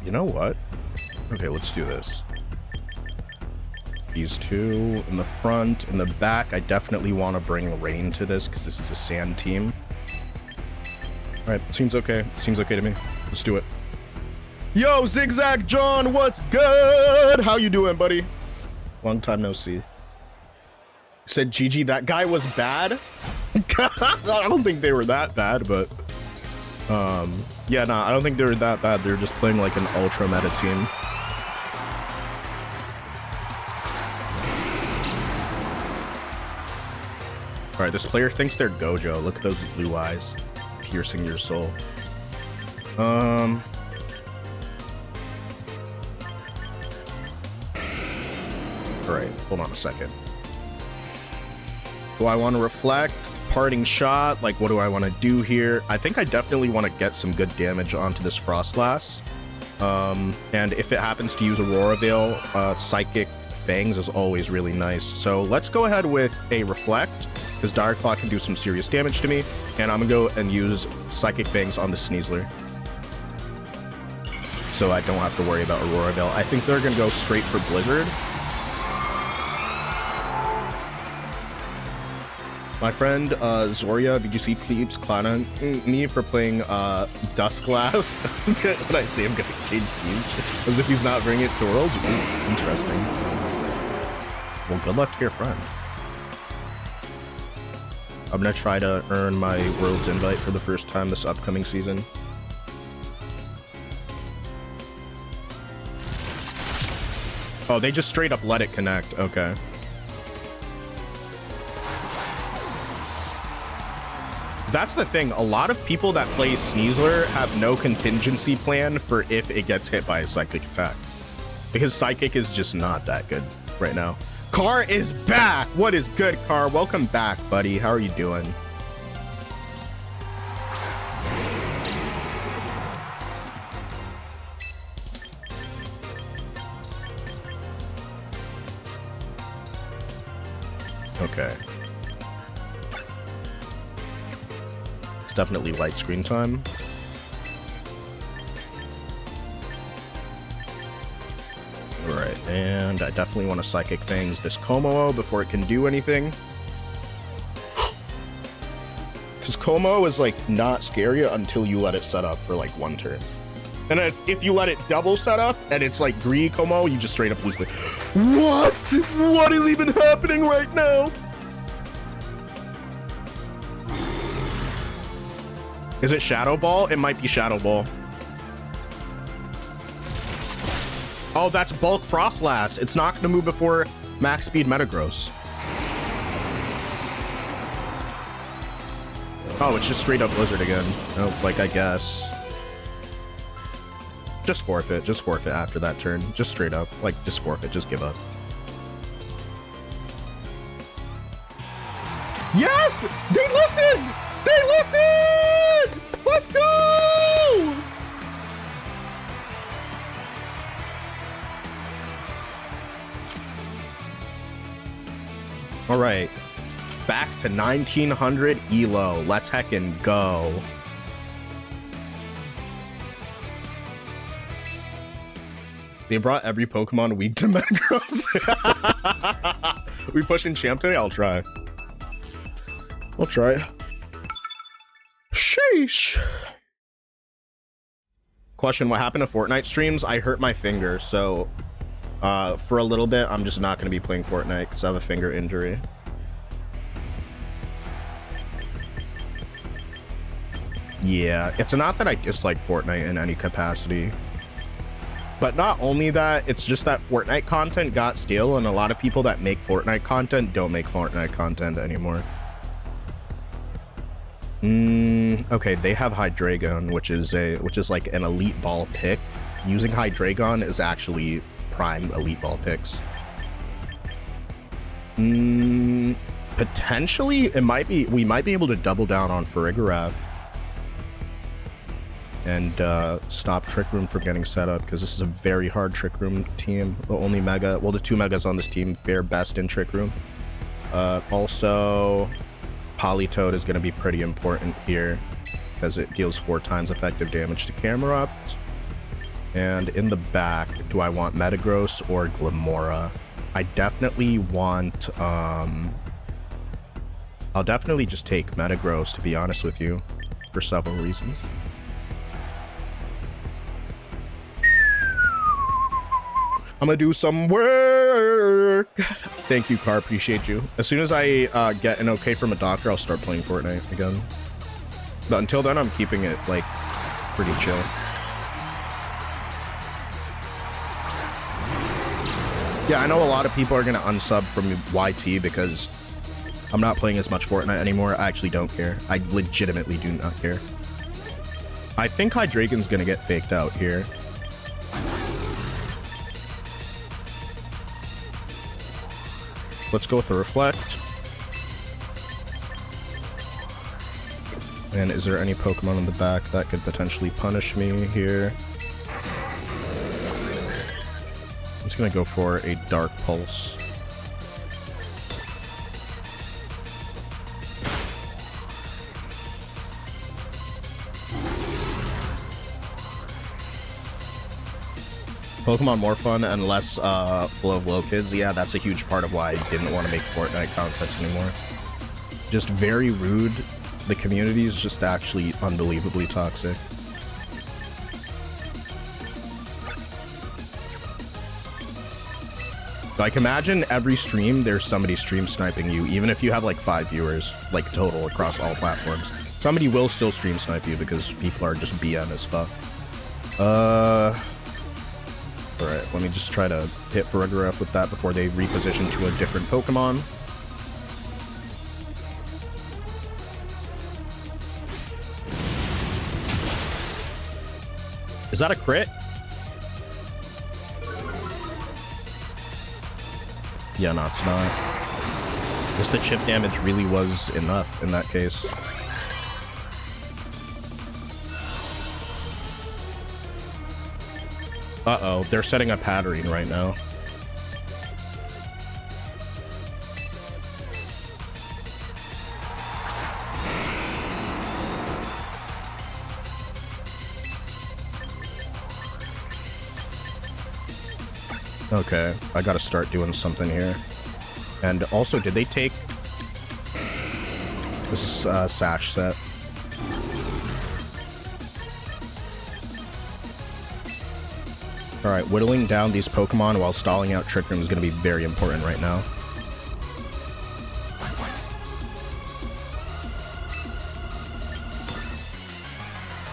You know what? Okay, let's do this. These two in the front, in the back. I definitely want to bring rain to this because this is a sand team. All right, seems okay. Seems okay to me. Let's do it. Yo, Zigzag John, what's good? How you doing, buddy? Long time no see. Said GG, that guy was bad. I don't think they were that bad, but yeah, nah, I don't think they were that bad. They're just playing like an ultra meta team. All right, this player thinks they're Gojo. Look at those blue eyes piercing your soul. All right, hold on a second. Do I want to reflect? Parting shot? Like, what do I want to do here? I think I definitely want to get some good damage onto this Frostlass. And if it happens to use Aurora Veil, Psychic Fangs is always really nice. So let's go ahead with a Reflect, because Dire Claw can do some serious damage to me. And I'm going to go and use Psychic Fangs on the Sneasler, so I don't have to worry about Aurora Veil. I think they're going to go straight for Blizzard. My friend Zoria, did you see Cleaves clowning me for playing Duskglass? When I say I'm gonna change teams, as if he's not bringing it to Worlds. Ooh, interesting. Well, good luck to your friend. I'm gonna try to earn my Worlds invite for the first time this upcoming season. Oh, they just straight up let it connect. Okay. That's the thing. A lot of people that play Sneasler have no contingency plan for if it gets hit by a psychic attack, because psychic is just not that good right now. Car is back. What is good, Car? Welcome back, buddy. How are you doing? Okay. It's definitely light screen time. Alright, and I definitely want to Psychic Fangs this Komodo before it can do anything. Because Komodo is like not scary until you let it set up for like one turn. And if you let it double set up and it's like Gree Komodo, you just straight up lose the... What? What is even happening right now? Is it Shadow Ball? It might be Shadow Ball. Oh, that's Bulk Frostlass. It's not going to move before max speed Metagross. Oh, it's just straight up Blizzard again. Oh, like, I guess. Just forfeit. Just forfeit after that turn. Just straight up. Like, just forfeit. Just give up. Yes! They listen! They listen! Let's go! All right. Back to 1900 ELO. Let's heckin' go. They brought every Pokemon weak to Metagross. We pushing champ today? I'll try. I'll try. Sheesh. Sheesh. Question, what happened to Fortnite streams? I hurt my finger, so for a little bit, I'm just not going to be playing Fortnite because I have a finger injury. Yeah, it's not that I dislike Fortnite in any capacity. But not only that, it's just that Fortnite content got stale, and a lot of people that make Fortnite content don't make Fortnite content anymore. Okay, they have Hydreigon, which is like an elite ball pick. Using Hydreigon is actually prime elite ball picks. Potentially, we might be able to double down on Farigiraf and stop Trick Room from getting set up, because this is a very hard Trick Room team. The only mega, well, the two megas on this team fare best in Trick Room. Also, Politoed is going to be pretty important here because it deals 4 times effective damage to Camerupt. And in the back, do I want Metagross or Glamora? I definitely want, I'll definitely just take Metagross, to be honest with you, for several reasons. I'm gonna do some work. Thank you, Car. Appreciate you. As soon as I get an okay from a doctor, I'll start playing Fortnite again. But until then, I'm keeping it, like, pretty chill. Yeah, I know a lot of people are gonna unsub from YT because I'm not playing as much Fortnite anymore. I actually don't care. I legitimately do not care. I think Hydreigon's gonna get faked out here. Let's go with the Reflect. And is there any Pokemon in the back that could potentially punish me here? I'm just gonna go for a Dark Pulse. Pokemon more fun and less full of low kids. Yeah, that's a huge part of why I didn't want to make Fortnite content anymore. Just very rude. The community is just actually unbelievably toxic. Like, imagine every stream there's somebody stream sniping you, even if you have like 5 viewers, like total across all platforms. Somebody will still stream snipe you because people are just BM as fuck. Alright, let me just try to hit Farigiraf with that before they reposition to a different Pokemon. Is that a crit? Yeah, no, it's not. Just the chip damage really was enough in that case. Uh-oh, they're setting up Hatterene right now. Okay, I gotta start doing something here. And also, did they take... This is Sash set. Alright, whittling down these Pokemon while stalling out Trick Room is going to be very important right now.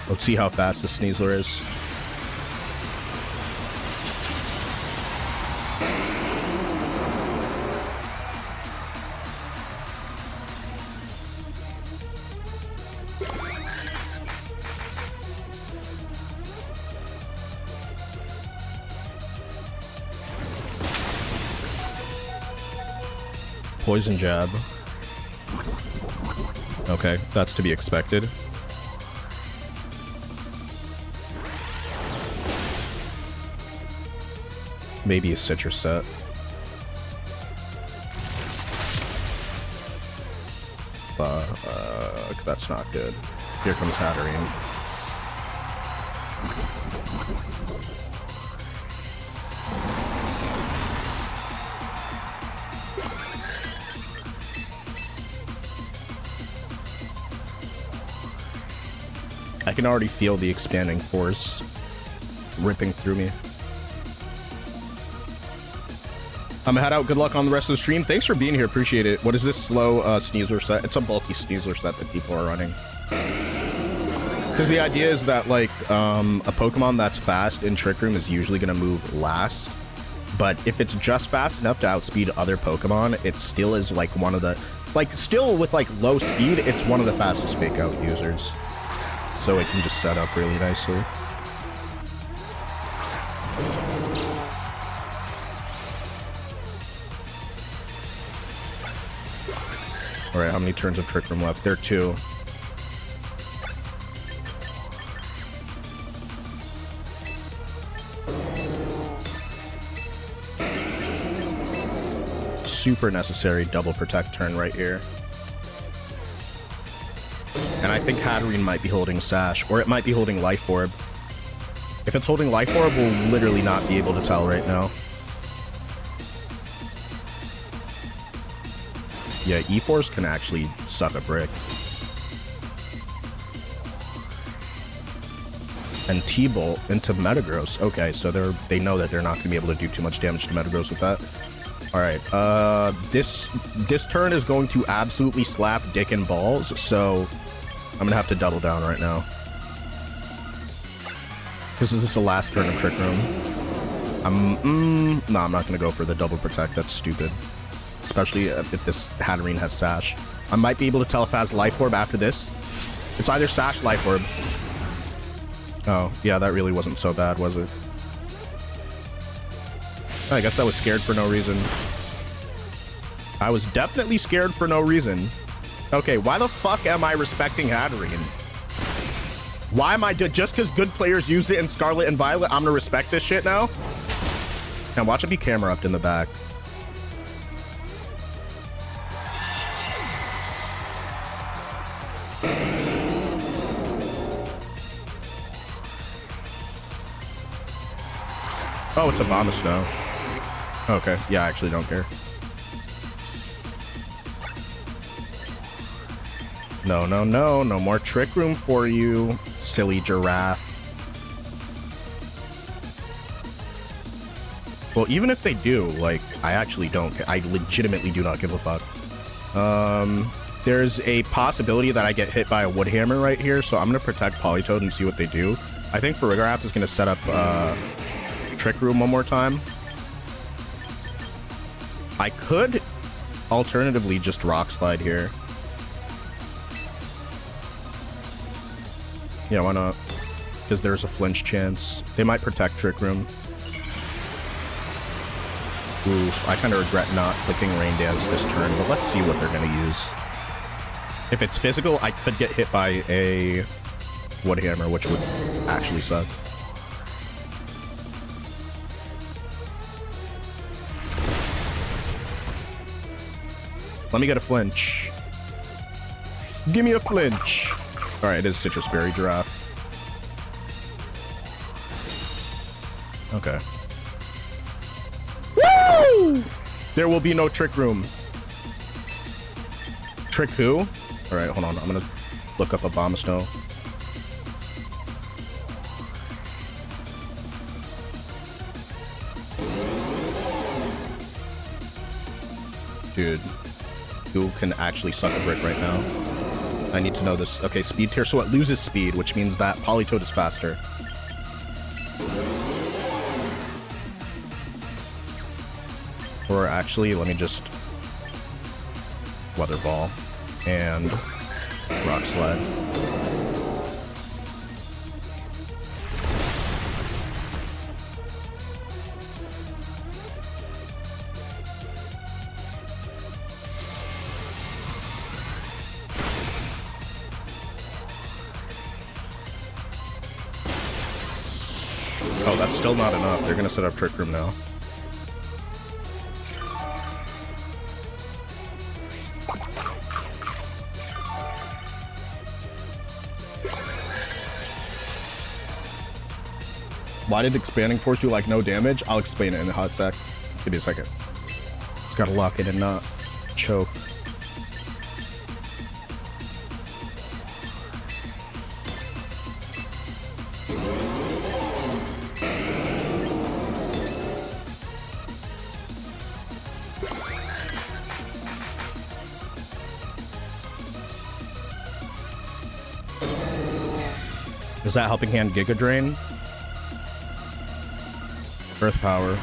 Let's see how fast this Sneasler is. Poison Jab. Okay, that's to be expected. Maybe a Citrus set. That's not good. Here comes Hatterene. can already feel the expanding force ripping through me. I'm gonna head out. Good luck on the rest of the stream. Thanks for being here. Appreciate it. What is this slow sneezer set? It's a bulky sneezer set that people are running. Because the idea is that, like, a Pokemon that's fast in Trick Room is usually going to move last. But if it's just fast enough to outspeed other Pokemon, it still is, like, one of the... Like, still with, like, low speed, it's one of the fastest fake-out users. So it can just set up really nicely. Alright, how many turns of Trick Room left? There are 2. Super necessary double protect turn right here. And I think Hatterene might be holding Sash, or it might be holding Life Orb. If it's holding Life Orb, we'll literally not be able to tell right now. Yeah, E-Force can actually suck a brick. And T-Bolt into Metagross. Okay, so they know that they're not going to be able to do too much damage to Metagross with that. Alright, this turn is going to absolutely slap dick and balls, so I'm gonna have to double down right now. Because this is the last turn of Trick Room. No, I'm not gonna go for the double protect, that's stupid. Especially if this Hatterene has Sash. I might be able to tell if it has Life Orb after this. It's either Sash, Life Orb. Oh, yeah, that really wasn't so bad, was it? I guess I was scared for no reason. I was definitely scared for no reason. Okay, why the fuck am I respecting Hatterene? Why am I just because good players used it in Scarlet and Violet, I'm gonna respect this shit now? And watch it be camera upped in the back. Oh, it's a Abomasnow. Okay, yeah, I actually don't care. No, no, no. No more Trick Room for you, silly giraffe. Well, even if they do, like, I actually don't care. I legitimately do not give a fuck. There's a possibility that I get hit by a Wood Hammer right here, so I'm going to protect Politoed and see what they do. I think Farigiraf is going to set up Trick Room one more time. I could alternatively just Rock Slide here. Yeah, why not? Because there's a flinch chance. They might protect Trick Room. Oof, I kind of regret not clicking Rain Dance this turn, but let's see what they're going to use. If it's physical, I could get hit by a Wood Hammer, which would actually suck. Let me get a flinch. Give me a flinch. All right, it is Citrus Berry Giraffe. Okay. Woo! There will be no Trick Room. Trick who? All right, hold on. I'm gonna look up Abomasnow. Dude, who can actually suck a brick right now? I need to know this. Okay, speed tier. So it loses speed, which means that Politoed is faster. Or actually, let me just Weather Ball and Rock Slide. Oh, that's still not enough. They're gonna set up Trick Room now. Why did Expanding Force do like no damage? I'll explain it in a hot sec. Give me a second. It's gotta lock it and not choke. Is that Helping Hand Giga Drain? Earth Power.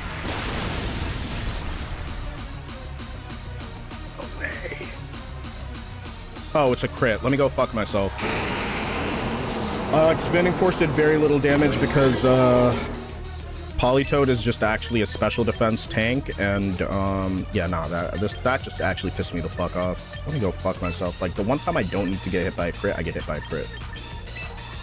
Oh, it's a crit. Let me go fuck myself. Expanding Force did very little damage because Politoed is just actually a special defense tank, and yeah, nah, that just actually pissed me the fuck off. Let me go fuck myself. Like, the one time I don't need to get hit by a crit, I get hit by a crit.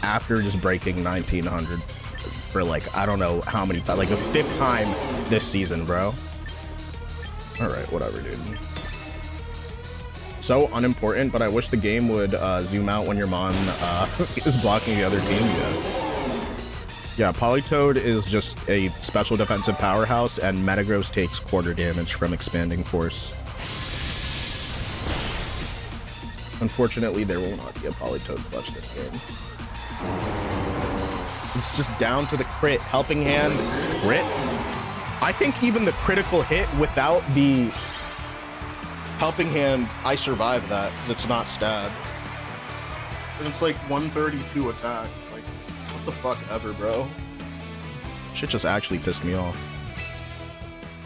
After just breaking 1900 for like, I don't know how many times, like the 5th time this season, bro. Alright, whatever, dude. So unimportant, but I wish the game would zoom out when your mon is blocking the other team. Yeah, Politoed is just a special defensive powerhouse, and Metagross takes quarter damage from Expanding Force. Unfortunately, there will not be a Politoed clutch this game. It's just down to the crit. Helping Hand crit. I think even the critical hit without the Helping Hand, I survived that because it's not stab. And it's like 132 attack. Like, what the fuck ever, bro? Shit just actually pissed me off.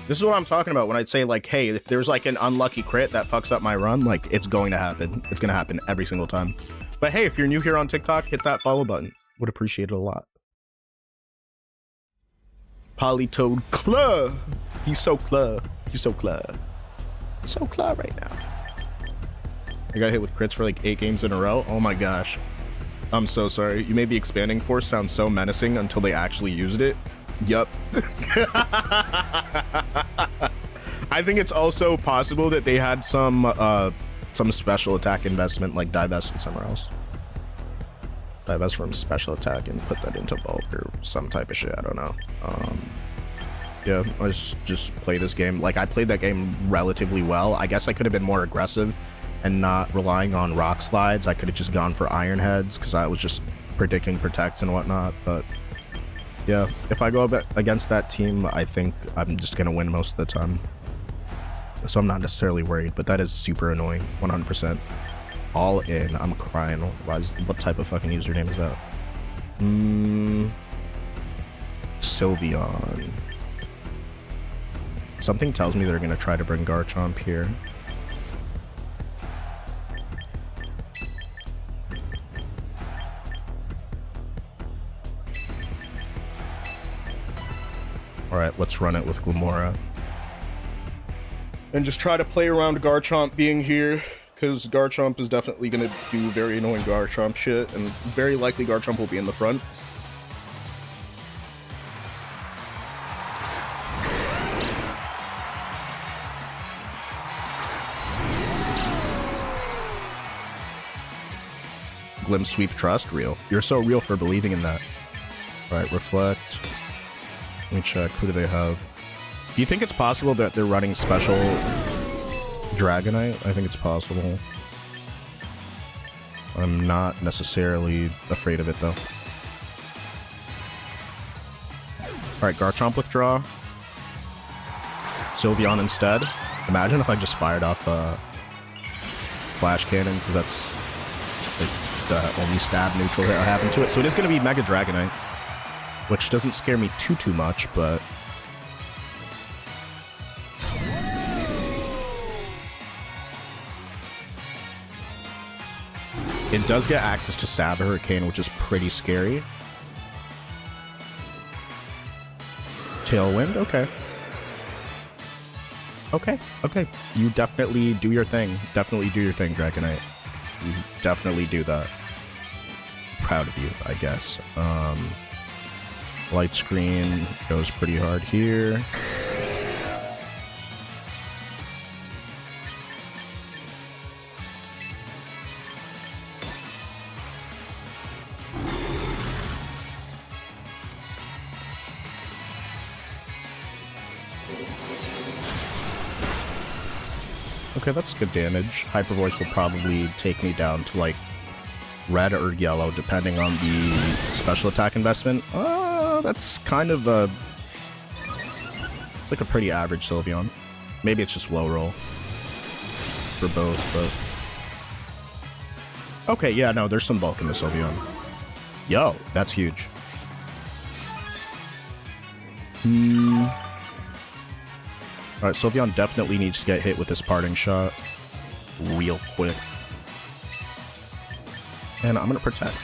This is what I'm talking about when I'd say, like, hey, if there's like an unlucky crit that fucks up my run, like, it's going to happen. It's going to happen every single time. But hey, if you're new here on TikTok, hit that follow button. Would appreciate it a lot. Politoed Claw. He's so Claw. He's so Claw. So Claw right now. I got hit with crits for like 8 games in a row. Oh my gosh. I'm so sorry. You made the Expanding Force sound so menacing until they actually used it. Yup. I think it's also possible that they had some special attack investment, like divested somewhere else. Divest from special attack and put that into bulk or some type of shit. I don't know. Yeah, I just play this game. Like, I played that game relatively well. I guess I could have been more aggressive and not relying on rock slides. I could have just gone for iron heads because I was just predicting protects and whatnot. But yeah, if I go against that team, I think I'm just gonna win most of the time. So I'm not necessarily worried, but that is super annoying. 100%. All in. I'm crying. What type of fucking username is that? Sylveon. Something tells me they're gonna try to bring Garchomp here. Alright, let's run it with Glamora. And just try to play around Garchomp being here, because Garchomp is definitely gonna do very annoying Garchomp shit, and very likely Garchomp will be in the front. Glim Sweep Trust, real. You're so real for believing in that. Alright, Reflect. Let me check. Who do they have? Do you think it's possible that they're running special Dragonite? I think it's possible. I'm not necessarily afraid of it, though. Alright, Garchomp withdraw. Sylveon instead. Imagine if I just fired off a Flash Cannon, because that's like the only stab neutral that happened to it. So it is going to be Mega Dragonite, which doesn't scare me too much, but it does get access to Stab Hurricane, which is pretty scary. Tailwind, okay. Okay. You definitely do your thing. Definitely do your thing, Dragonite. You definitely do that. Proud of you, I guess. Light Screen goes pretty hard here. Okay, that's good damage. Hyper Voice will probably take me down to like red or yellow, depending on the special attack investment. That's kind of a... It's like a pretty average Sylveon. Maybe it's just low roll for both, but... Okay, yeah, no, there's some bulk in the Sylveon. Yo, that's huge. Alright, Sylveon definitely needs to get hit with this parting shot real quick. And I'm gonna protect.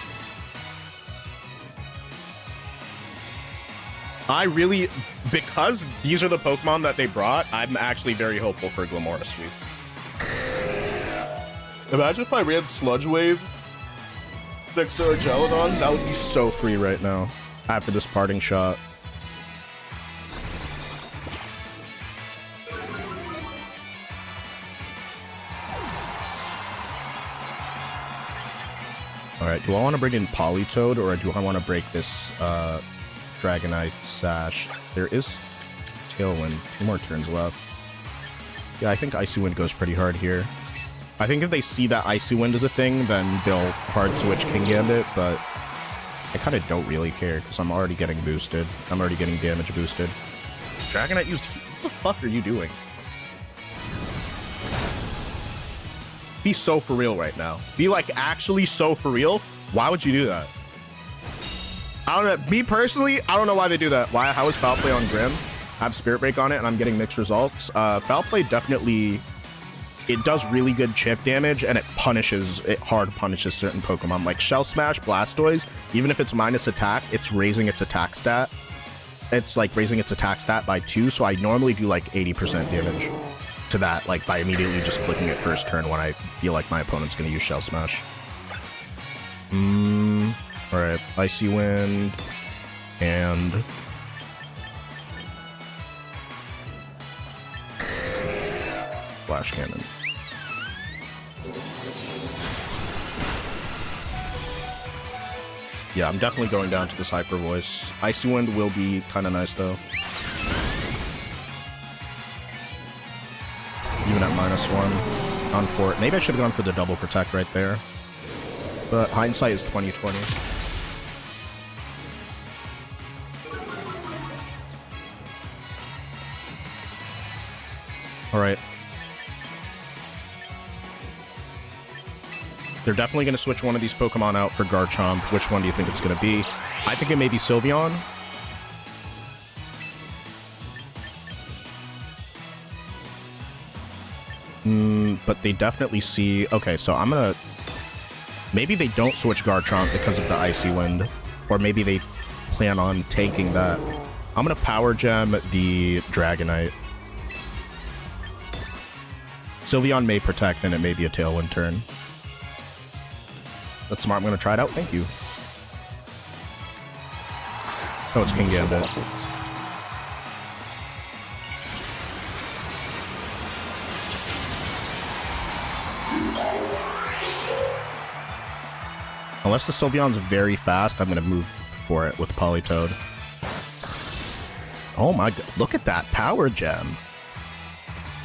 I really, because these are the Pokemon that they brought, I'm actually very hopeful for Glamora Sweep. Imagine if I ran Sludge Wave next to Argelodon. That would be so free right now after this parting shot. Alright, do I want to bring in Politoed or do I want to break this Dragonite Sash? There is Tailwind. 2 more turns left. Yeah, I think Icy Wind goes pretty hard here. I think if they see that Icy Wind is a thing, then they'll hard switch King Gambit, but I kind of don't really care because I'm already getting boosted. I'm already getting damage boosted. Dragonite used... What the fuck are you doing? Be so for real right now. Be like actually so for real. Why would you do that? I don't know. Me personally, I don't know why they do that. Why? How is Foul Play on Grim? I have Spirit Break on it and I'm getting mixed results. Foul Play definitely... It does really good chip damage and it hard punishes certain Pokemon. Like Shell Smash, Blastoise, even if it's minus attack, it's raising its attack stat. It's like raising its attack stat by 2, so I normally do like 80% damage to that, like by immediately just clicking it first turn when I feel like my opponent's gonna use Shell Smash. Alright, Icy Wind and Flash Cannon. Yeah, I'm definitely going down to this Hyper Voice. Icy Wind will be kind of nice though. Even at -1 on 4. Maybe I should have gone for the double protect right there. But hindsight is 20/20. Alright. They're definitely going to switch one of these Pokemon out for Garchomp. Which one do you think it's going to be? I think it may be Sylveon. But they definitely see... Okay, so I'm going to... Maybe they don't switch Garchomp because of the Icy Wind. Or maybe they plan on tanking that. I'm going to Power Gem the Dragonite. Sylveon may protect and it may be a Tailwind turn. That's smart. I'm going to try it out. Thank you. Oh, it's King Gambit. Unless the Sylveon's very fast, I'm going to move for it with Politoed. Oh my god. Look at that Power Gem.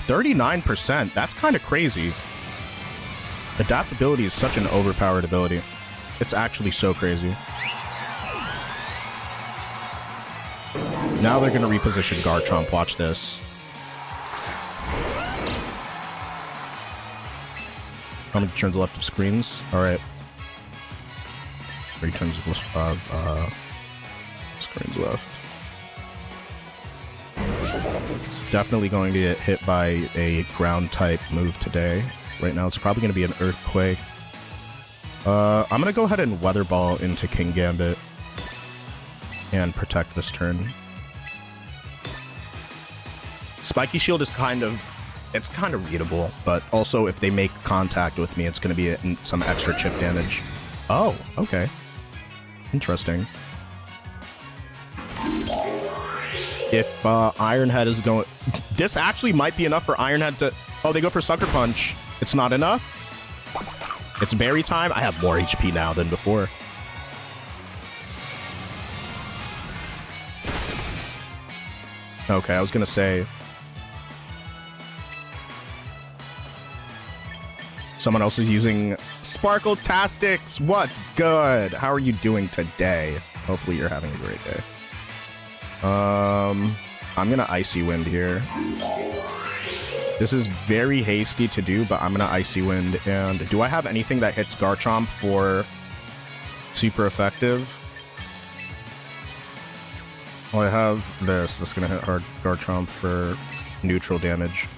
39%. That's kind of crazy. Adaptability is such an overpowered ability. It's actually so crazy. Now they're going to reposition Garchomp. Watch this. How many turns left of screens? Alright. 3 turns of screens left. Definitely going to get hit by a ground type move today. Right now it's probably going to be an Earthquake. I'm going to go ahead and Weather Ball into King Gambit and protect this turn. Spiky Shield is kind of readable, but also if they make contact with me, it's going to be some extra chip damage. Oh, okay. Interesting. If Iron Head is going... This actually might be enough for Iron Head to... Oh, they go for Sucker Punch. It's not enough? It's berry time? I have more HP now than before. Okay, I was gonna say... Someone else is using Sparkle-tastics. What's good? How are you doing today? Hopefully you're having a great day. I'm gonna Icy Wind here. This is very hasty to do, but I'm gonna Icy Wind. And do I have anything that hits Garchomp for Super effective. Well, I have this. That's gonna hit hard Garchomp for neutral damage.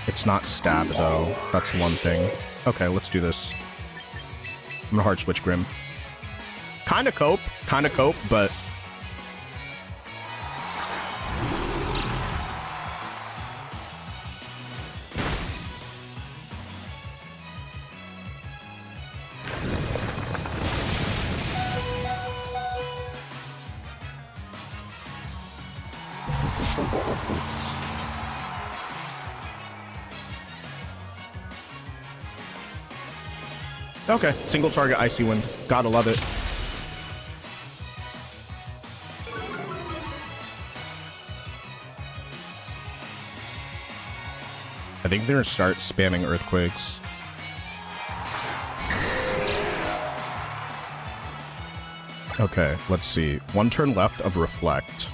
It's not stab though. That's one thing. Okay, let's do this. I'm gonna hard switch Grim. Kinda cope, but okay, single target Icy Wind. Gotta love it. I think they're gonna start spamming Earthquakes. Okay, let's see. One turn left of Reflect.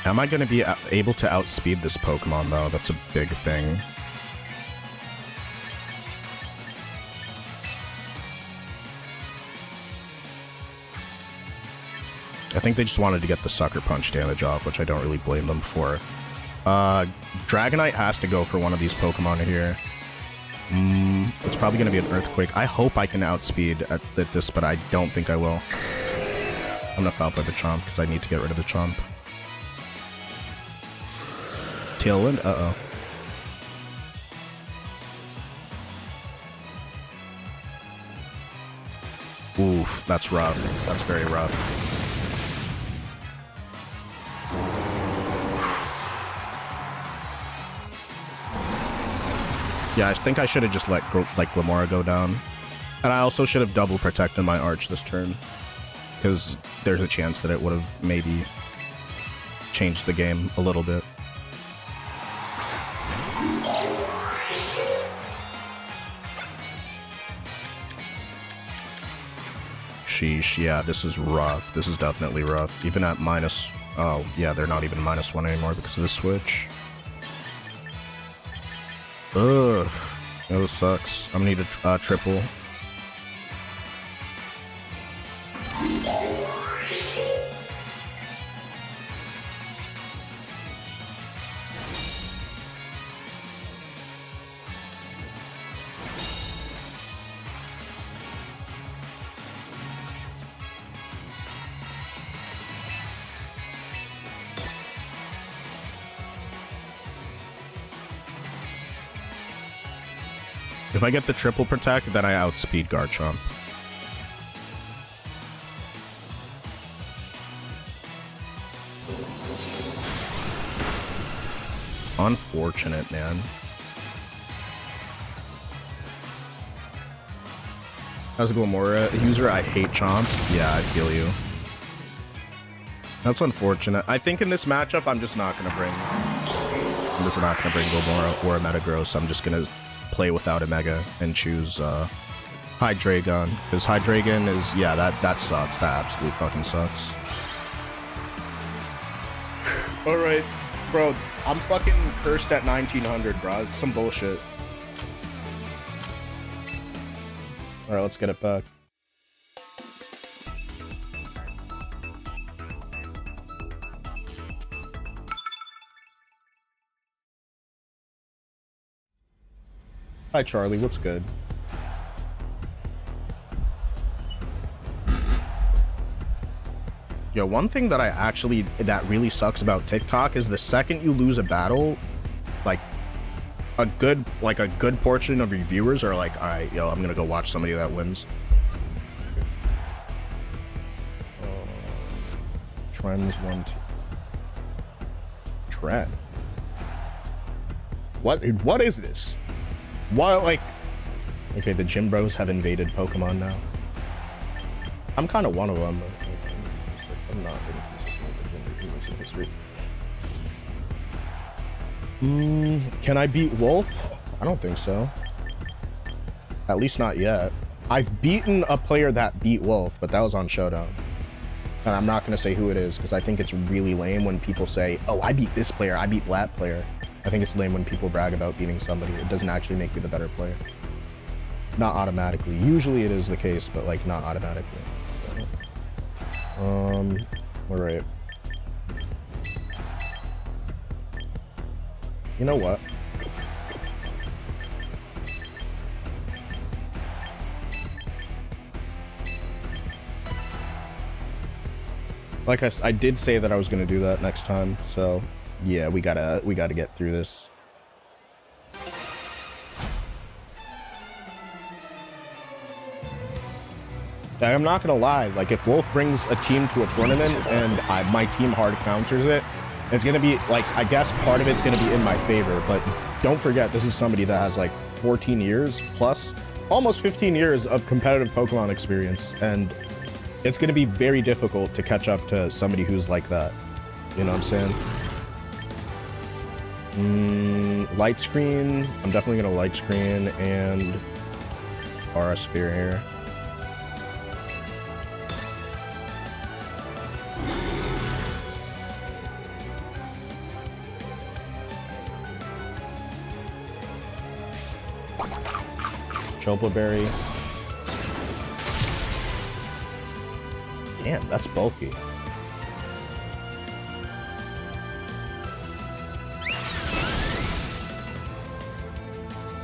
Am I going to be able to outspeed this Pokemon, though? That's a big thing. I think they just wanted to get the Sucker Punch damage off, which I don't really blame them for. Dragonite has to go for one of these Pokemon here. It's probably going to be an Earthquake. I hope I can outspeed at this, but I don't think I will. I'm going to Foul Play the Chomp, because I need to get rid of the Chomp. Tailwind? Uh-oh. Oof, that's rough. That's very rough. Yeah, I think I should have just let Glamora go down. And I also should have double protected my Arch this turn. Because there's a chance that it would have maybe changed the game a little bit. Sheesh, yeah, this is rough. This is definitely rough. Even at minus... Oh, yeah, they're not even -1 anymore because of the switch. Ugh. That sucks. I'm gonna need a triple. If I get the triple protect, then I outspeed Garchomp. Unfortunate, man. How's it going, Mora? User, I hate Chomp. Yeah, I feel you. That's unfortunate. I think in this matchup, I'm just not gonna bring Gomora or a Metagross. I'm just gonna play without a Mega and choose Hydreigon, because Hydreigon is, yeah, that sucks. That absolutely fucking sucks. Alright, bro, I'm fucking cursed at 1900, bro. It's some bullshit. Alright, let's get it back. Hi, Charlie. What's good? Yo, one thing that that really sucks about TikTok is the second you lose a battle, like a good portion of your viewers are like, all right, yo, I'm gonna go watch somebody that wins. Trends 1, 2. Trend. What is this? Why, like... Okay, the Gym Bros have invaded Pokemon now. I'm kind of one of them, but I'm not in history. Can I beat Wolf? I don't think so. At least not yet. I've beaten a player that beat Wolf, but that was on Showdown. And I'm not going to say who it is because I think it's really lame when people say, oh, I beat this player, I beat that player. I think it's lame when people brag about beating somebody. It doesn't actually make you the better player. Not automatically. Usually it is the case, but like not automatically. All right. You know what? Like I did say that I was gonna do that next time, so yeah, we gotta get through this. I'm not gonna lie, like if Wolf brings a team to a tournament and my team hard counters it, it's gonna be like, I guess part of it's gonna be in my favor, but don't forget this is somebody that has like 14 years plus, almost 15 years of competitive Pokemon experience, and it's going to be very difficult to catch up to somebody who's like that. You know what I'm saying? Light screen. I'm definitely going to light screen and Aura Sphere here. Chopa Berry. Damn, that's bulky.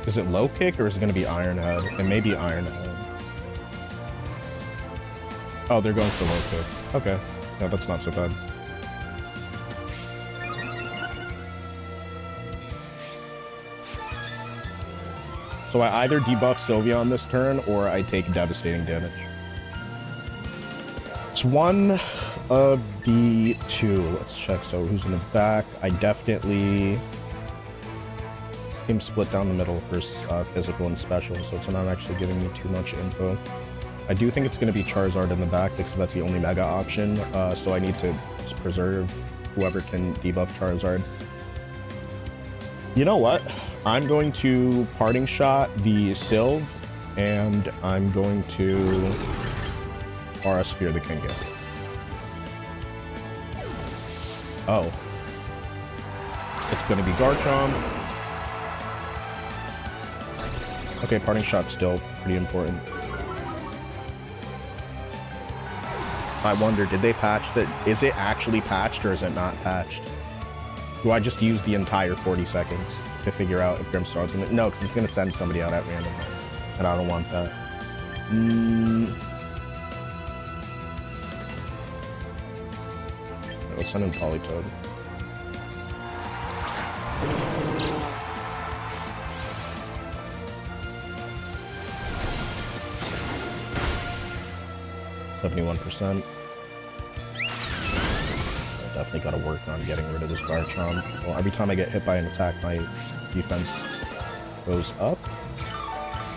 Is it low kick or is it going to be Iron Head? It may be Iron Head. Oh, they're going for low kick. Okay. No, that's not so bad. So I either debuff Sylveon this turn or I take devastating damage. It's one of the two. Let's check. So who's in the back? I definitely team split down the middle for physical and special, so it's not actually giving me too much info. I do think it's going to be Charizard in the back because that's the only mega option. So I need to just preserve whoever can debuff Charizard. You know what? I'm going to Parting Shot the Sylve, and I'm going to Aura Sphere the Kinga. Oh. It's going to be Garchomp. Okay, Parting Shot's still pretty important. I wonder, did they patch that? Is it actually patched or is it not patched? Do I just use the entire 40 seconds to figure out if Grimmsnarl's gonna... No, because it's going to send somebody out at random. And I don't want that. Let's send in Politoed. %. Definitely got to work on getting rid of this Garchomp. Well, every time I get hit by an attack, my defense goes up.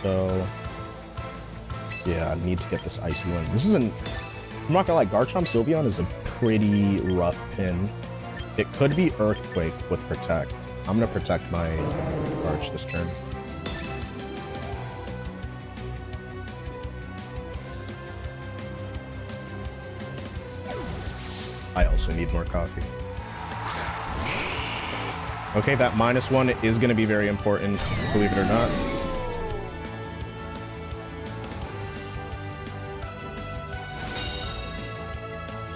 So, yeah, I need to get this Icy Wind. This isn't... I'm not gonna lie, Garchomp Sylveon is a pretty rough pin. It could be Earthquake with Protect. I'm gonna protect my Arch this turn. I also need more coffee. Okay, that -1 is going to be very important, believe it or not.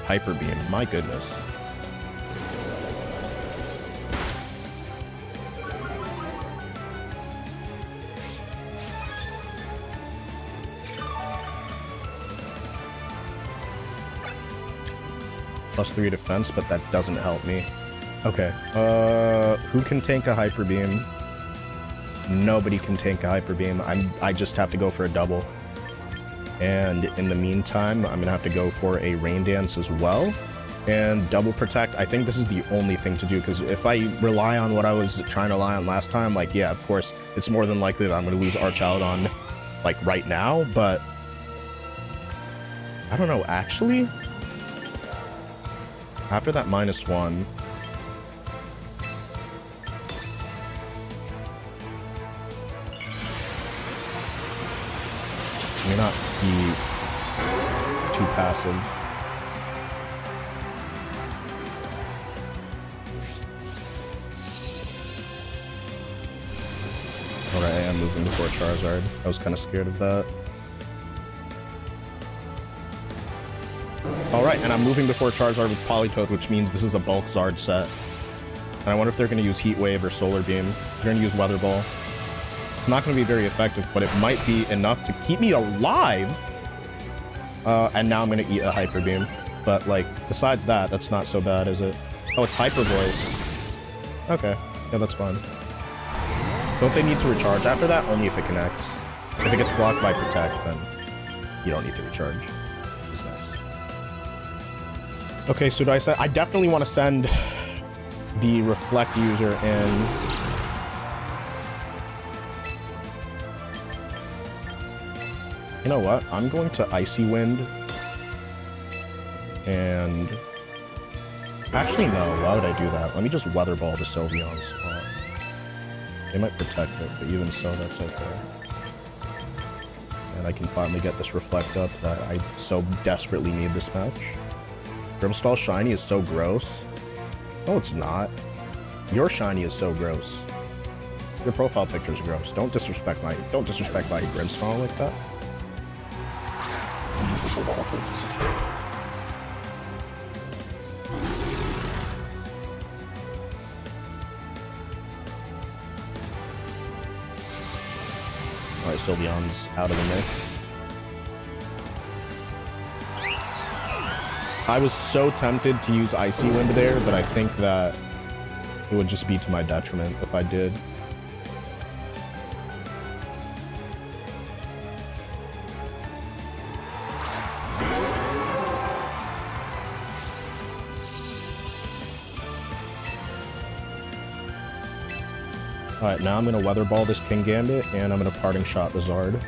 Hyper Beam, my goodness. +3 defense, but that doesn't help me. Okay, who can tank a Hyper Beam? Nobody can tank a Hyper Beam. I just have to go for a double. And in the meantime, I'm gonna have to go for a Rain Dance as well. And double Protect, I think this is the only thing to do, because if I rely on what I was trying to rely on last time, like, yeah, of course, it's more than likely that I'm gonna lose Archaladon, like, right now, but... I don't know, actually... After that -1... May not be too passive. am moving before Charizard. I was kind of scared of that. Alright, and I'm moving before Charizard with Politoed, which means this is a bulk Zard set. And I wonder if they're going to use Heat Wave or Solar Beam. They're going to use Weather Ball. It's not going to be very effective, but it might be enough to keep me alive. And now I'm going to eat a Hyper Beam. But, like, besides that, that's not so bad, is it? Oh, it's Hyper Voice. Okay. Yeah, that's fine. Don't they need to recharge after that? Only if it connects. If it gets blocked by Protect, then you don't need to recharge. It's nice. Okay, so do I send... I definitely want to send the Reflect user in. You know what? I'm going to Icy Wind. And... Actually, no. Why would I do that? Let me just Weather Ball the Sylveon spot. They might protect it, but even so, that's okay. And I can finally get this Reflect up that I so desperately need this match. Grimstall Shiny is so gross. No, it's not. Your Shiny is so gross. Your profile picture is gross. Don't disrespect my Grimstall like that. Alright, Sylveon's out of the mix. I was so tempted to use Icy Wind there, but I think that it would just be to my detriment if I did. Alright, now I'm going to Weather Ball this King Gambit, and I'm going to Parting Shot the Zard.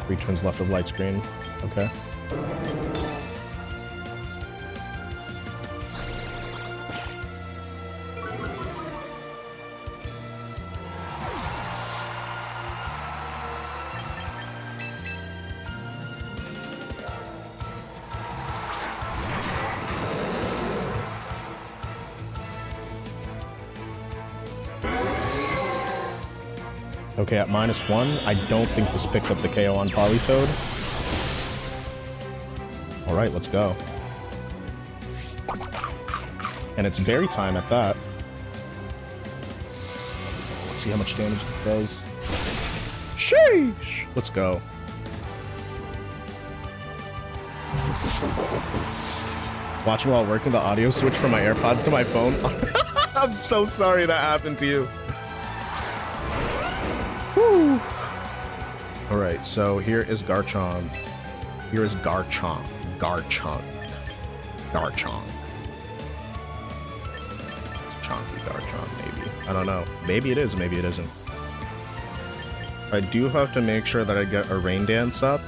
3 turns left of Light Screen. Okay. Okay, at -1, I don't think this picks up the KO on Politoed. Alright, let's go. And it's berry time at that. Let's see how much damage this does. Sheesh! Let's go. Watching while working, the audio switch from my AirPods to my phone. I'm so sorry that happened to you. Woo! Alright, so here is Garchomp. Here is Garchomp. Garchomp. Garchomp. It's Chonky Garchomp, maybe. I don't know. Maybe it is, maybe it isn't. I do have to make sure that I get a Rain Dance up.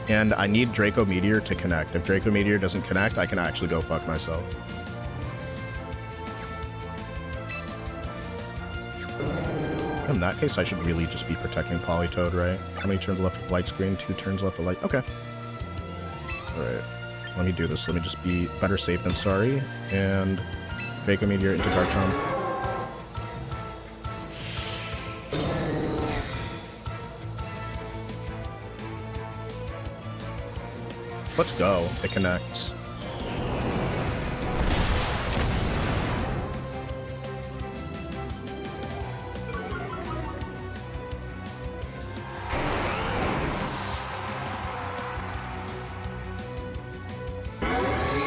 And I need Draco Meteor to connect. If Draco Meteor doesn't connect, I can actually go fuck myself. In that case, I should really just be protecting Politoed, right? How many turns left of Light Screen? 2 turns left of Light... Okay. Alright. Let me do this. Let me just be better safe than sorry. And Draco Meteor into Garchomp. Let's go. It connects.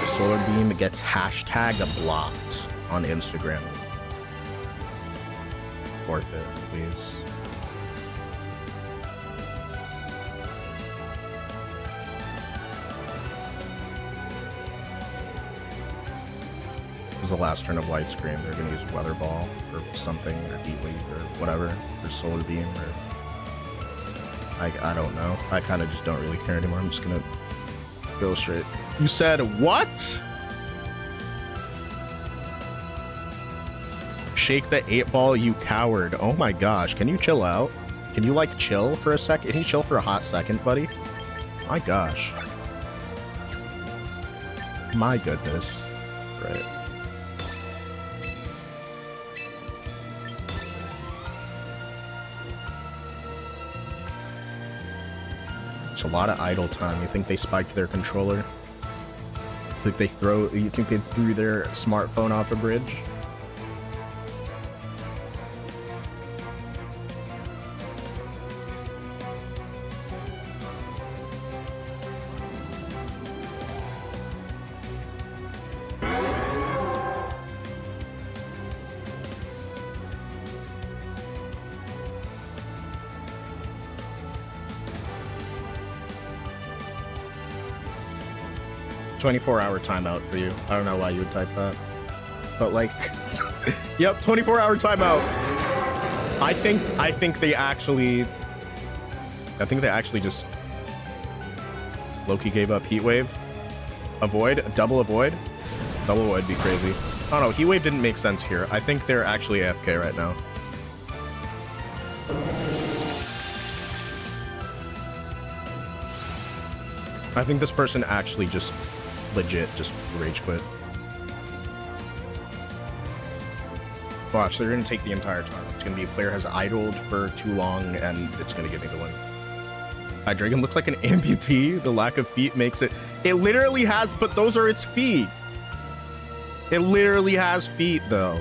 Solar Beam gets hashtag blocked on Instagram. Forfeit, please. This is the last turn of Light Screen. They're going to use Weather Ball or something, or Heat Wave or whatever, or Solar Beam, or... I don't know. I kind of just don't really care anymore. I'm just going to go straight. You said what? Shake the 8-ball, you coward. Oh my gosh. Can you chill out? Can you, like, chill for a second? Can you chill for a hot second, buddy? My gosh. My goodness. Right. It's a lot of idle time. You think they spiked their controller? You think they threw their smartphone off a bridge? "24-hour timeout for you." I don't know why you would type that, but like, yep, 24-hour timeout. I think they actually just Loki gave up heat wave, avoid, double avoid would be crazy. Oh no, heat wave didn't make sense here. I think they're actually AFK right now. I think this person actually just legit just rage quit. Watch, they're gonna take the entire time. It's gonna be a player has idled for too long and it's gonna give me the win. Dragon looks like an amputee. The lack of feet makes it. It literally has, but those are its feet. It literally has feet though.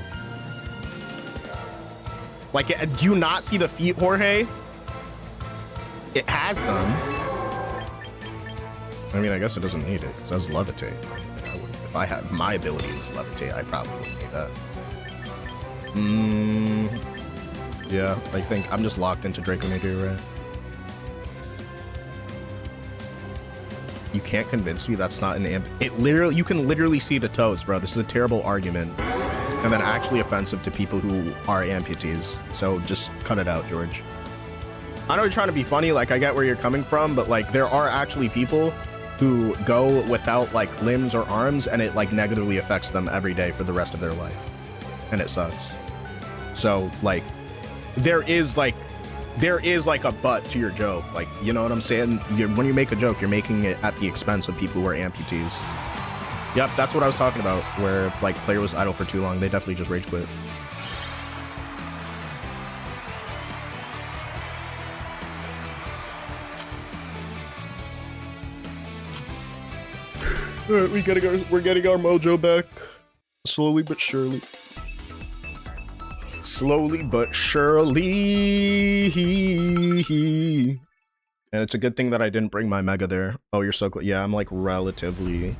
Like, do you not see the feet, Jorge? It has them. I mean, I guess it doesn't need it. It says levitate. If I had my ability was levitate, I probably wouldn't need that. Yeah, I think I'm just locked into Draco Nadir, right? You can't convince me that's not an amp. It literally, you can literally see the toes, bro. This is a terrible argument. And then actually offensive to people who are amputees. So just cut it out, George. I know you're trying to be funny, like I get where you're coming from, but like there are actually people who go without like limbs or arms and it like negatively affects them every day for the rest of their life. And it sucks. So like there is like a butt to your joke. Like, you know what I'm saying? When you make a joke, you're making it at the expense of people who are amputees. Yep, that's what I was talking about, where like player was idle for too long. They definitely just rage quit. All right, we're getting our mojo back, slowly but surely. Slowly but surely. And it's a good thing that I didn't bring my mega there. Oh, you're so close. Yeah, I'm like relatively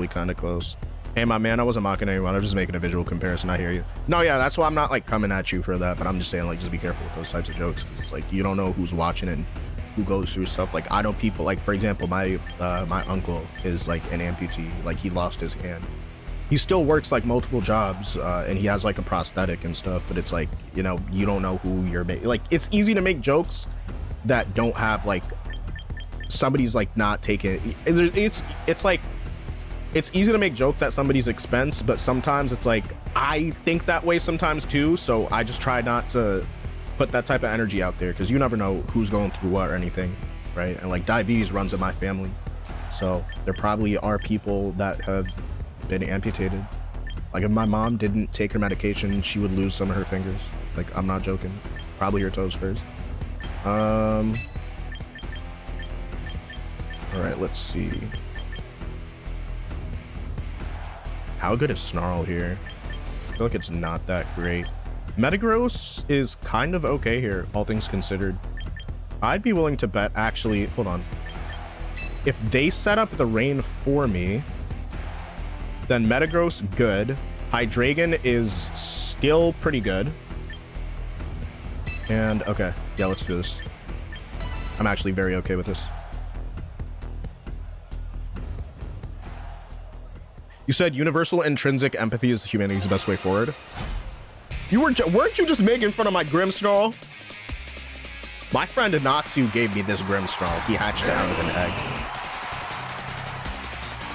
kind of close. Hey, my man, I wasn't mocking anyone. I was just making a visual comparison. I hear you. No, yeah, that's why I'm not like coming at you for that. But I'm just saying, like, just be careful with those types of jokes. It's like you don't know who's watching and who goes through stuff. Like, I know people, like, for example, my uncle is like an amputee. Like, he lost his hand. He still works like multiple jobs and he has like a prosthetic and stuff, but it's like, you know, you don't know who you're making. Like, it's easy to make jokes that don't have like somebody's like not taking it. It's like it's easy to make jokes at somebody's expense, but sometimes it's like I think that way sometimes too, so I just try not to put that type of energy out there because you never know who's going through what or anything, right? And like diabetes runs in my family, so there probably are people that have been amputated. Like if my mom didn't take her medication, she would lose some of her fingers. Like, I'm not joking. Probably her toes first. All right, let's see. How good is Snarl here? I feel like it's not that great. Metagross is kind of okay here, all things considered. I'd be willing to bet, actually, hold on. If they set up the rain for me, then Metagross, good. Hydreigon is still pretty good. And, okay. Yeah, let's do this. I'm actually very okay with this. You said universal intrinsic empathy is humanity's best way forward. Weren't you just making fun of my Grimmsnarl? My friend Natsu gave me this Grimmsnarl. He hatched it out of an egg.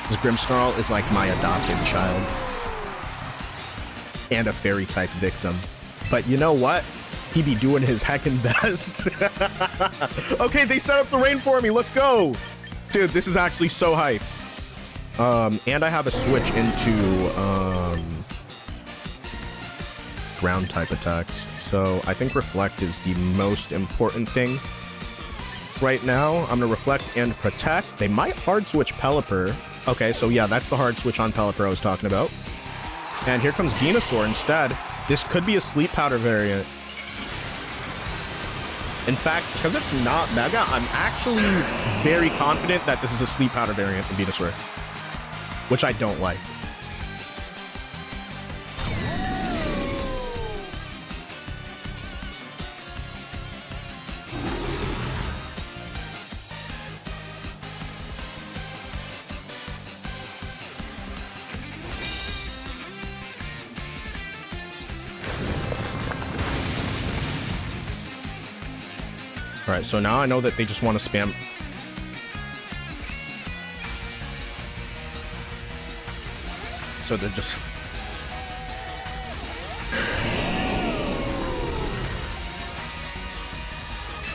This Grimmsnarl is like my adopted child. And a fairy type victim. But you know what? He be doing his heckin' best. Okay, they set up the rain for me. Let's go. Dude, this is actually so hype. And I have a switch into ground type attacks. So I think Reflect is the most important thing. right now. I'm gonna reflect and protect. They might hard switch Pelipper. Okay, so yeah, that's the hard switch on Pelipper I was talking about. And here comes Venusaur instead. This could be a Sleep Powder variant. In fact, because it's not Mega, I'm actually very confident that this is a Sleep Powder variant of Venusaur, which I don't like. All right, so now I know that they just want to spam. So they're just...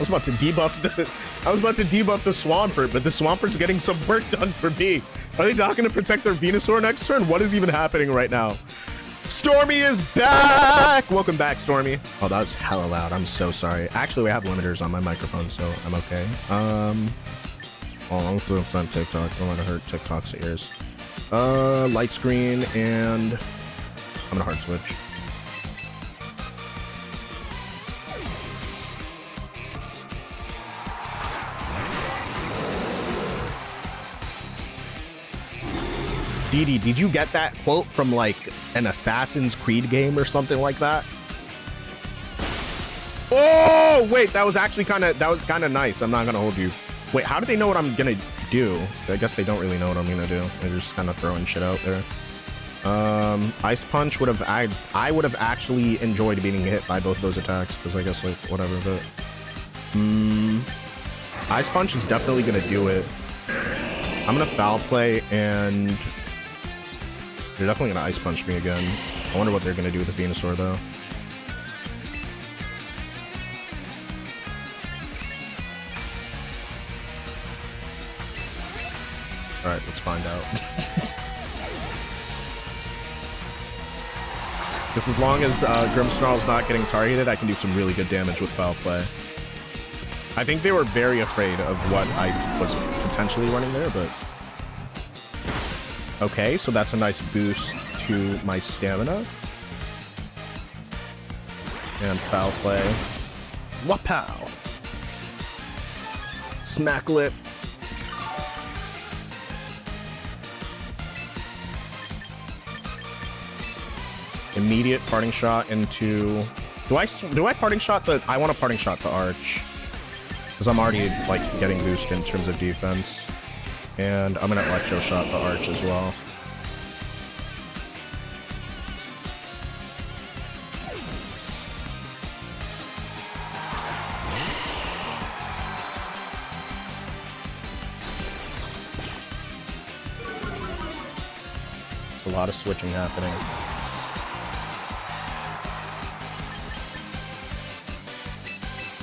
I was about to debuff the Swampert, but the Swampert's getting some work done for me. Are they not going to protect their Venusaur next turn? What is even happening right now? Stormy is back! Welcome back, Stormy. Oh, that was hella loud. I'm so sorry. Actually, we have limiters on my microphone, so I'm okay. Hold on, let's on TikTok. I don't want to hurt TikTok's ears. Light screen, and I'm gonna hard switch. Didi, did you get that quote from like an Assassin's Creed game or something like that? Oh wait, that was kind of nice. I'm not gonna hold you. Wait, how do they know what I'm gonna do? I guess they don't really know what I'm gonna do. They're just kind of throwing shit out there. Ice Punch would have I would have actually enjoyed being hit by both those attacks because I guess like whatever. But Ice Punch is definitely gonna do it. I'm gonna Foul Play and. They're definitely gonna Ice Punch me again. I wonder what they're gonna do with the Venusaur though. Alright, let's find out. Just as long as Grimmsnarl's not getting targeted, I can do some really good damage with Foul Play. I think they were very afraid of what I was potentially running there, but... Okay, so that's a nice boost to my stamina. And Foul Play. Wapow! Smack Lip. Immediate Parting Shot into... Do I Parting Shot the... I want to Parting Shot the Arch. Because I'm already, like, getting boosted in terms of defense. And I'm gonna Electro Shot the Arch as well. There's a lot of switching happening.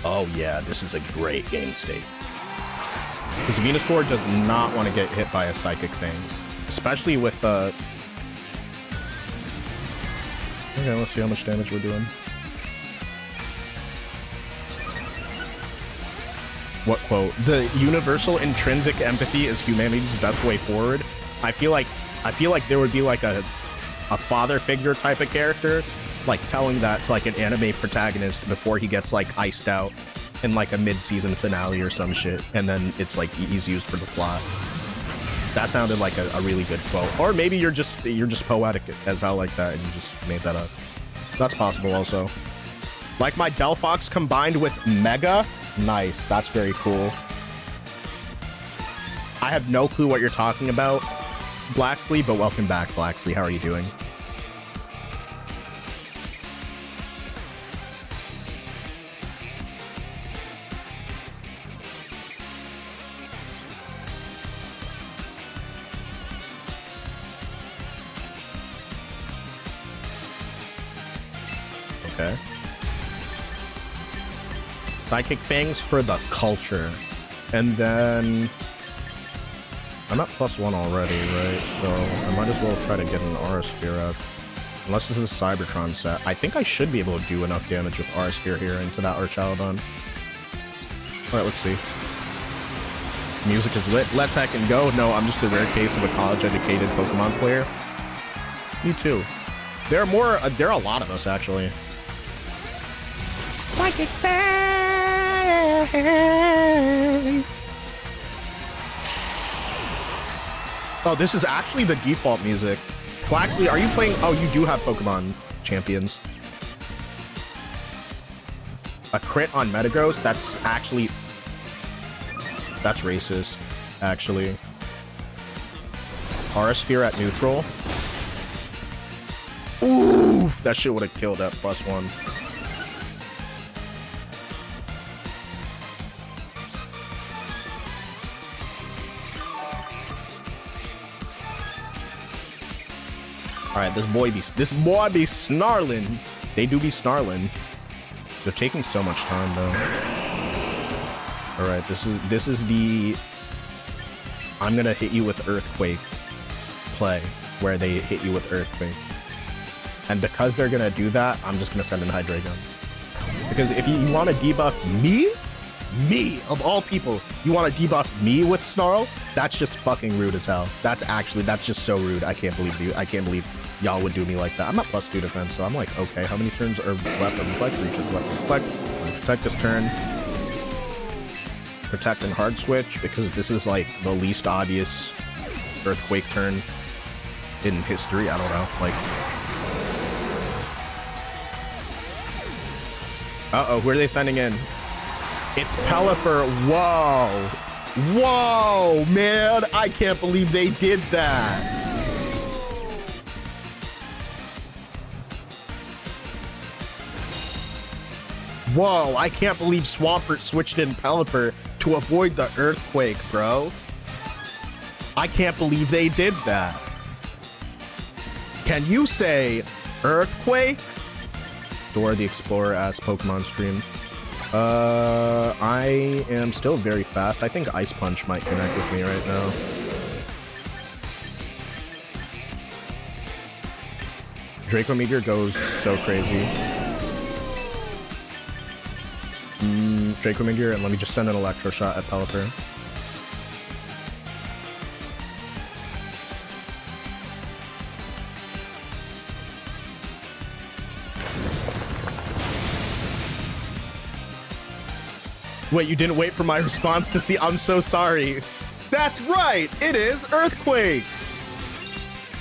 Oh yeah, this is a great game state. Because Venusaur does not want to get hit by a Psychic thing. Especially with the... Okay, let's see how much damage we're doing. What quote? The universal intrinsic empathy is humanity's best way forward. I feel like there would be like a father figure type of character, like telling that to like an anime protagonist before he gets like iced out in like a mid-season finale or some shit, and then it's like he's used for the plot. That sounded like a really good quote. Or maybe you're just poetic as hell like that and you just made that up. That's possible also. Like my Delphox combined with Mega? Nice, that's very cool. I have no clue what you're talking about, Blacksley, but welcome back, Blacksley. How are you doing? Okay. Psychic Fangs for the culture. And then... I'm at +1 already, right? So I might as well try to get an Aura Sphere up. Unless this is a Cybertron set. I think I should be able to do enough damage with Aura Sphere here into that Archaludon. Alright, let's see. Music is lit. Let's hack and go. No, I'm just the rare case of a college-educated Pokemon player. You too. There are more. There are a lot of us actually. Psychic Phase. Oh, this is actually the default music. Well, actually, are you playing? Oh, you do have Pokemon Champions. A crit on Metagross? That's actually... That's racist, actually. Aurasphere at neutral. Oof, that shit would have killed at +1. All right, this boy be snarling. They do be snarling. They're taking so much time though. All right, this is the I'm gonna hit you with Earthquake play where they hit you with Earthquake. And because they're gonna do that, I'm just gonna send in Hydreigon. Because if you want to debuff me of all people, you want to debuff me with Snarl, that's just fucking rude as hell. That's just so rude. I can't believe y'all would do me like that. I'm at +2 defense, so I'm like, okay, how many turns are left? Reflect, 3 turns left. Reflect, protect this turn. Protect and hard switch, because this is like the least obvious Earthquake turn in history. I don't know, like... Uh-oh, who are they sending in? It's Pelipper. Whoa. Whoa, man. I can't believe they did that. Whoa, I can't believe Swampert switched in Pelipper to avoid the Earthquake, bro. I can't believe they did that. Can you say Earthquake? Dora the Explorer as Pokemon stream. I am still very fast. I think Ice Punch might connect with me right now. Draco Meteor goes so crazy. Draco Meteor, and let me just send an Electro Shot at Pelipper. Wait, you didn't wait for my response to see? I'm so sorry. That's right! It is Earthquake!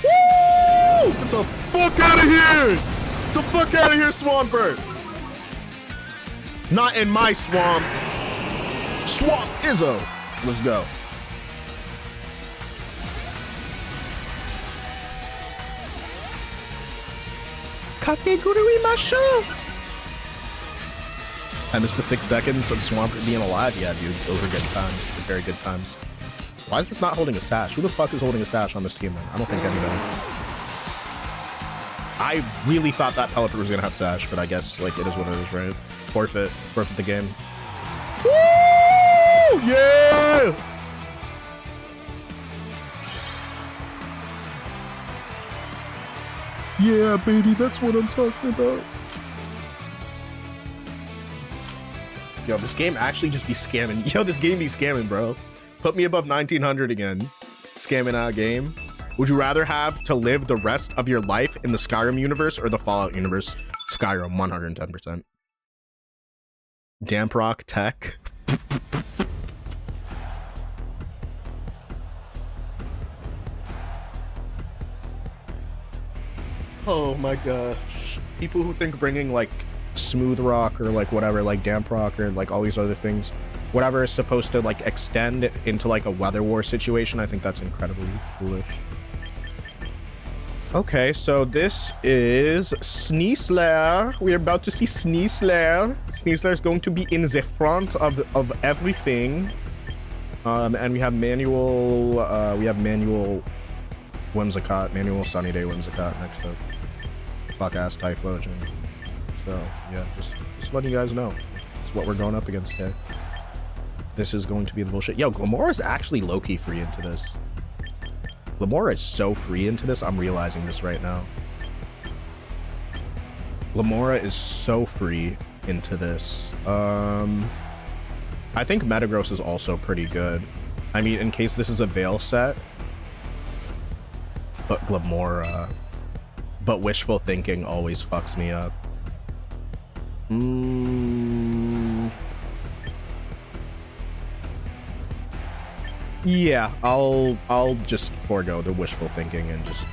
Woo! Get the fuck out of here! Get the fuck out of here, Swampert! Not in my swamp. Swamp Izzo. Let's go. Kakegurui Masho! I missed the 6 seconds of Swampert being alive. Yeah, dude, those are good times. They're very good times. Why is this not holding a sash? Who the fuck is holding a sash on this team, then? I don't think anybody. I really thought that Pelipper was gonna have sash, but I guess, like, it is what it is, right? Forfeit the game. Woo! Yeah! Yeah, baby, that's what I'm talking about. Yo, this game actually just be scamming. Yo, this game be scamming, bro. Put me above 1900 again. Scamming out game. Would you rather have to live the rest of your life in the Skyrim universe or the Fallout universe? Skyrim, 110%. Damp Rock Tech. Oh my gosh. People who think bringing like Smooth Rock or like whatever, like Damp Rock or like all these other things, whatever is supposed to like extend into like a weather war situation, I think that's incredibly foolish. Okay, so this is Sneasler. We're about to see Sneasler. Sneasler is going to be in the front of everything. And we have manual Whimsicott, manual Sunny Day Whimsicott next up. Fuck ass Typhlosion. So yeah, just letting you guys know. It's what we're going up against today. This is going to be the bullshit. Yo, Glamora is actually low-key free into this. Glamora is so free into this. I'm realizing this right now. Glamora is so free into this. I think Metagross is also pretty good I mean, in case this is a Veil set. But Glamora. But wishful thinking always fucks me up. Yeah, I'll just forego the wishful thinking and just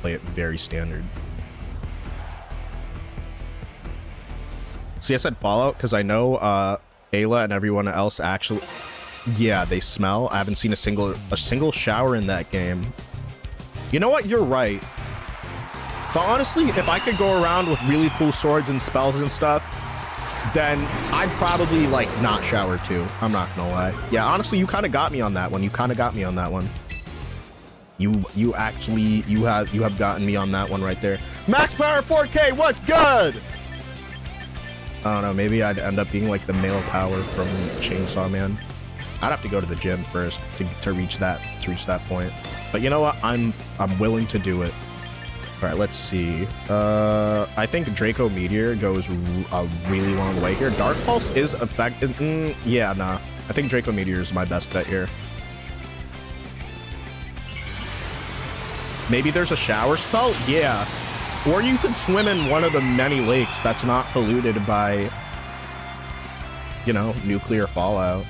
play it very standard. See, I said Fallout because I know Ayla and everyone else actually, yeah, they smell. I haven't seen a single shower in that game. You know what? You're right. But honestly, if I could go around with really cool swords and spells and stuff, then I'd probably like not shower too. I'm not gonna lie. Yeah, honestly, you kind of got me on that one. You kind of got me on that one. You have gotten me on that one right there. Max Power 4K, what's good? I don't know, maybe I'd end up being like the male power from Chainsaw Man. I'd have to go to the gym first to reach that point. But you know what? I'm willing to do it. All right, let's see. I think Draco Meteor goes a really long way here. Dark Pulse is effective. Yeah, nah. I think Draco Meteor is my best bet here. Maybe there's a shower spell? Yeah. Or you could swim in one of the many lakes that's not polluted by, you know, nuclear fallout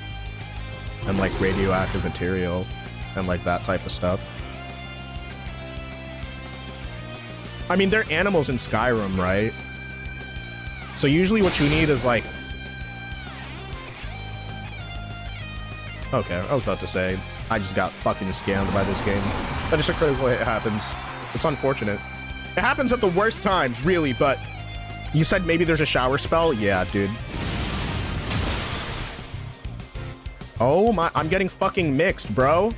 and like radioactive material and like that type of stuff. I mean, they're animals in Skyrim, right? So usually what you need is like... Okay, I was about to say, I just got fucking scammed by this game. That is a crazy way it happens. It's unfortunate. It happens at the worst times, really, but... You said maybe there's a shower spell? Yeah, dude. Oh my... I'm getting fucking mixed, bro.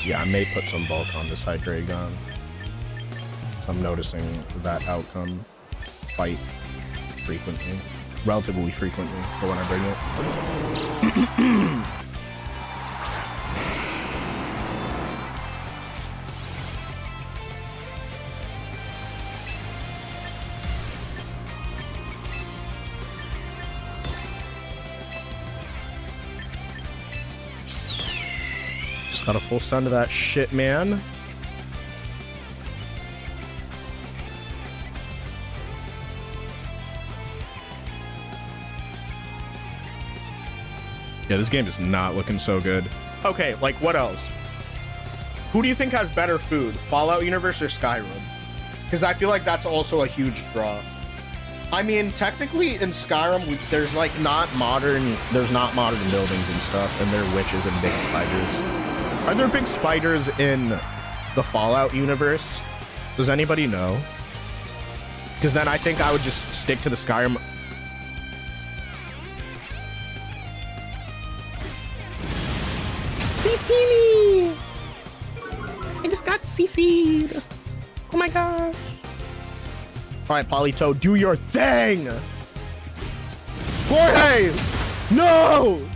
Yeah, I may put some bulk on this Hydreigon. So I'm noticing that outcome quite frequently. Relatively frequently for when I bring it. Got a full send of that shit, man. Yeah, this game is not looking so good. Okay, like what else? Who do you think has better food, Fallout Universe or Skyrim? Because I feel like that's also a huge draw. I mean, technically in Skyrim, there's like not modern buildings and stuff, and there are witches and big spiders. Are there big spiders in the Fallout universe? Does anybody know? Because then I think I would just stick to the Skyrim. CC me! I just got CC'd. Oh my gosh. All right, Polytoad, do your thing! Jorge! No!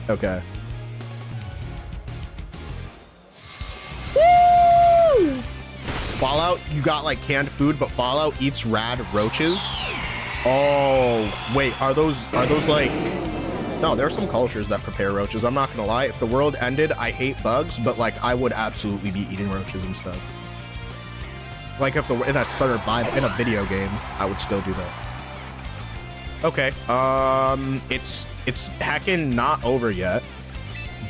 Okay. Woo! Fallout, you got like canned food, but Fallout eats rad roaches. Oh, wait, are those like... No, there are some cultures that prepare roaches. I'm not gonna lie. If the world ended, I hate bugs, but like I would absolutely be eating roaches and stuff. Like if in a video game, I would still do that. Okay, it's heckin' not over yet,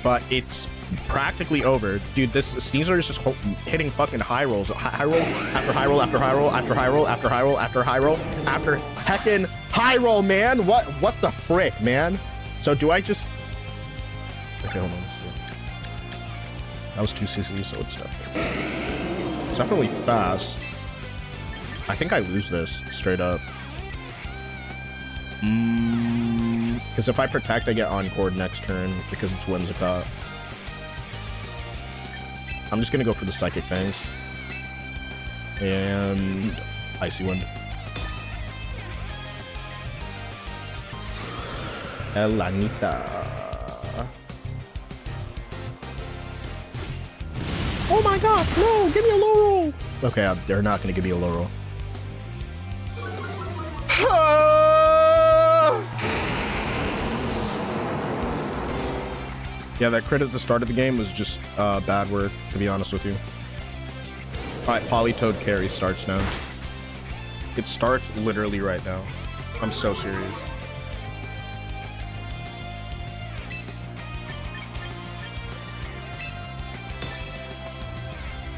but it's practically over. Dude, this Sneasler is just hitting fucking high rolls. High roll after high roll after high roll after high roll after high roll after high roll after heckin' high roll, man. What the frick, man? So do I just... Okay, hold on. That was 2 CC, so it's definitely... It's definitely fast. I think I lose this straight up. Because if I protect, I get Encored next turn because it's Whimsicott. I'm just gonna go for the Psychic Fangs. And Icy Wind. Elanita. Oh my god, no, give me a low roll. Okay, they're not gonna give me a low roll. Yeah, that crit at the start of the game was just bad work, to be honest with you. Alright, Polytoad carry starts now. It starts literally right now. I'm so serious.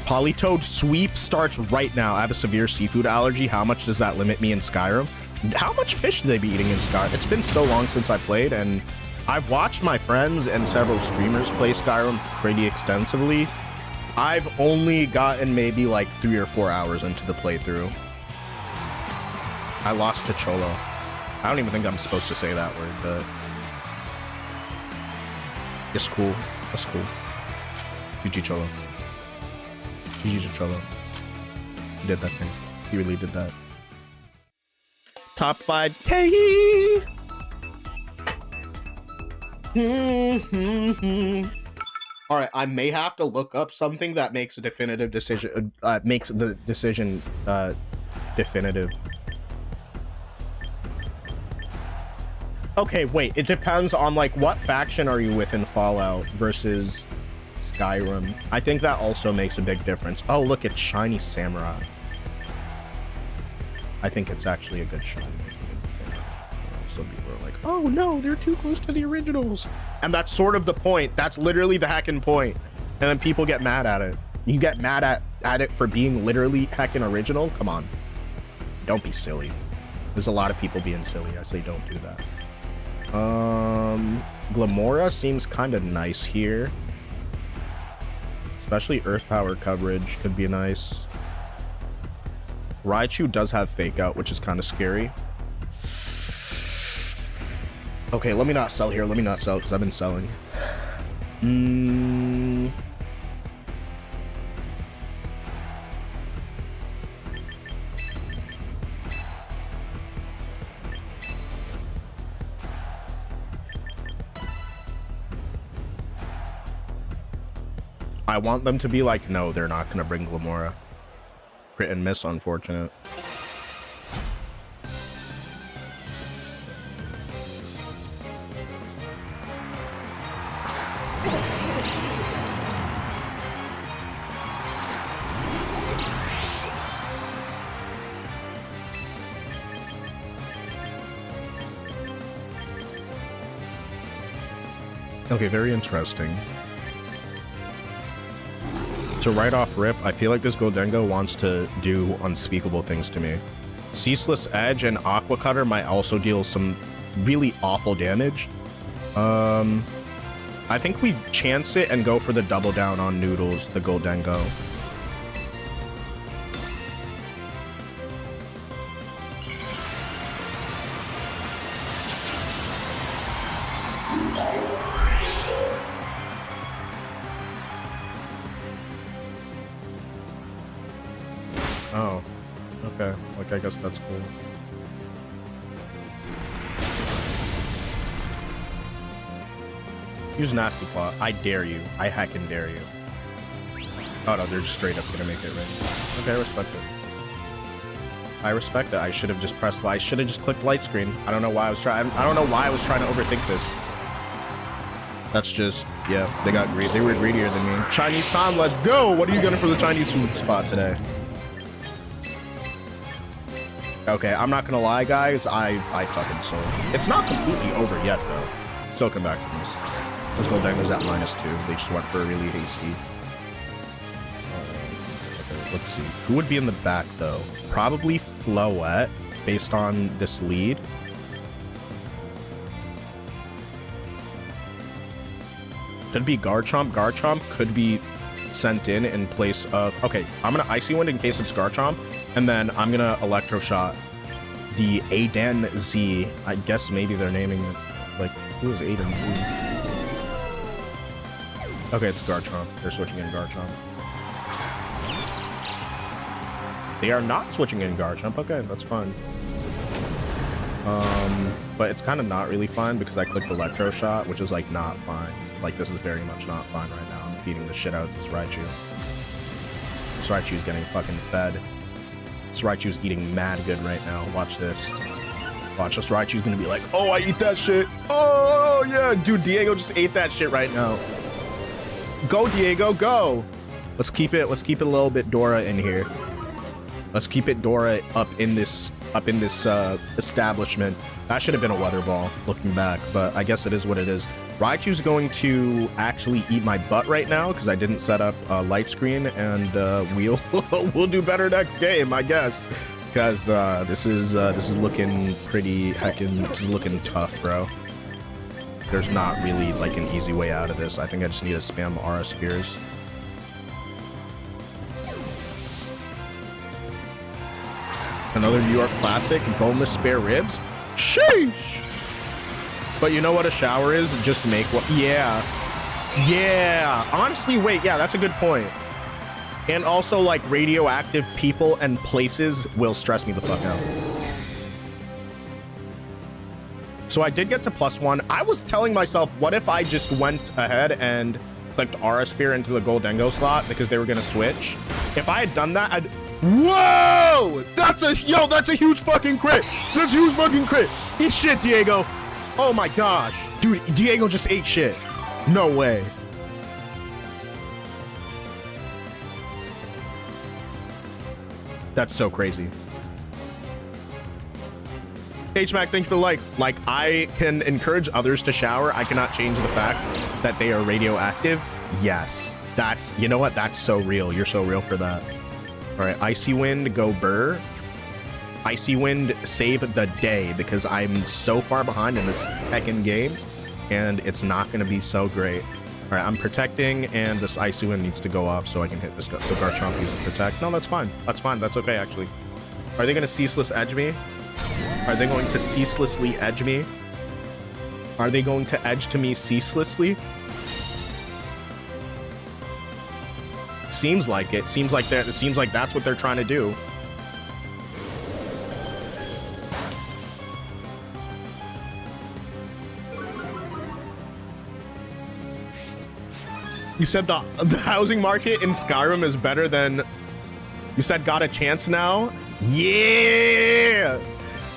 Polytoad sweep starts right now. I have a severe seafood allergy. How much does that limit me in Skyrim? How much fish do they be eating in Skyrim? It's been so long since I played, and I've watched my friends and several streamers play Skyrim pretty extensively. I've only gotten maybe like 3 or 4 hours into the playthrough. I lost to Cholo. I don't even think I'm supposed to say that word, but it's cool. That's cool. GG Cholo. GG to Cholo. He did that thing. He really did that. Top 5K. All right, I may have to look up something that makes a definitive decision. Makes the decision definitive. Okay, wait. It depends on like what faction are you with in Fallout versus Skyrim. I think that also makes a big difference. Oh, look, it's Shiny Samurai. I think it's actually a good shiny. Some people are like, oh no, they're too close to the originals. And that's sort of the point. That's literally the heckin' point. And then people get mad at it. You get mad at it for being literally heckin' original? Come on. Don't be silly. There's a lot of people being silly. I say don't do that. Glamora seems kind of nice here. Especially Earth Power coverage could be nice. Raichu does have Fake Out, which is kind of scary. Okay, let me not sell here. Let me not sell because I've been selling. I want them to be like, no, they're not going to bring Glamora. Crit and miss, unfortunate. Okay, very interesting. To write off Rip, I feel like this Goldengo wants to do unspeakable things to me. Ceaseless Edge and Aqua Cutter might also deal some really awful damage. I think we chance it and go for the double down on Noodles, the Goldengo. Oh, okay. Like, I guess that's cool. Use Nasty Claw. I dare you. I heckin' dare you. Oh no, they're just straight up gonna make it right. Okay, I respect it. I respect it. I should have just pressed. I should have just clicked light screen. I don't know why I was trying. I don't know why I was trying to overthink this. That's just, yeah. They got greedy. They were greedier than me. Chinese Tom, let's go. What are you getting for the Chinese food spot today? Okay, I'm not gonna lie, guys. I fucking sold. It's not completely over yet, though. Still come back to this. Let's go Dangler's at -2. They just went for a really hasty. Okay, let's see. Who would be in the back, though? Probably Floette, based on this lead. Could be Garchomp. Garchomp could be sent in place of... Okay, I'm going to Icy Wind in case it's Garchomp. And then I'm going to Electroshock the Aiden Z. I guess maybe they're naming it. Like, who is Aiden Z? Okay, it's Garchomp. They're switching in Garchomp. They are not switching in Garchomp. Okay, that's fine. But it's kind of not really fine because I clicked Electroshock, which is like not fine. Like, this is very much not fine right now. I'm feeding the shit out of this Raichu. This Raichu's getting fucking fed. This Raichu's eating mad good right now. Watch this. Watch us. Raichu's gonna be like, oh, I eat that shit. Oh yeah, dude, Diego just ate that shit right now. Go, Diego, go. Let's keep it a little bit Dora in here. Let's keep it Dora up in this establishment. That should have been a weather ball looking back, but I guess it is what it is. Raichu's going to actually eat my butt right now because I didn't set up a light screen, and we'll do better next game, I guess. Because this is looking pretty this is looking tough, bro. There's not really like an easy way out of this. I think I just need to spam Aura Spheres. Another New York classic, boneless spare ribs. Sheesh! But you know what a shower is? Just make what? Yeah. Yeah. Honestly, wait. Yeah, that's a good point. And also, like, radioactive people and places will stress me the fuck out. So I did get to +1. I was telling myself, what if I just went ahead and clicked Aura Sphere into the Goldengo slot because they were going to switch? If I had done that, I'd... Whoa! That's a huge fucking crit. That's a huge fucking crit. Eat shit, Diego. Oh my gosh. Dude, Diego just ate shit. No way. That's so crazy. H-Mac, thanks for the likes. Like, I can encourage others to shower. I cannot change the fact that they are radioactive. Yes. That's, you know what? That's so real. You're so real for that. All right, Icy Wind, go Burr. Icy Wind, save the day, because I'm so far behind in this second game, and it's not going to be so great. All right, I'm protecting, and this Icy Wind needs to go off so I can hit this the Garchomp uses protect. No, that's fine. That's fine. That's okay, actually. Are they going to ceaseless edge me? Are they going to ceaselessly edge me? Are they going to edge to me ceaselessly? Seems like it. Seems like that's what they're trying to do. You said the housing market in Skyrim is better than... You said got a chance now? Yeah!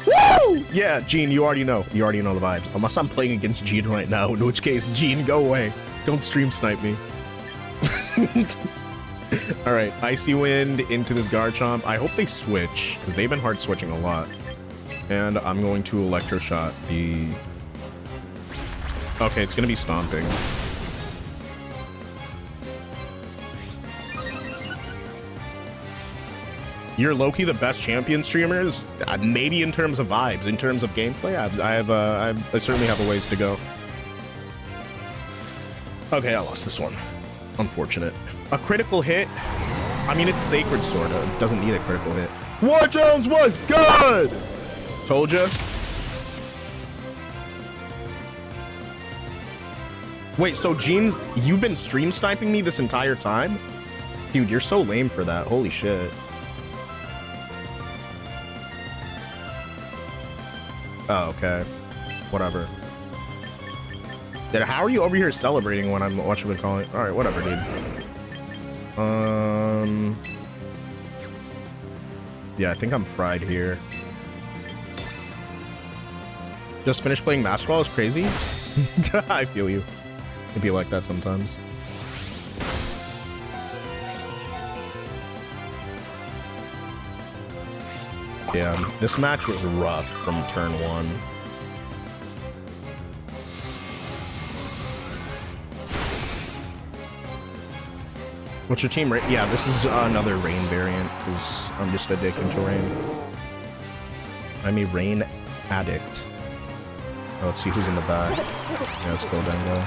Woo! Yeah, Gene, you already know. You already know the vibes. Unless I'm playing against Gene right now, in which case, Gene, go away. Don't stream snipe me. All right, Icy Wind into this Garchomp. I hope they switch, because they've been hard switching a lot. And I'm going to Electroshot the... Okay, it's going to be Stomping. You're low-key the best champion streamers? Maybe in terms of vibes. In terms of gameplay, I certainly have a ways to go. Okay, I lost this one. Unfortunate. A critical hit? I mean, it's Sacred Sword. It doesn't need a critical hit. War Jones was good! Told ya. Wait, so Gene, you've been stream sniping me this entire time? Dude, you're so lame for that. Holy shit. Oh, okay. Whatever. Then how are you over here celebrating when I'm watching the calling? All right, whatever, dude. Yeah, I think I'm fried here. Just finished playing basketball is crazy. I feel you. It'd be like that sometimes. Yeah, this match was rough from turn one. What's your team rate? Yeah, this is another rain variant because I'm just addicted to rain. I'm a rain addict. Oh, let's see who's in the back. Yeah, let's go Dango.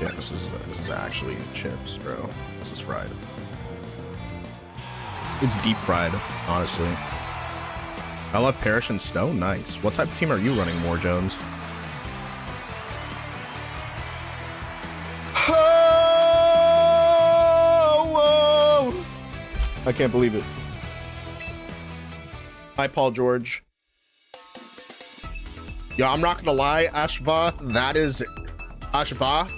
Yeah, this is actually chips, bro. This is fried. It's deep fried, honestly. I love Perish and Snow. Nice. What type of team are you running, War Jones? Oh, whoa! I can't believe it. Hi, Paul George. Yo, I'm not gonna lie, Ashva, that is Ashva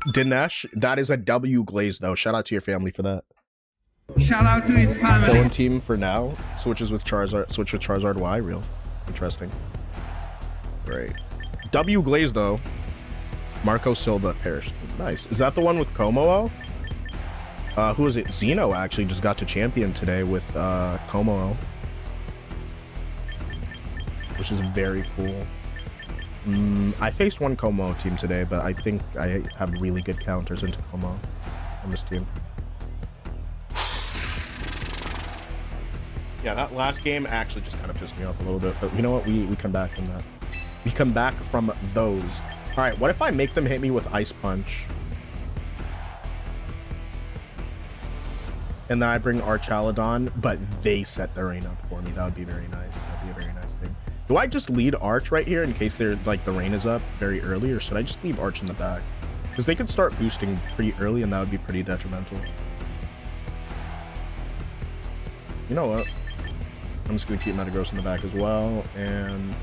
Dinesh. That is a W glaze, though. Shout out to your family for that. Shout out to his family. Killing team for now. Switches with Charizard. Switch with Charizard Y. Real interesting. Great. W Glaze though. Marco Silva perished. Nice. Is that the one with Como? Who is it? Xeno actually just got to champion today with Como, which is very cool. I faced one Como team today, but I think I have really good counters into Como on this team. Yeah, that last game actually just kind of pissed me off a little bit, but you know what? We come back from that. We come back from those. All right, what if I make them hit me with Ice Punch? And then I bring Archaladon, but they set the rain up for me. That would be very nice. That'd be a very nice thing. Do I just lead Arch right here in case they're like the rain is up very early, or should I just leave Arch in the back? Because they could start boosting pretty early and that would be pretty detrimental. You know what? I'm just gonna keep Metagross in the back as well, and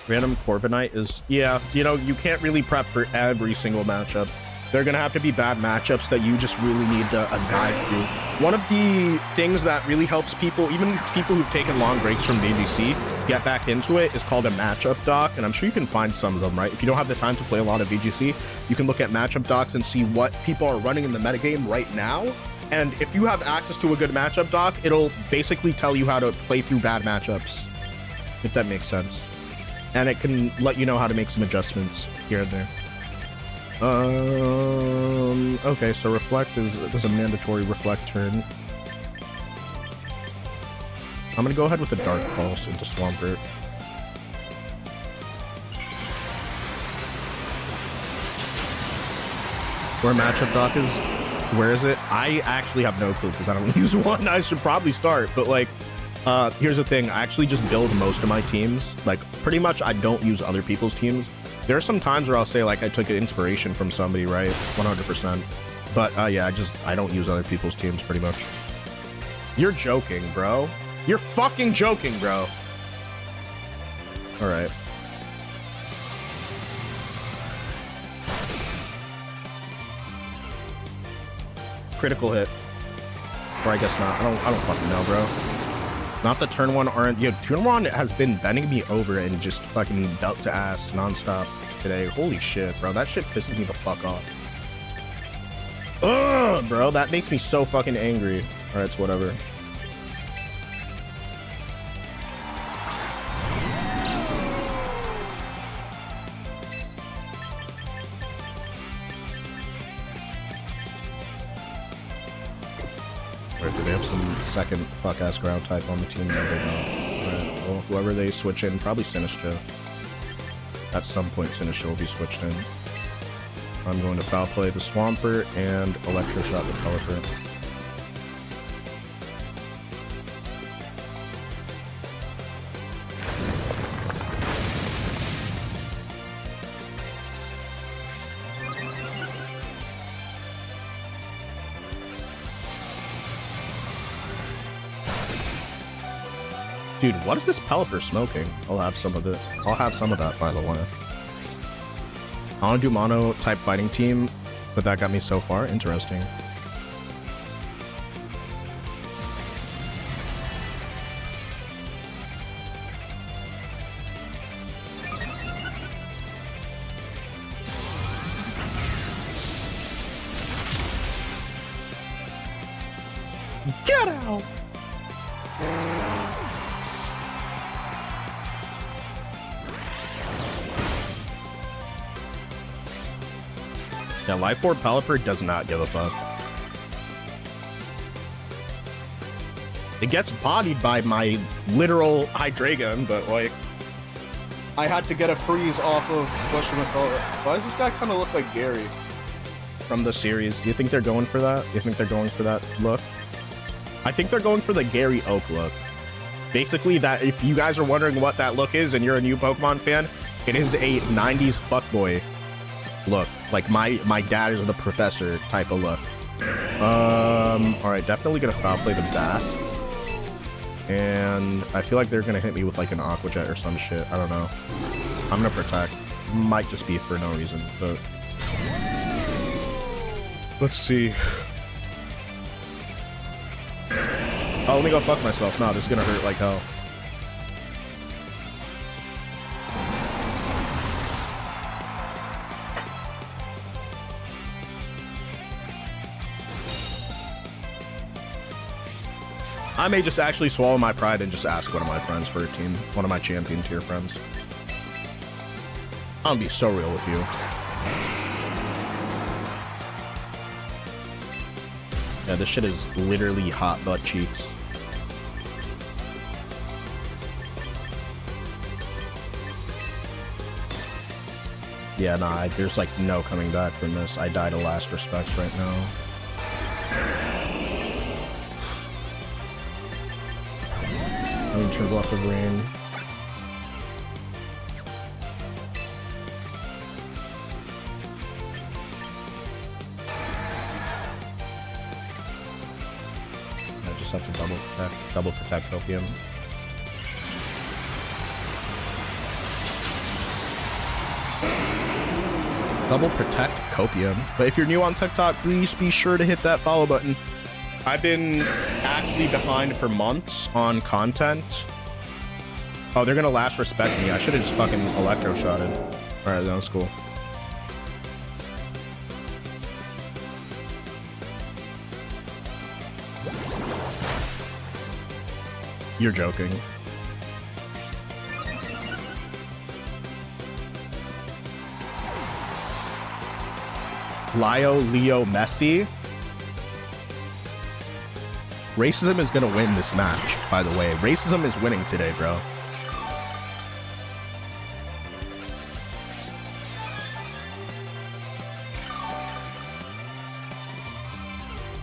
random Corviknight is, yeah, you know, you can't really prep for every single matchup. They're gonna have to be bad matchups that you just really need a guide through. One of the things that really helps people, even people who've taken long breaks from VGC, get back into it is called a matchup doc, and I'm sure you can find some of them, right? If you don't have the time to play a lot of VGC, you can look at matchup docs and see what people are running in the metagame right now. And if you have access to a good matchup doc, it'll basically tell you how to play through bad matchups, if that makes sense. And it can let you know how to make some adjustments here and there. Okay, so Reflect is a mandatory Reflect turn. I'm gonna go ahead with a Dark Pulse into Swampert. Where matchup doc is? Where is it? I actually have no clue because I don't use one. I should probably start, but like, here's the thing. I actually just build most of my teams. Like, pretty much I don't use other people's teams. There are some times where I'll say like I took an inspiration from somebody, right? 100%. But yeah, I don't use other people's teams pretty much. You're joking, bro. You're fucking joking, bro. All right. Critical hit. Or I guess not. I don't fucking know, bro. Not the turn one aren't. Yo, turn one has been bending me over and just fucking belt to ass nonstop today. Holy shit, bro. That shit pisses me the fuck off. Ugh, bro. That makes me so fucking angry. All right, it's whatever. Right, do they have some second fuck-ass ground type on the team? No, they don't. Right, well, whoever they switch in, probably Sinistcha. At some point, Sinistcha will be switched in. I'm going to foul play the Swampert and Electroshot the Pelipper. Dude, what is this Pelipper smoking? I'll have some of it. I'll have some of that, by the way. I want to do mono type fighting team, but that got me so far. Interesting. Get out! Yeah, Life Orb Pelipper does not give a fuck. It gets bodied by my literal Hydreigon, but like, I had to get a freeze off of whatchamacallit. Why does this guy kind of look like Gary from the series? Do you think they're going for that? Do you think they're going for that look? I think they're going for the Gary Oak look. Basically, that if you guys are wondering what that look is and you're a new Pokemon fan, it is a 90s fuckboy look. Like my dad is the professor type of look. All right, definitely gonna foul play the Bass. And I feel like they're gonna hit me with like an Aqua Jet or some shit. I don't know. I'm gonna protect. Might just be for no reason, but let's see. Oh, let me go fuck myself. No, this is gonna hurt like hell. I may just actually swallow my pride and just ask one of my friends for a team. One of my champion tier friends. I'll be so real with you. Yeah, this shit is literally hot butt cheeks. Yeah, nah, there's like no coming back from this. I die to last respects right now. Turns off the rain. I just have to double protect Copium. Double protect Copium. But if you're new on TikTok, please be sure to hit that follow button. I've been actually behind for months on content. Oh, they're gonna last respect me. I should have just fucking electro-shotted. Alright, that was cool. You're joking. Leo Messi. Racism is gonna win this match, by the way. Racism is winning today, bro.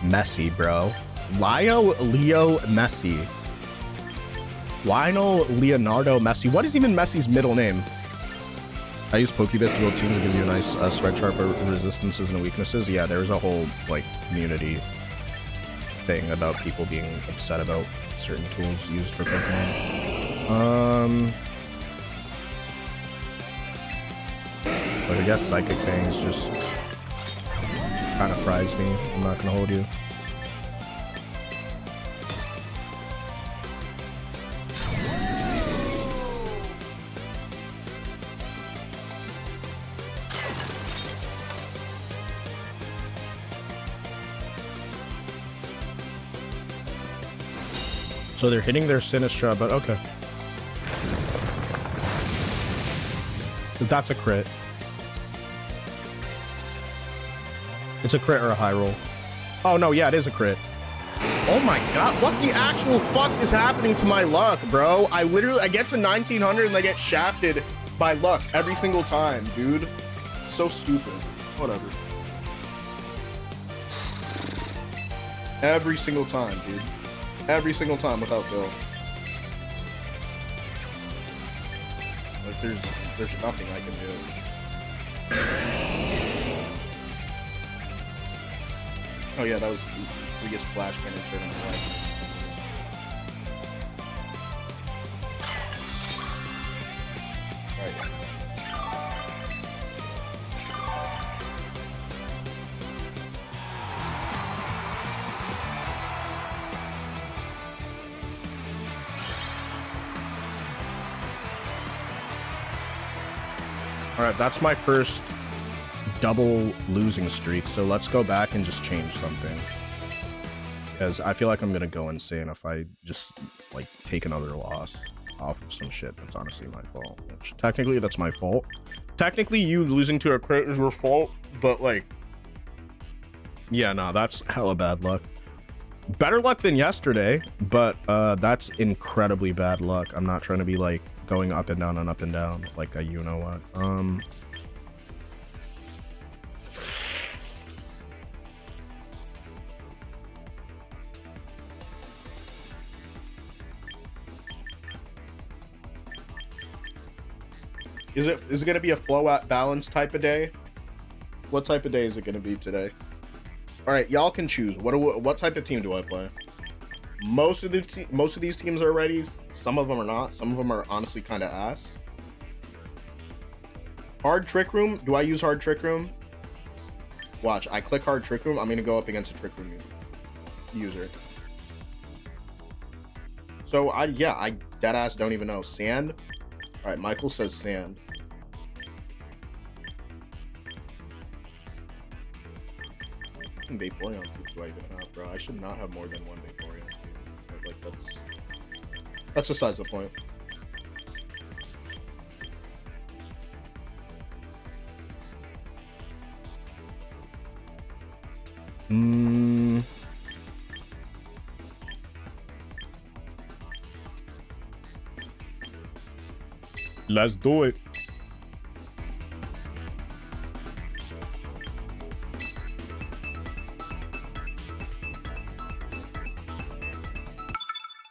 Messi, bro. Leo Messi. Lionel Leonardo Messi. What is even Messi's middle name? I use Pokebase to build teams. It gives you a nice spread chart for resistances and weaknesses. Yeah, there's a whole like community thing about people being upset about certain tools used for Pokemon. But I guess Psychic Fangs just kind of fries me. I'm not gonna hold you. So they're hitting their Sinistra, but okay. That's a crit. It's a crit or a high roll. Oh no, yeah, it is a crit. Oh my god, what the actual fuck is happening to my luck, bro? I get to 1900 and I get shafted by luck every single time, dude. So stupid. Whatever. Every single time, dude. Every single time without Bill. Like there's nothing I can do. Oh yeah, that was the biggest flash cannon turn in my life. Alright, yeah. All right, that's my first double losing streak. So let's go back and just change something. Because I feel like I'm going to go insane if I just like take another loss off of some shit. That's honestly my fault. Which, technically, that's my fault. Technically, you losing to a crit is your fault. But like, yeah, no, that's hella bad luck. Better luck than yesterday. But that's incredibly bad luck. I'm not trying to be like going up and down and up and down like a you know what. Is it gonna be a flow out balance type of day? What type of day is it gonna be today? All right, y'all can choose. What type of team do I play? Most of these teams are ready. Some of them are not. Some of them are honestly kind of ass. Hard Trick Room. Do I use Hard Trick Room? Watch. I click Hard Trick Room. I'm gonna go up against a Trick Room user. So I dead ass don't even know. Sand. All right, Michael says sand. Vaporeon suits do I even have, bro? I should not have more than one Vaporeon suit. Like that's besides the point. Let's do it.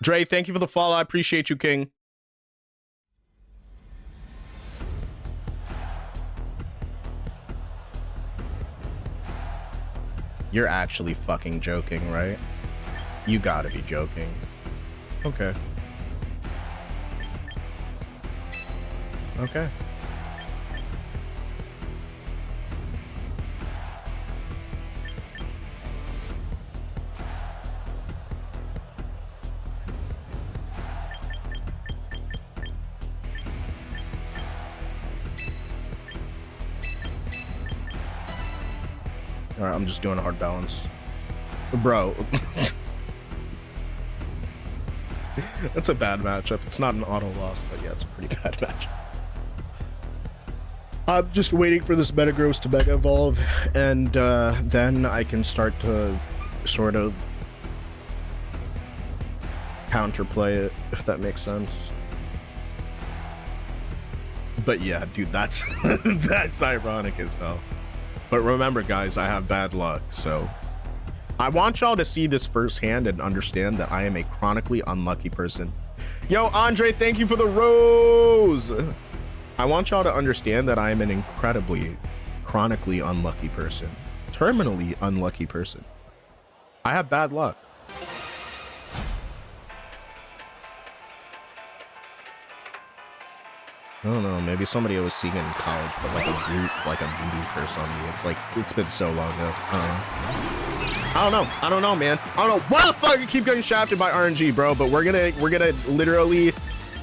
Dre, thank you for the follow. I appreciate you, King. You're actually fucking joking, right? You gotta be joking. Okay. Okay. All right, I'm just doing a hard balance. Bro. That's a bad matchup. It's not an auto loss, but yeah, it's a pretty bad matchup. I'm just waiting for this Metagross to Mega Evolve, and then I can start to sort of counterplay it, if that makes sense. But yeah, dude, that's that's ironic as hell. But remember, guys, I have bad luck, so I want y'all to see this firsthand and understand that I am a chronically unlucky person. Yo, Andre, thank you for the rose. I want y'all to understand that I am an incredibly, chronically unlucky person. Terminally unlucky person. I have bad luck. I don't know, maybe somebody I was seeing in college, but like a voodoo curse on me. It's like, it's been so long ago. I don't know, man. I don't know why the fuck I keep getting shafted by RNG, bro, but we're gonna literally,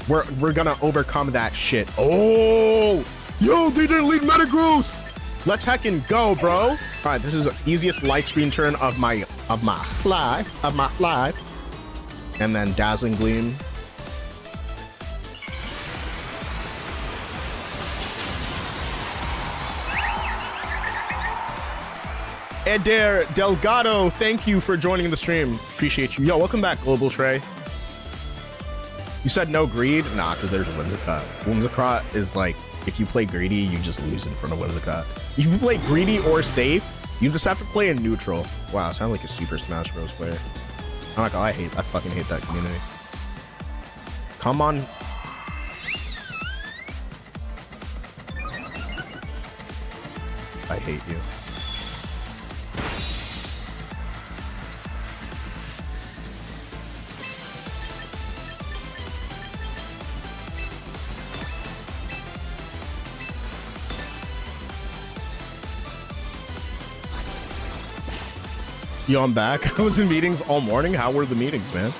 we're gonna overcome that shit. Oh, yo, they didn't lead Metagross. Let's heckin' go, bro. All right, this is the easiest light screen turn of my life. And then Dazzling Gleam. Eder Delgado, thank you for joining the stream. Appreciate you. Yo, welcome back, Global Trey. You said no greed? Nah, because there's Whimsicott. Whimsicott is like, if you play greedy, you just lose in front of Whimsicott. If you play greedy or safe, you just have to play in neutral. Wow, I sound like a Super Smash Bros. Player. I'm like, oh, I fucking hate that community. Come on. I hate you. Yo, I'm back. I was in meetings all morning. How were the meetings, man?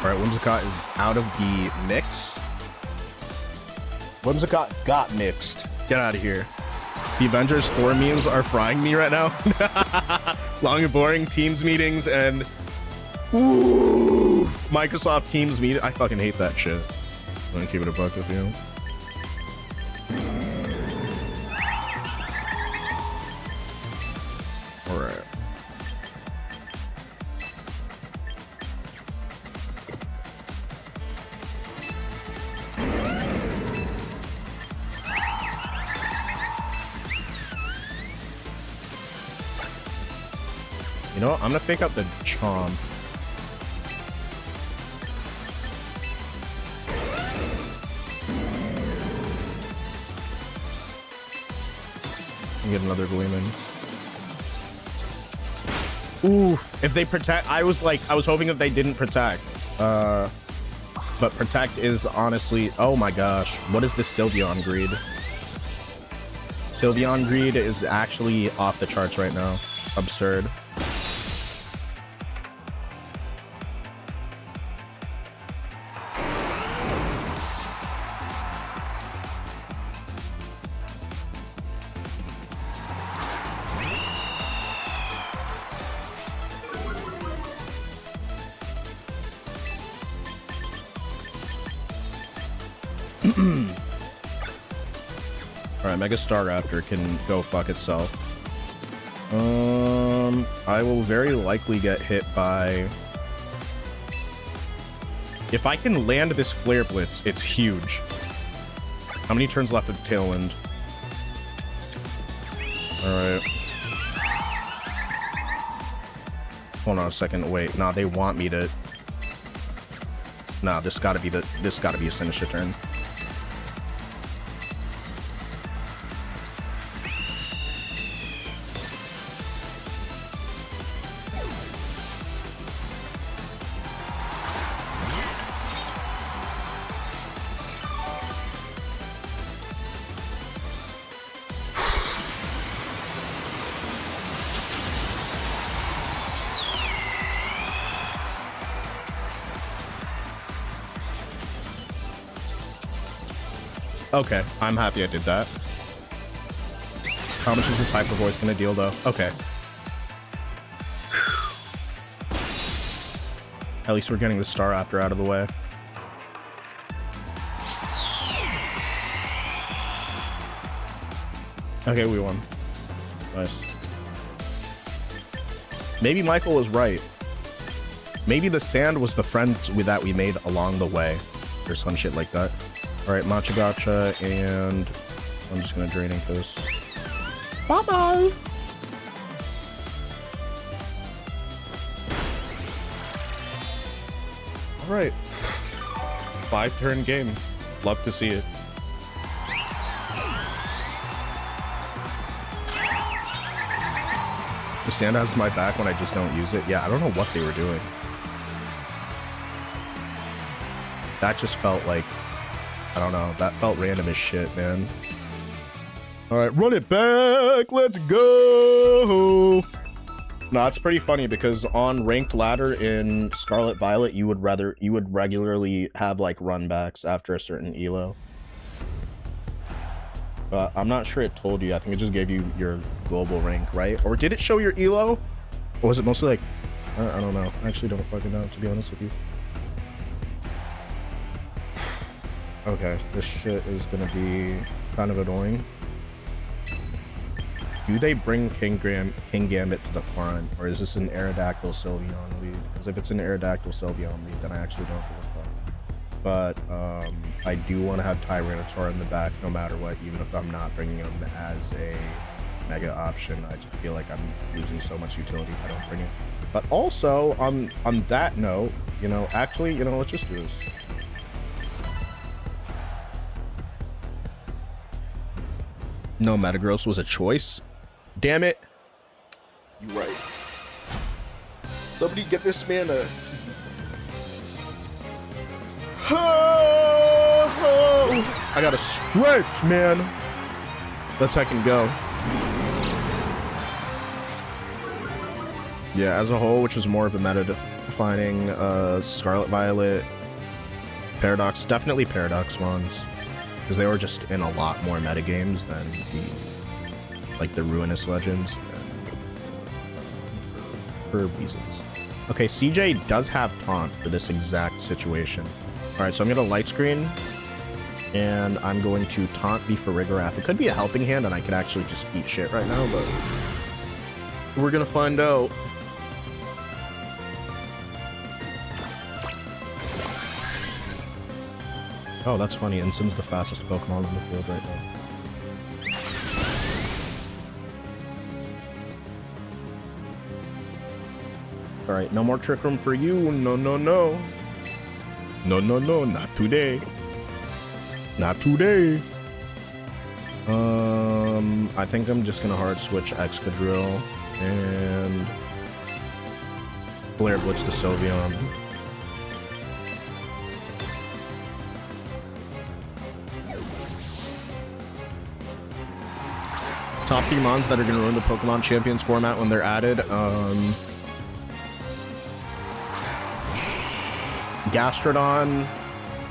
Whimsicott is out of the mix. Whimsicott got mixed. Get out of here. The Avengers Thor memes are frying me right now. Long and boring Teams meetings and ooh, Microsoft Teams meet. I fucking hate that shit. I'm gonna keep it a buck with you. You know what? I'm gonna fake out the Chomp. And get another Gleeman. Oof. If they protect, I was hoping that they didn't protect. But protect is honestly, oh my gosh. What is this Sylveon greed? Sylveon greed is actually off the charts right now. Absurd. Alright, Mega Staraptor can go fuck itself. I will very likely get hit by... If I can land this Flare Blitz, it's huge. How many turns left of Tailwind? Alright. Hold on a second, wait. Nah, they want me to... Nah, this gotta be a signature turn. Okay, I'm happy I did that. How much is this Hyper Voice gonna deal though? Okay. At least we're getting the Staraptor out of the way. Okay, we won. Nice. Maybe Michael was right. Maybe the sand was the friends that we made along the way. Or some shit like that. Alright, Matcha Gotcha, and I'm just gonna drain into this. Bye-bye! Alright. 5-turn game. Love to see it. The sand has my back when I just don't use it. Yeah, I don't know what they were doing. That just felt like... I don't know. That felt random as shit, man. Alright, run it back! Let's go! No, it's pretty funny because on ranked ladder in Scarlet Violet, you would regularly have like runbacks after a certain elo. But I'm not sure it told you. I think it just gave you your global rank, right? Or did it show your elo? Or was it mostly like... I don't know. I actually don't fucking know, to be honest with you. Okay, this shit is gonna be kind of annoying. Do they bring King Gambit to the front, or is this an Aerodactyl Sylveon lead? Because if it's an Aerodactyl Sylveon lead, then I actually don't give a fuck. But I do want to have Tyranitar in the back no matter what, even if I'm not bringing him as a mega option. I just feel like I'm losing so much utility if I don't bring it. But also, on that note, you know, actually, you know, let's just do this. No, Metagross was a choice. Damn it. You right. Somebody get this man a... I gotta stretch, man. That's how I can go. Yeah, as a whole, which was more of a meta-defining Scarlet Violet Paradox. Definitely Paradox ones. Because they were just in a lot more meta games than the Ruinous Legends, for reasons. Okay, CJ does have Taunt for this exact situation. Alright, so I'm gonna Light Screen, and I'm going to Taunt the Farigiraf. It could be a Helping Hand, and I could actually just eat shit right now, but we're gonna find out. Oh, that's funny. Inson's the fastest Pokemon on the field right now. All right, no more Trick Room for you. No, no, no. No, no, no, not today. Not today. I think I'm just gonna hard switch Excadrill and Flare Blitz the Sylveon. Top 3 mons that are gonna ruin the Pokemon Champions format when they're added. Gastrodon,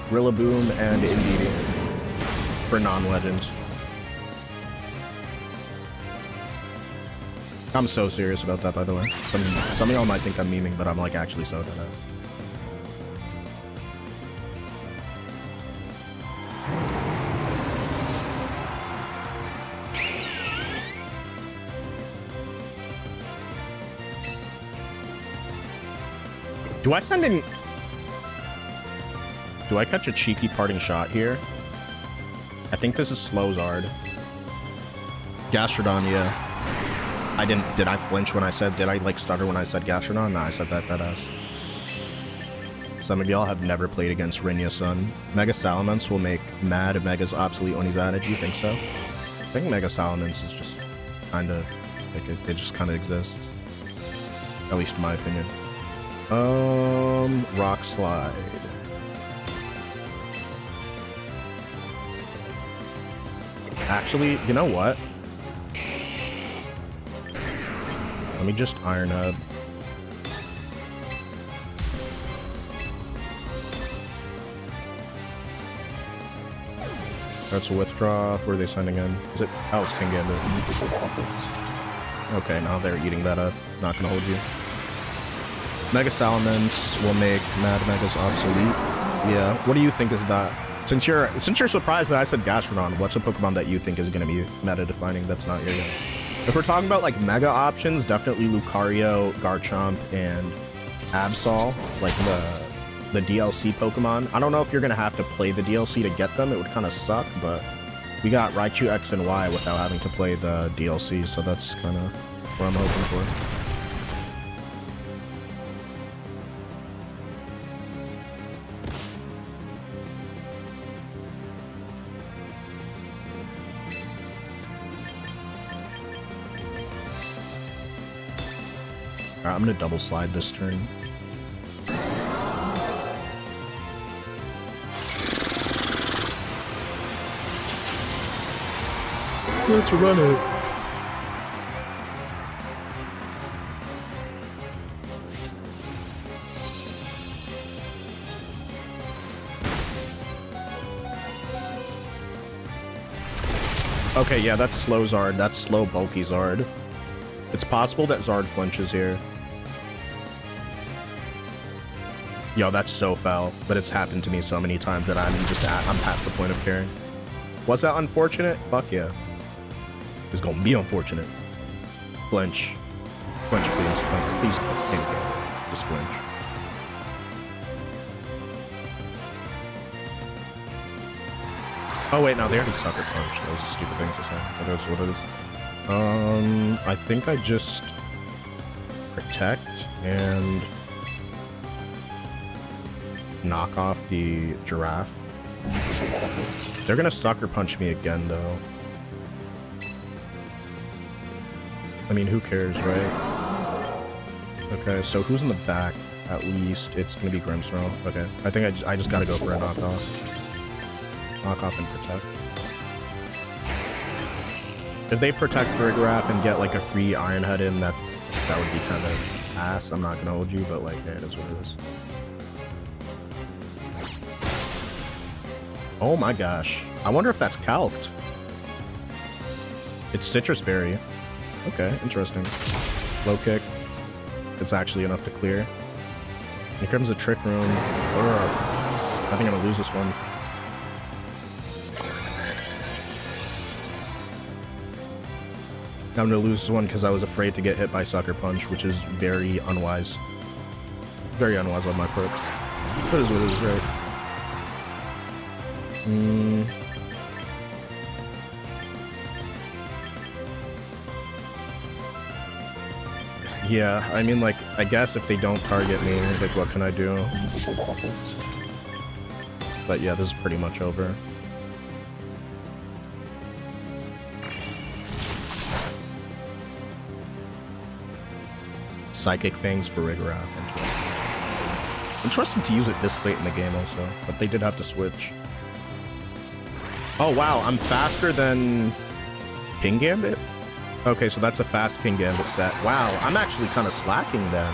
Rillaboom, and Indeedee for non-legends. I'm so serious about that, by the way. Some of y'all might think I'm memeing, but I'm like actually so deadass. Do I send in... Do I catch a cheeky parting shot here? I think this is Slowzard. Gastrodon, yeah. I didn't... Did I flinch when I said... Did I, like, stutter when I said Gastrodon? No, I said that ass. Some of y'all have never played against Rinya Sun. Mega Salamence will make Mad Megas obsolete when he's added. Do you think so? I think Mega Salamence is just kind of... Like, it just kind of exists. At least in my opinion. Rock Slide. Actually, you know what? Let me just Iron Head. That's a withdraw. Who are they sending in? Is it? Oh, it's King Gambit. Okay, now they're eating that up. Not gonna hold you. Mega Salamence will make Mad Megas obsolete. Yeah. What do you think is that? Since you're surprised that I said Gastrodon, what's a Pokemon that you think is gonna be meta defining that's not here yet? If we're talking about like mega options, definitely Lucario, Garchomp, and Absol, like the DLC Pokemon. I don't know if you're gonna have to play the DLC to get them. It would kind of suck, but we got Raichu X and Y without having to play the DLC, so that's kind of what I'm hoping for. Alright, I'm gonna double slide this turn. Let's run it. Okay, yeah, that's slow Zard. That's slow bulky Zard. It's possible that Zard flinches here. Yo, that's so foul, but it's happened to me so many times that I'm past the point of caring. Was that unfortunate? Fuck yeah. It's gonna be unfortunate. Flinch. Flinch, please. Please, just flinch. Oh wait, no, they already sucker punch. That was a stupid thing to say. But that's what it is. I think I just protect and knock off the giraffe. They're gonna sucker punch me again, though. I mean, who cares, right? Okay, so who's in the back? At least it's gonna be Grimmsnarl. Okay, I think I just gotta go for a knockoff. Knockoff and protect. If they protect Grigraff and get like a free Iron Head in, that would be kind of ass. I'm not gonna hold you, but like, yeah, it is what it is. Oh my gosh. I wonder if that's calced. It's Citrus Berry. Okay, interesting. Low kick. It's actually enough to clear. Here comes a Trick Room. I think I'm gonna lose this one. I'm gonna lose this one because I was afraid to get hit by Sucker Punch, which is very unwise. Very unwise on my part. That is what it is, right? Yeah, I mean, like, I guess if they don't target me, like, what can I do? But yeah, this is pretty much over. Psychic Fangs for Rigorath. Interesting. Interesting to use it this late in the game also, but they did have to switch. Oh wow, I'm faster than King Gambit? Okay, so that's a fast King Gambit set. Wow, I'm actually kind of slacking then.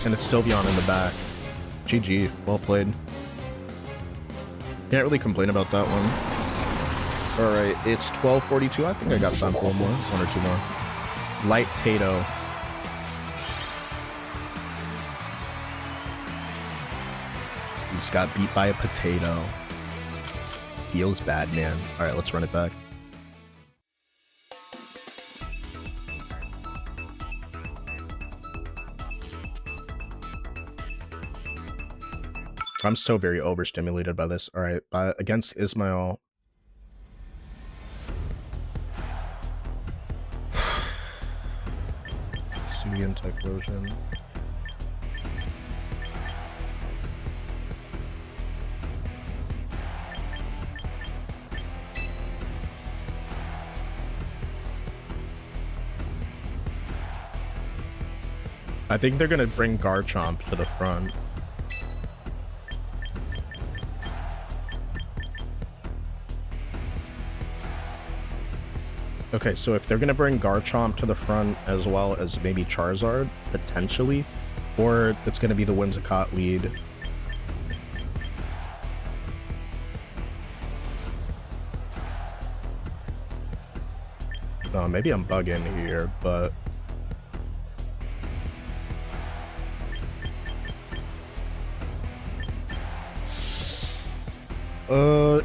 And it's Sylveon in the back. GG, well played. Can't really complain about that one. Alright, it's 12:42. I think I got time for one or two more. Light Tato. He just got beat by a potato. Feels bad, man. Alright, let's run it back. I'm so very overstimulated by this. Alright, against Ismail. Sudian Typhlosion. I think they're gonna bring Garchomp to the front. Okay, so if they're gonna bring Garchomp to the front as well as maybe Charizard, potentially, or it's gonna be the Whimsicott lead. Maybe I'm bugging here, but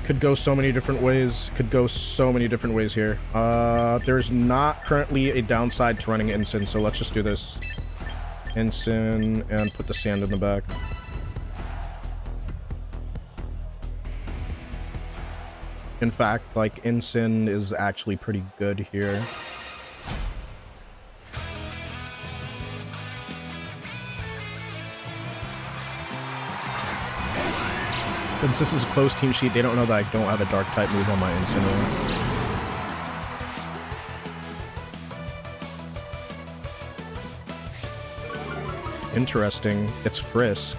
could go so many different ways. Could go so many different ways here. There's not currently a downside to running Ensign, so let's just do this. Ensign and put the sand in the back. In fact, like, Ensign is actually pretty good here. Since this is a close team sheet, they don't know that I don't have a dark type move on my Incineroar. Interesting. It's Frisk.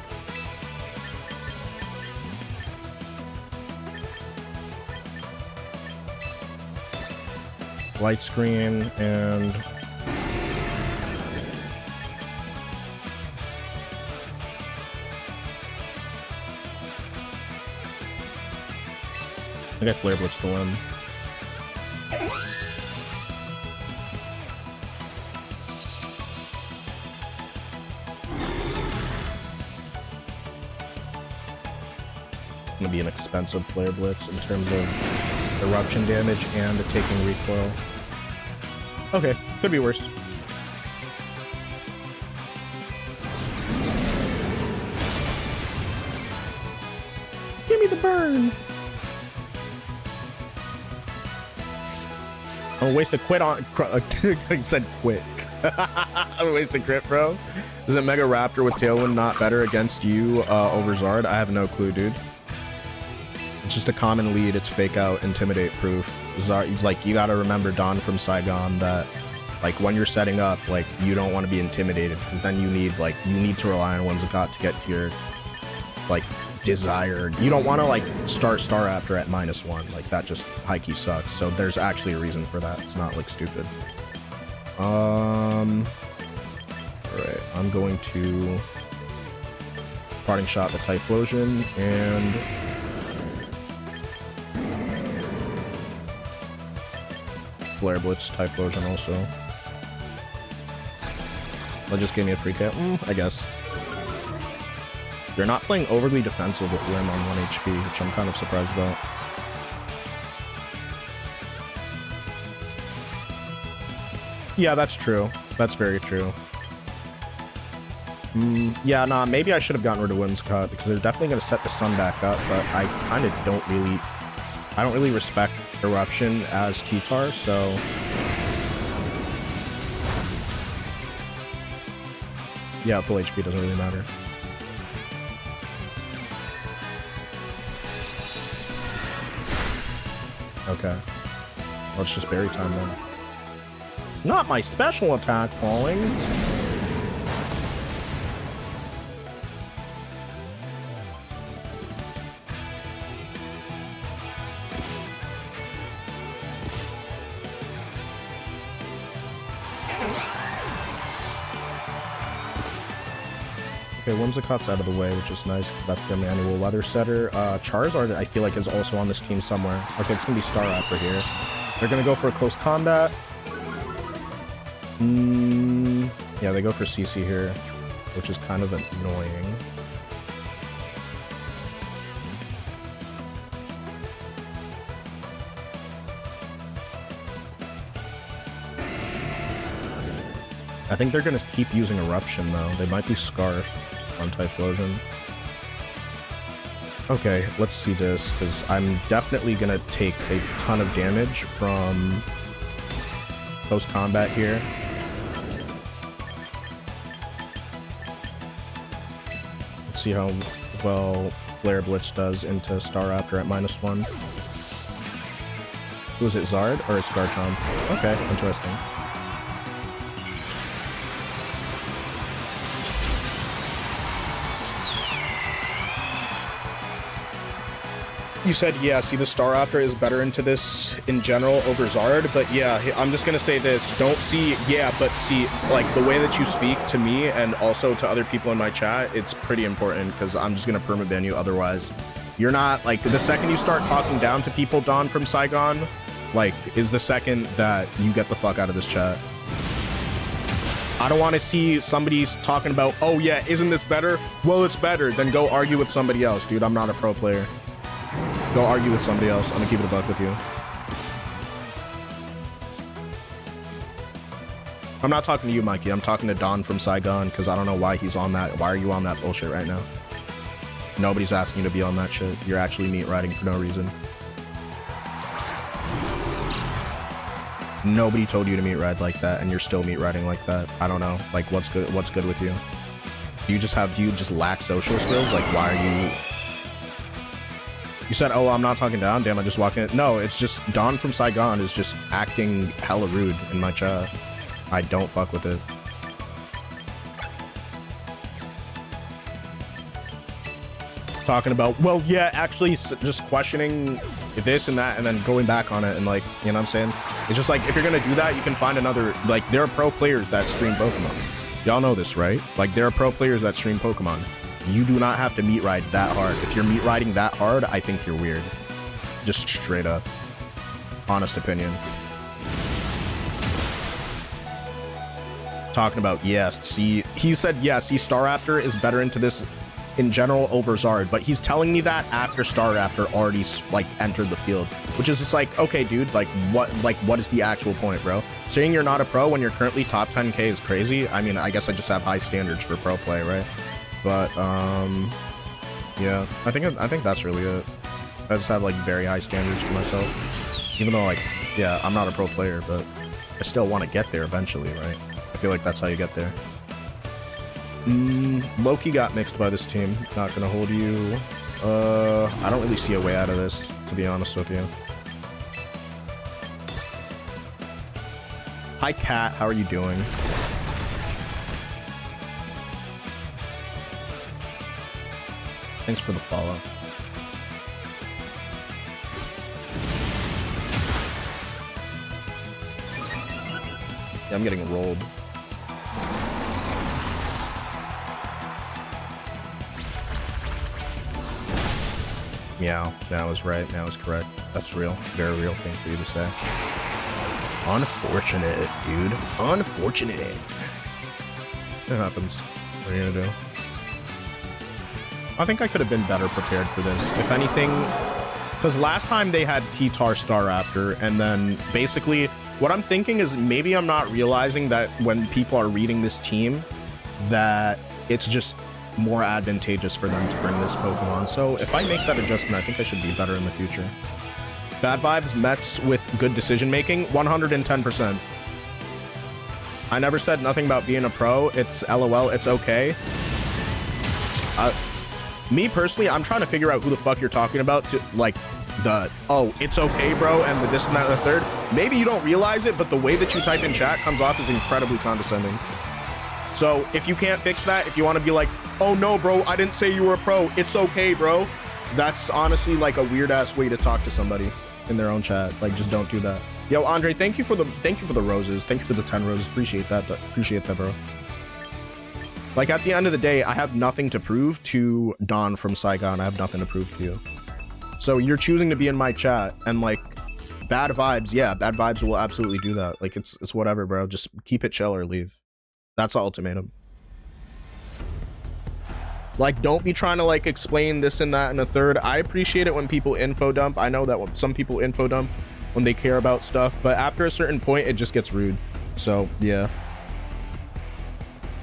Light Screen and I got Flare Blitz to win. It's gonna be an expensive Flare Blitz in terms of eruption damage and taking recoil. Okay, could be worse. Give me the burn! I'm gonna waste a quit on. I said quit. I'm gonna waste a crit, bro. Is it Mega Raptor with Tailwind not better against you over Zard? I have no clue, dude. It's just a common lead. It's fake out, intimidate proof. Zard, like, you gotta remember Don from Saigon that, like, when you're setting up, like, you don't want to be intimidated because then you need to rely on Whimsicott to get to your, like, desired. You don't want to, like, start Star Raptor at -1. Like, that just high key sucks. So there's actually a reason for that. It's not, like, stupid. Alright, I'm going to Parting Shot the Typhlosion and Flare Blitz Typhlosion also. They'll just give me a free KO, I guess. They're not playing overly defensive with Rim on 1 HP, which I'm kind of surprised about. Yeah, that's true. That's very true. Yeah, nah, maybe I should have gotten rid of Whimsicott because they're definitely going to set the sun back up, but I kind of don't really respect Eruption as T-Tar, so Yeah, full HP doesn't really matter. Okay. Let's just berry time then. Not my special attack falling. Okay, Whimsicott's out of the way, which is nice because that's their manual weather setter. Charizard, I feel like, is also on this team somewhere. Okay, it's gonna be Staraptor here. They're gonna go for a close combat. Yeah, they go for CC here, which is kind of annoying. I think they're gonna keep using Eruption though. They might be Scarf on Typhlosion. Okay, let's see this, because I'm definitely gonna take a ton of damage from post-combat here. Let's see how well Flare Blitz does into Staraptor at -1. Who is it, Zard? Or it's Garchomp? Okay, interesting. You said, yeah, see, the Staraptor is better into this in general over Zard, but yeah, I'm just gonna say this, don't see, yeah, but see, like, the way that you speak to me and also to other people in my chat, it's pretty important, because I'm just gonna permaban you otherwise. You're not, like, the second you start talking down to people, Don from Saigon, like, is the second that you get the fuck out of this chat. I don't want to see somebody talking about, oh yeah, isn't this better? Well, it's better, then go argue with somebody else, dude. I'm not a pro player. Go argue with somebody else. I'm gonna keep it a buck with you. I'm not talking to you, Mikey. I'm talking to Don from Saigon, because I don't know why he's on that. Why are you on that bullshit right now? Nobody's asking you to be on that shit. You're actually meat riding for no reason. Nobody told you to meat ride like that, and you're still meat riding like that. I don't know. Like, what's good with you? Do you just lack social skills? Like, why are you... You said, oh, I'm not talking down. Damn, I just walked in. No, it's just Don from Saigon is just acting hella rude in my chat. I don't fuck with it. Talking about, well, yeah, actually just questioning this and that and then going back on it and, like, you know what I'm saying? It's just like, if you're gonna do that, you can find another, like, there are pro players that stream Pokemon. Y'all know this, right? Like, there are pro players that stream Pokemon. You do not have to meat ride that hard. If you're meat riding that hard, I think you're weird. Just straight up. Honest opinion. Talking about, yes, see, he said, yeah, see, Staraptor is better into this in general over Zard, but he's telling me that after Staraptor already, like, entered the field, which is just like, okay, dude, like, what is the actual point, bro? Saying you're not a pro when you're currently top 10K is crazy. I mean, I guess I just have high standards for pro play, right? But, yeah, I think that's really it. I just have, like, very high standards for myself. Even though, like, yeah, I'm not a pro player, but I still want to get there eventually, right? I feel like that's how you get there. Loki got mixed by this team. Not gonna hold you. I don't really see a way out of this, to be honest with you. Hi, Kat. How are you doing? Thanks for the follow. Yeah, I'm getting rolled. Meow. That was right. That was correct. That's real. Very real thing for you to say. Unfortunate, dude. Unfortunate. It happens. What are you gonna do? I think I could have been better prepared for this. If anything, because last time they had T-Tar Staraptor, and then basically what I'm thinking is maybe I'm not realizing that when people are reading this team, that it's just more advantageous for them to bring this Pokemon. So if I make that adjustment, I think I should be better in the future. Bad vibes, Mets with good decision making, 110%. I never said nothing about being a pro. It's LOL. It's okay. Me personally, I'm trying to figure out who the fuck you're talking about to like the, oh, it's okay, bro, and the this and that and the third. Maybe you don't realize it, but the way that you type in chat comes off as incredibly condescending. So if you can't fix that, if you want to be like, oh no, bro, I didn't say you were a pro. It's okay, bro. That's honestly like a weird ass way to talk to somebody in their own chat. Like, just don't do that. Yo, Andre, thank you for the roses. Thank you for the 10 roses. Appreciate that. Appreciate that, bro. Like, at the end of the day, I have nothing to prove to Don from Saigon. I have nothing to prove to you. So you're choosing to be in my chat, and like, bad vibes. Yeah, bad vibes will absolutely do that. Like, it's whatever, bro. Just keep it chill or leave. That's the ultimatum. Like, don't be trying to like explain this and that and the third. I appreciate it when people info dump. I know that when some people info dump when they care about stuff, but after a certain point, it just gets rude. So yeah.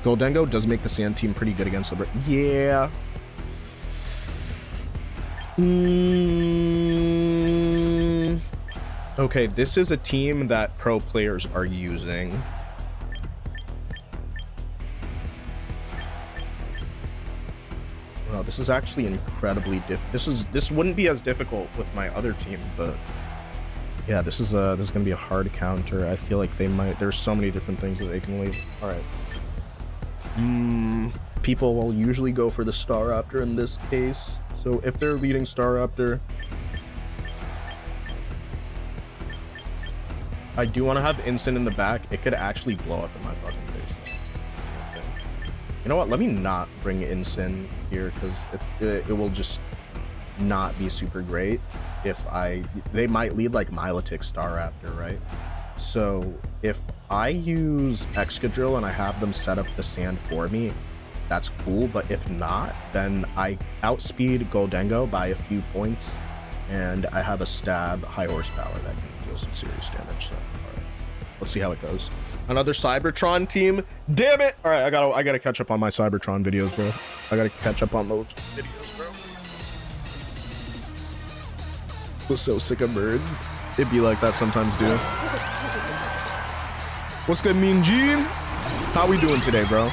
Goldengo does make the sand team pretty good against the yeah. Okay, this is a team that pro players are using. Wow, this is actually incredibly this wouldn't be as difficult with my other team, but yeah, this is gonna be a hard counter. I feel like they might, there's so many different things that they can leave. All right. People will usually go for the Staraptor in this case. So if they're leading Staraptor, I do want to have Instant in the back. It could actually blow up in my fucking face. You know what? Let me not bring Instant here because it will just not be super great if they might lead like Milotic Staraptor, right? So if I use Excadrill and I have them set up the sand for me, that's cool. But if not, then I outspeed Goldengo by a few points and I have a stab high horsepower that can deal some serious damage. So all right, let's see how it goes. Another Cybertron team. Damn it. All right, I gotta catch up on my Cybertron videos, bro. I gotta catch up on those videos, bro. Was so sick of birds. It'd be like that sometimes, dude. What's good, Mean Gene? How we doing today, bro?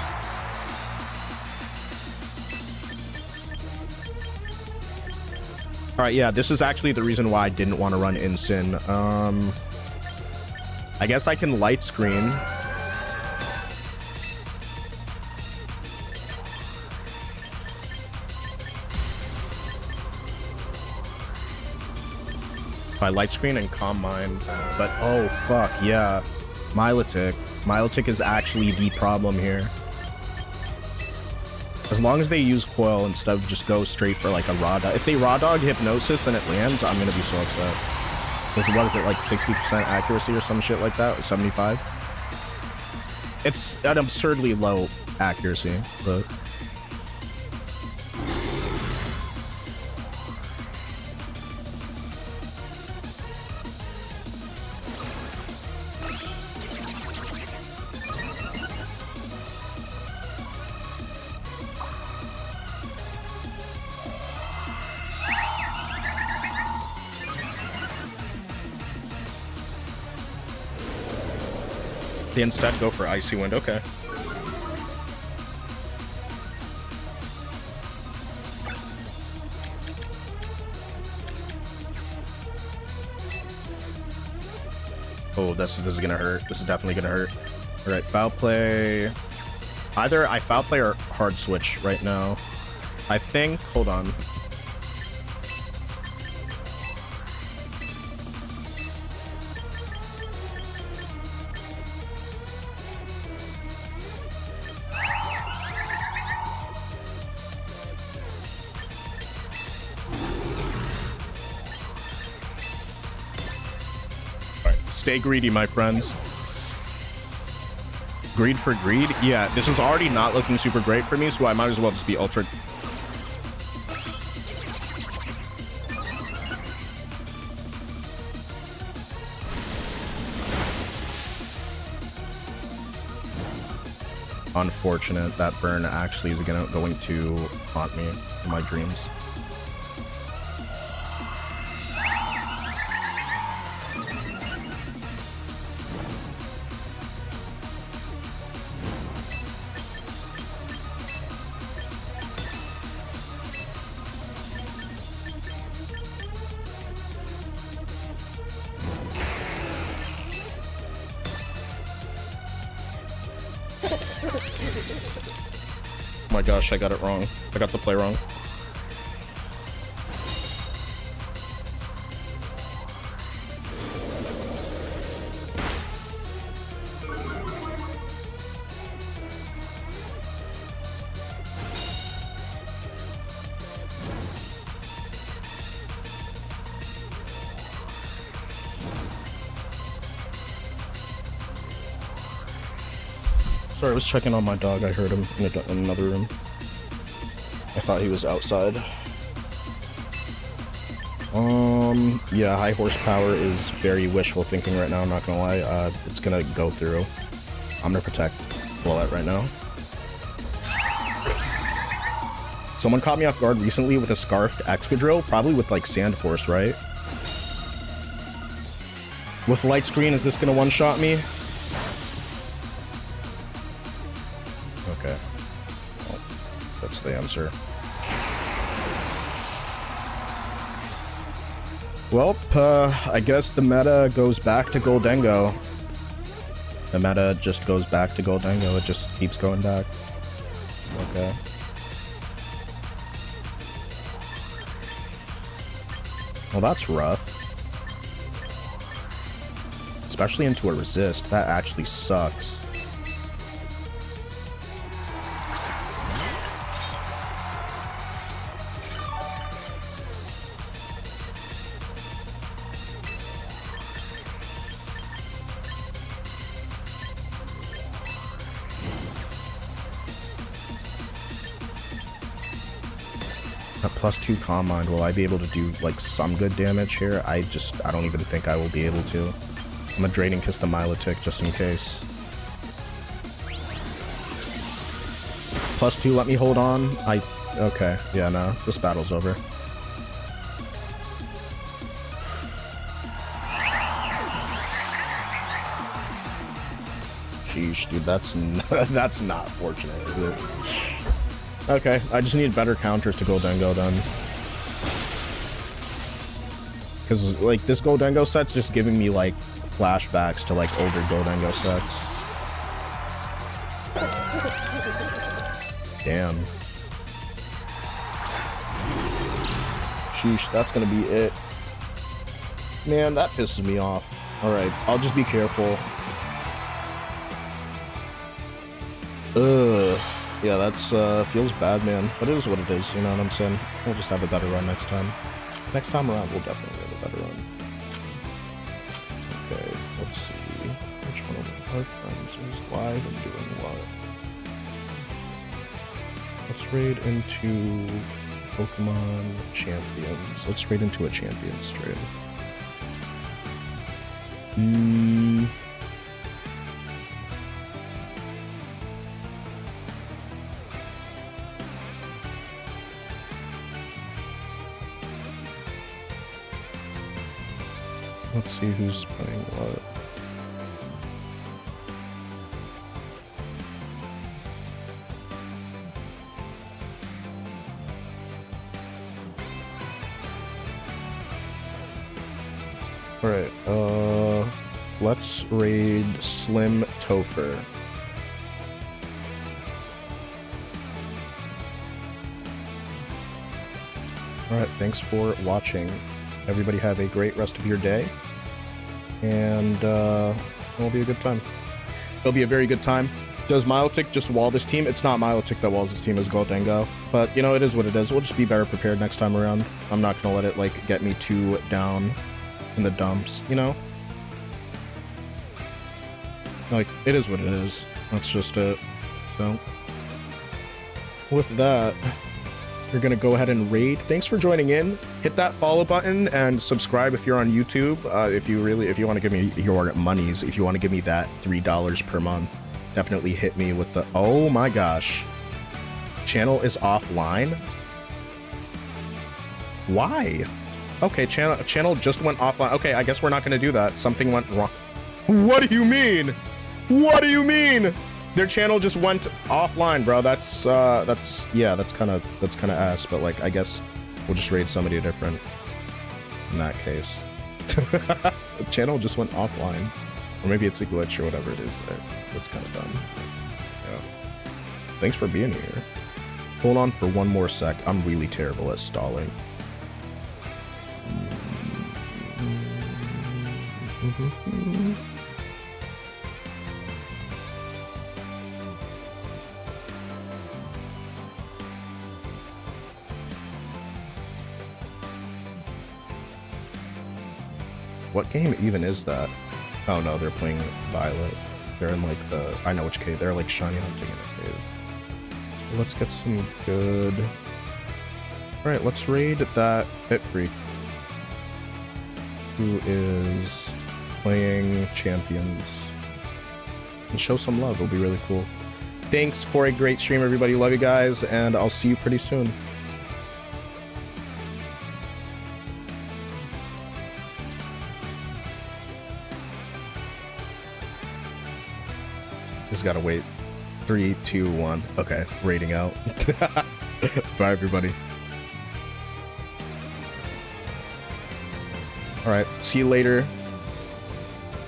All right, yeah, this is actually the reason why I didn't want to run Incin. I guess I can light screen. If I light screen and calm mind, but oh fuck, yeah. Milotic is actually the problem here. As long as they use Coil instead of just go straight for like a Raw Dog. If they Raw Dog Hypnosis and it lands, I'm gonna be so upset. Because what is it, like 60% accuracy or some shit like that? Or 75? It's an absurdly low accuracy, but... They instead go for Icy Wind. Okay. Oh, this is gonna hurt. This is definitely gonna hurt. All right, foul play. Either I foul play or hard switch right now. I think. Hold on. Stay greedy, my friends. Greed for greed? Yeah, this is already not looking super great for me, so I might as well just be ultra. Unfortunate. That burn actually is going to haunt me in my dreams. my gosh, I got it wrong. I got the play wrong. Sorry, I was checking on my dog. I heard him in another room. I thought he was outside. Yeah, high horsepower is very wishful thinking right now, I'm not gonna lie. It's gonna go through. I'm gonna protect Willette right now. Someone caught me off guard recently with a scarfed Excadrill, probably with like Sand Force, right? With light screen, is this gonna one-shot me? Okay. Well, that's the answer. Well, I guess the meta goes back to Goldengo. The meta just goes back to Goldengo. It just keeps going back. Okay. Well, that's rough. Especially into a resist. That actually sucks. At +2 Calm Mind, will I be able to do like some good damage here? I don't even think I will be able to. I'm a Draining Kiss the Milotic just in case. +2, let me hold on. Okay, yeah, no, this battle's over. Sheesh, dude, that's not fortunate, is it? Okay, I just need better counters to Goldengo then. Because, like, this Goldengo set's just giving me, like, flashbacks to, like, older Goldengo sets. Damn. Sheesh, that's gonna be it. Man, that pisses me off. Alright, I'll just be careful. Ugh. Yeah, that's, feels bad, man. But it is what it is, you know what I'm saying? We'll just have a better run next time. Next time around, we'll definitely have a better run. Okay, let's see. Which one of our friends is live and doing what? Let's raid into Pokemon Champions. Let's raid into a Champions stream. Let's see who's playing what. Alright, let's raid Slim Topher. Alright, thanks for watching. Everybody have a great rest of your day. And it'll be a good time. It'll be a very good time. Does Milotic just wall this team? It's not Milotic that walls this team, it's Goldengo. But, you know, it is what it is. We'll just be better prepared next time around. I'm not gonna let it, like, get me too down in the dumps, you know? Like, it is what it is. That's just it. So, with that, we're gonna go ahead and raid. Thanks for joining in. Hit that follow button and subscribe if you're on YouTube. If you want to give me your monies, if you want to give me that $3 per month, definitely hit me with the. Oh my gosh, channel is offline. Why? Okay, channel just went offline. Okay, I guess we're not gonna do that. Something went wrong. What do you mean? What do you mean? Their channel just went offline, bro. That's kind of ass. But like, I guess we'll just raid somebody different in that case. The channel just went offline, or maybe it's a glitch or whatever it is. That's kind of dumb. Yeah. Thanks for being here. Hold on for one more sec. I'm really terrible at stalling. What game even is that? Oh no, they're playing Violet. They're in like the... I know which cave. They're like shiny hunting in a cave. Let's get some good... Alright, let's raid that Fit Freak, who is playing champions. And show some love. It'll be really cool. Thanks for a great stream, everybody. Love you guys, and I'll see you pretty soon. Just gotta wait. 3, 2, 1. Okay, raiding out. Bye, everybody. Alright, see you later.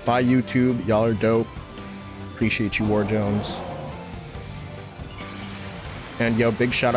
Bye, YouTube. Y'all are dope. Appreciate you, War Jones. And yo, big shout out.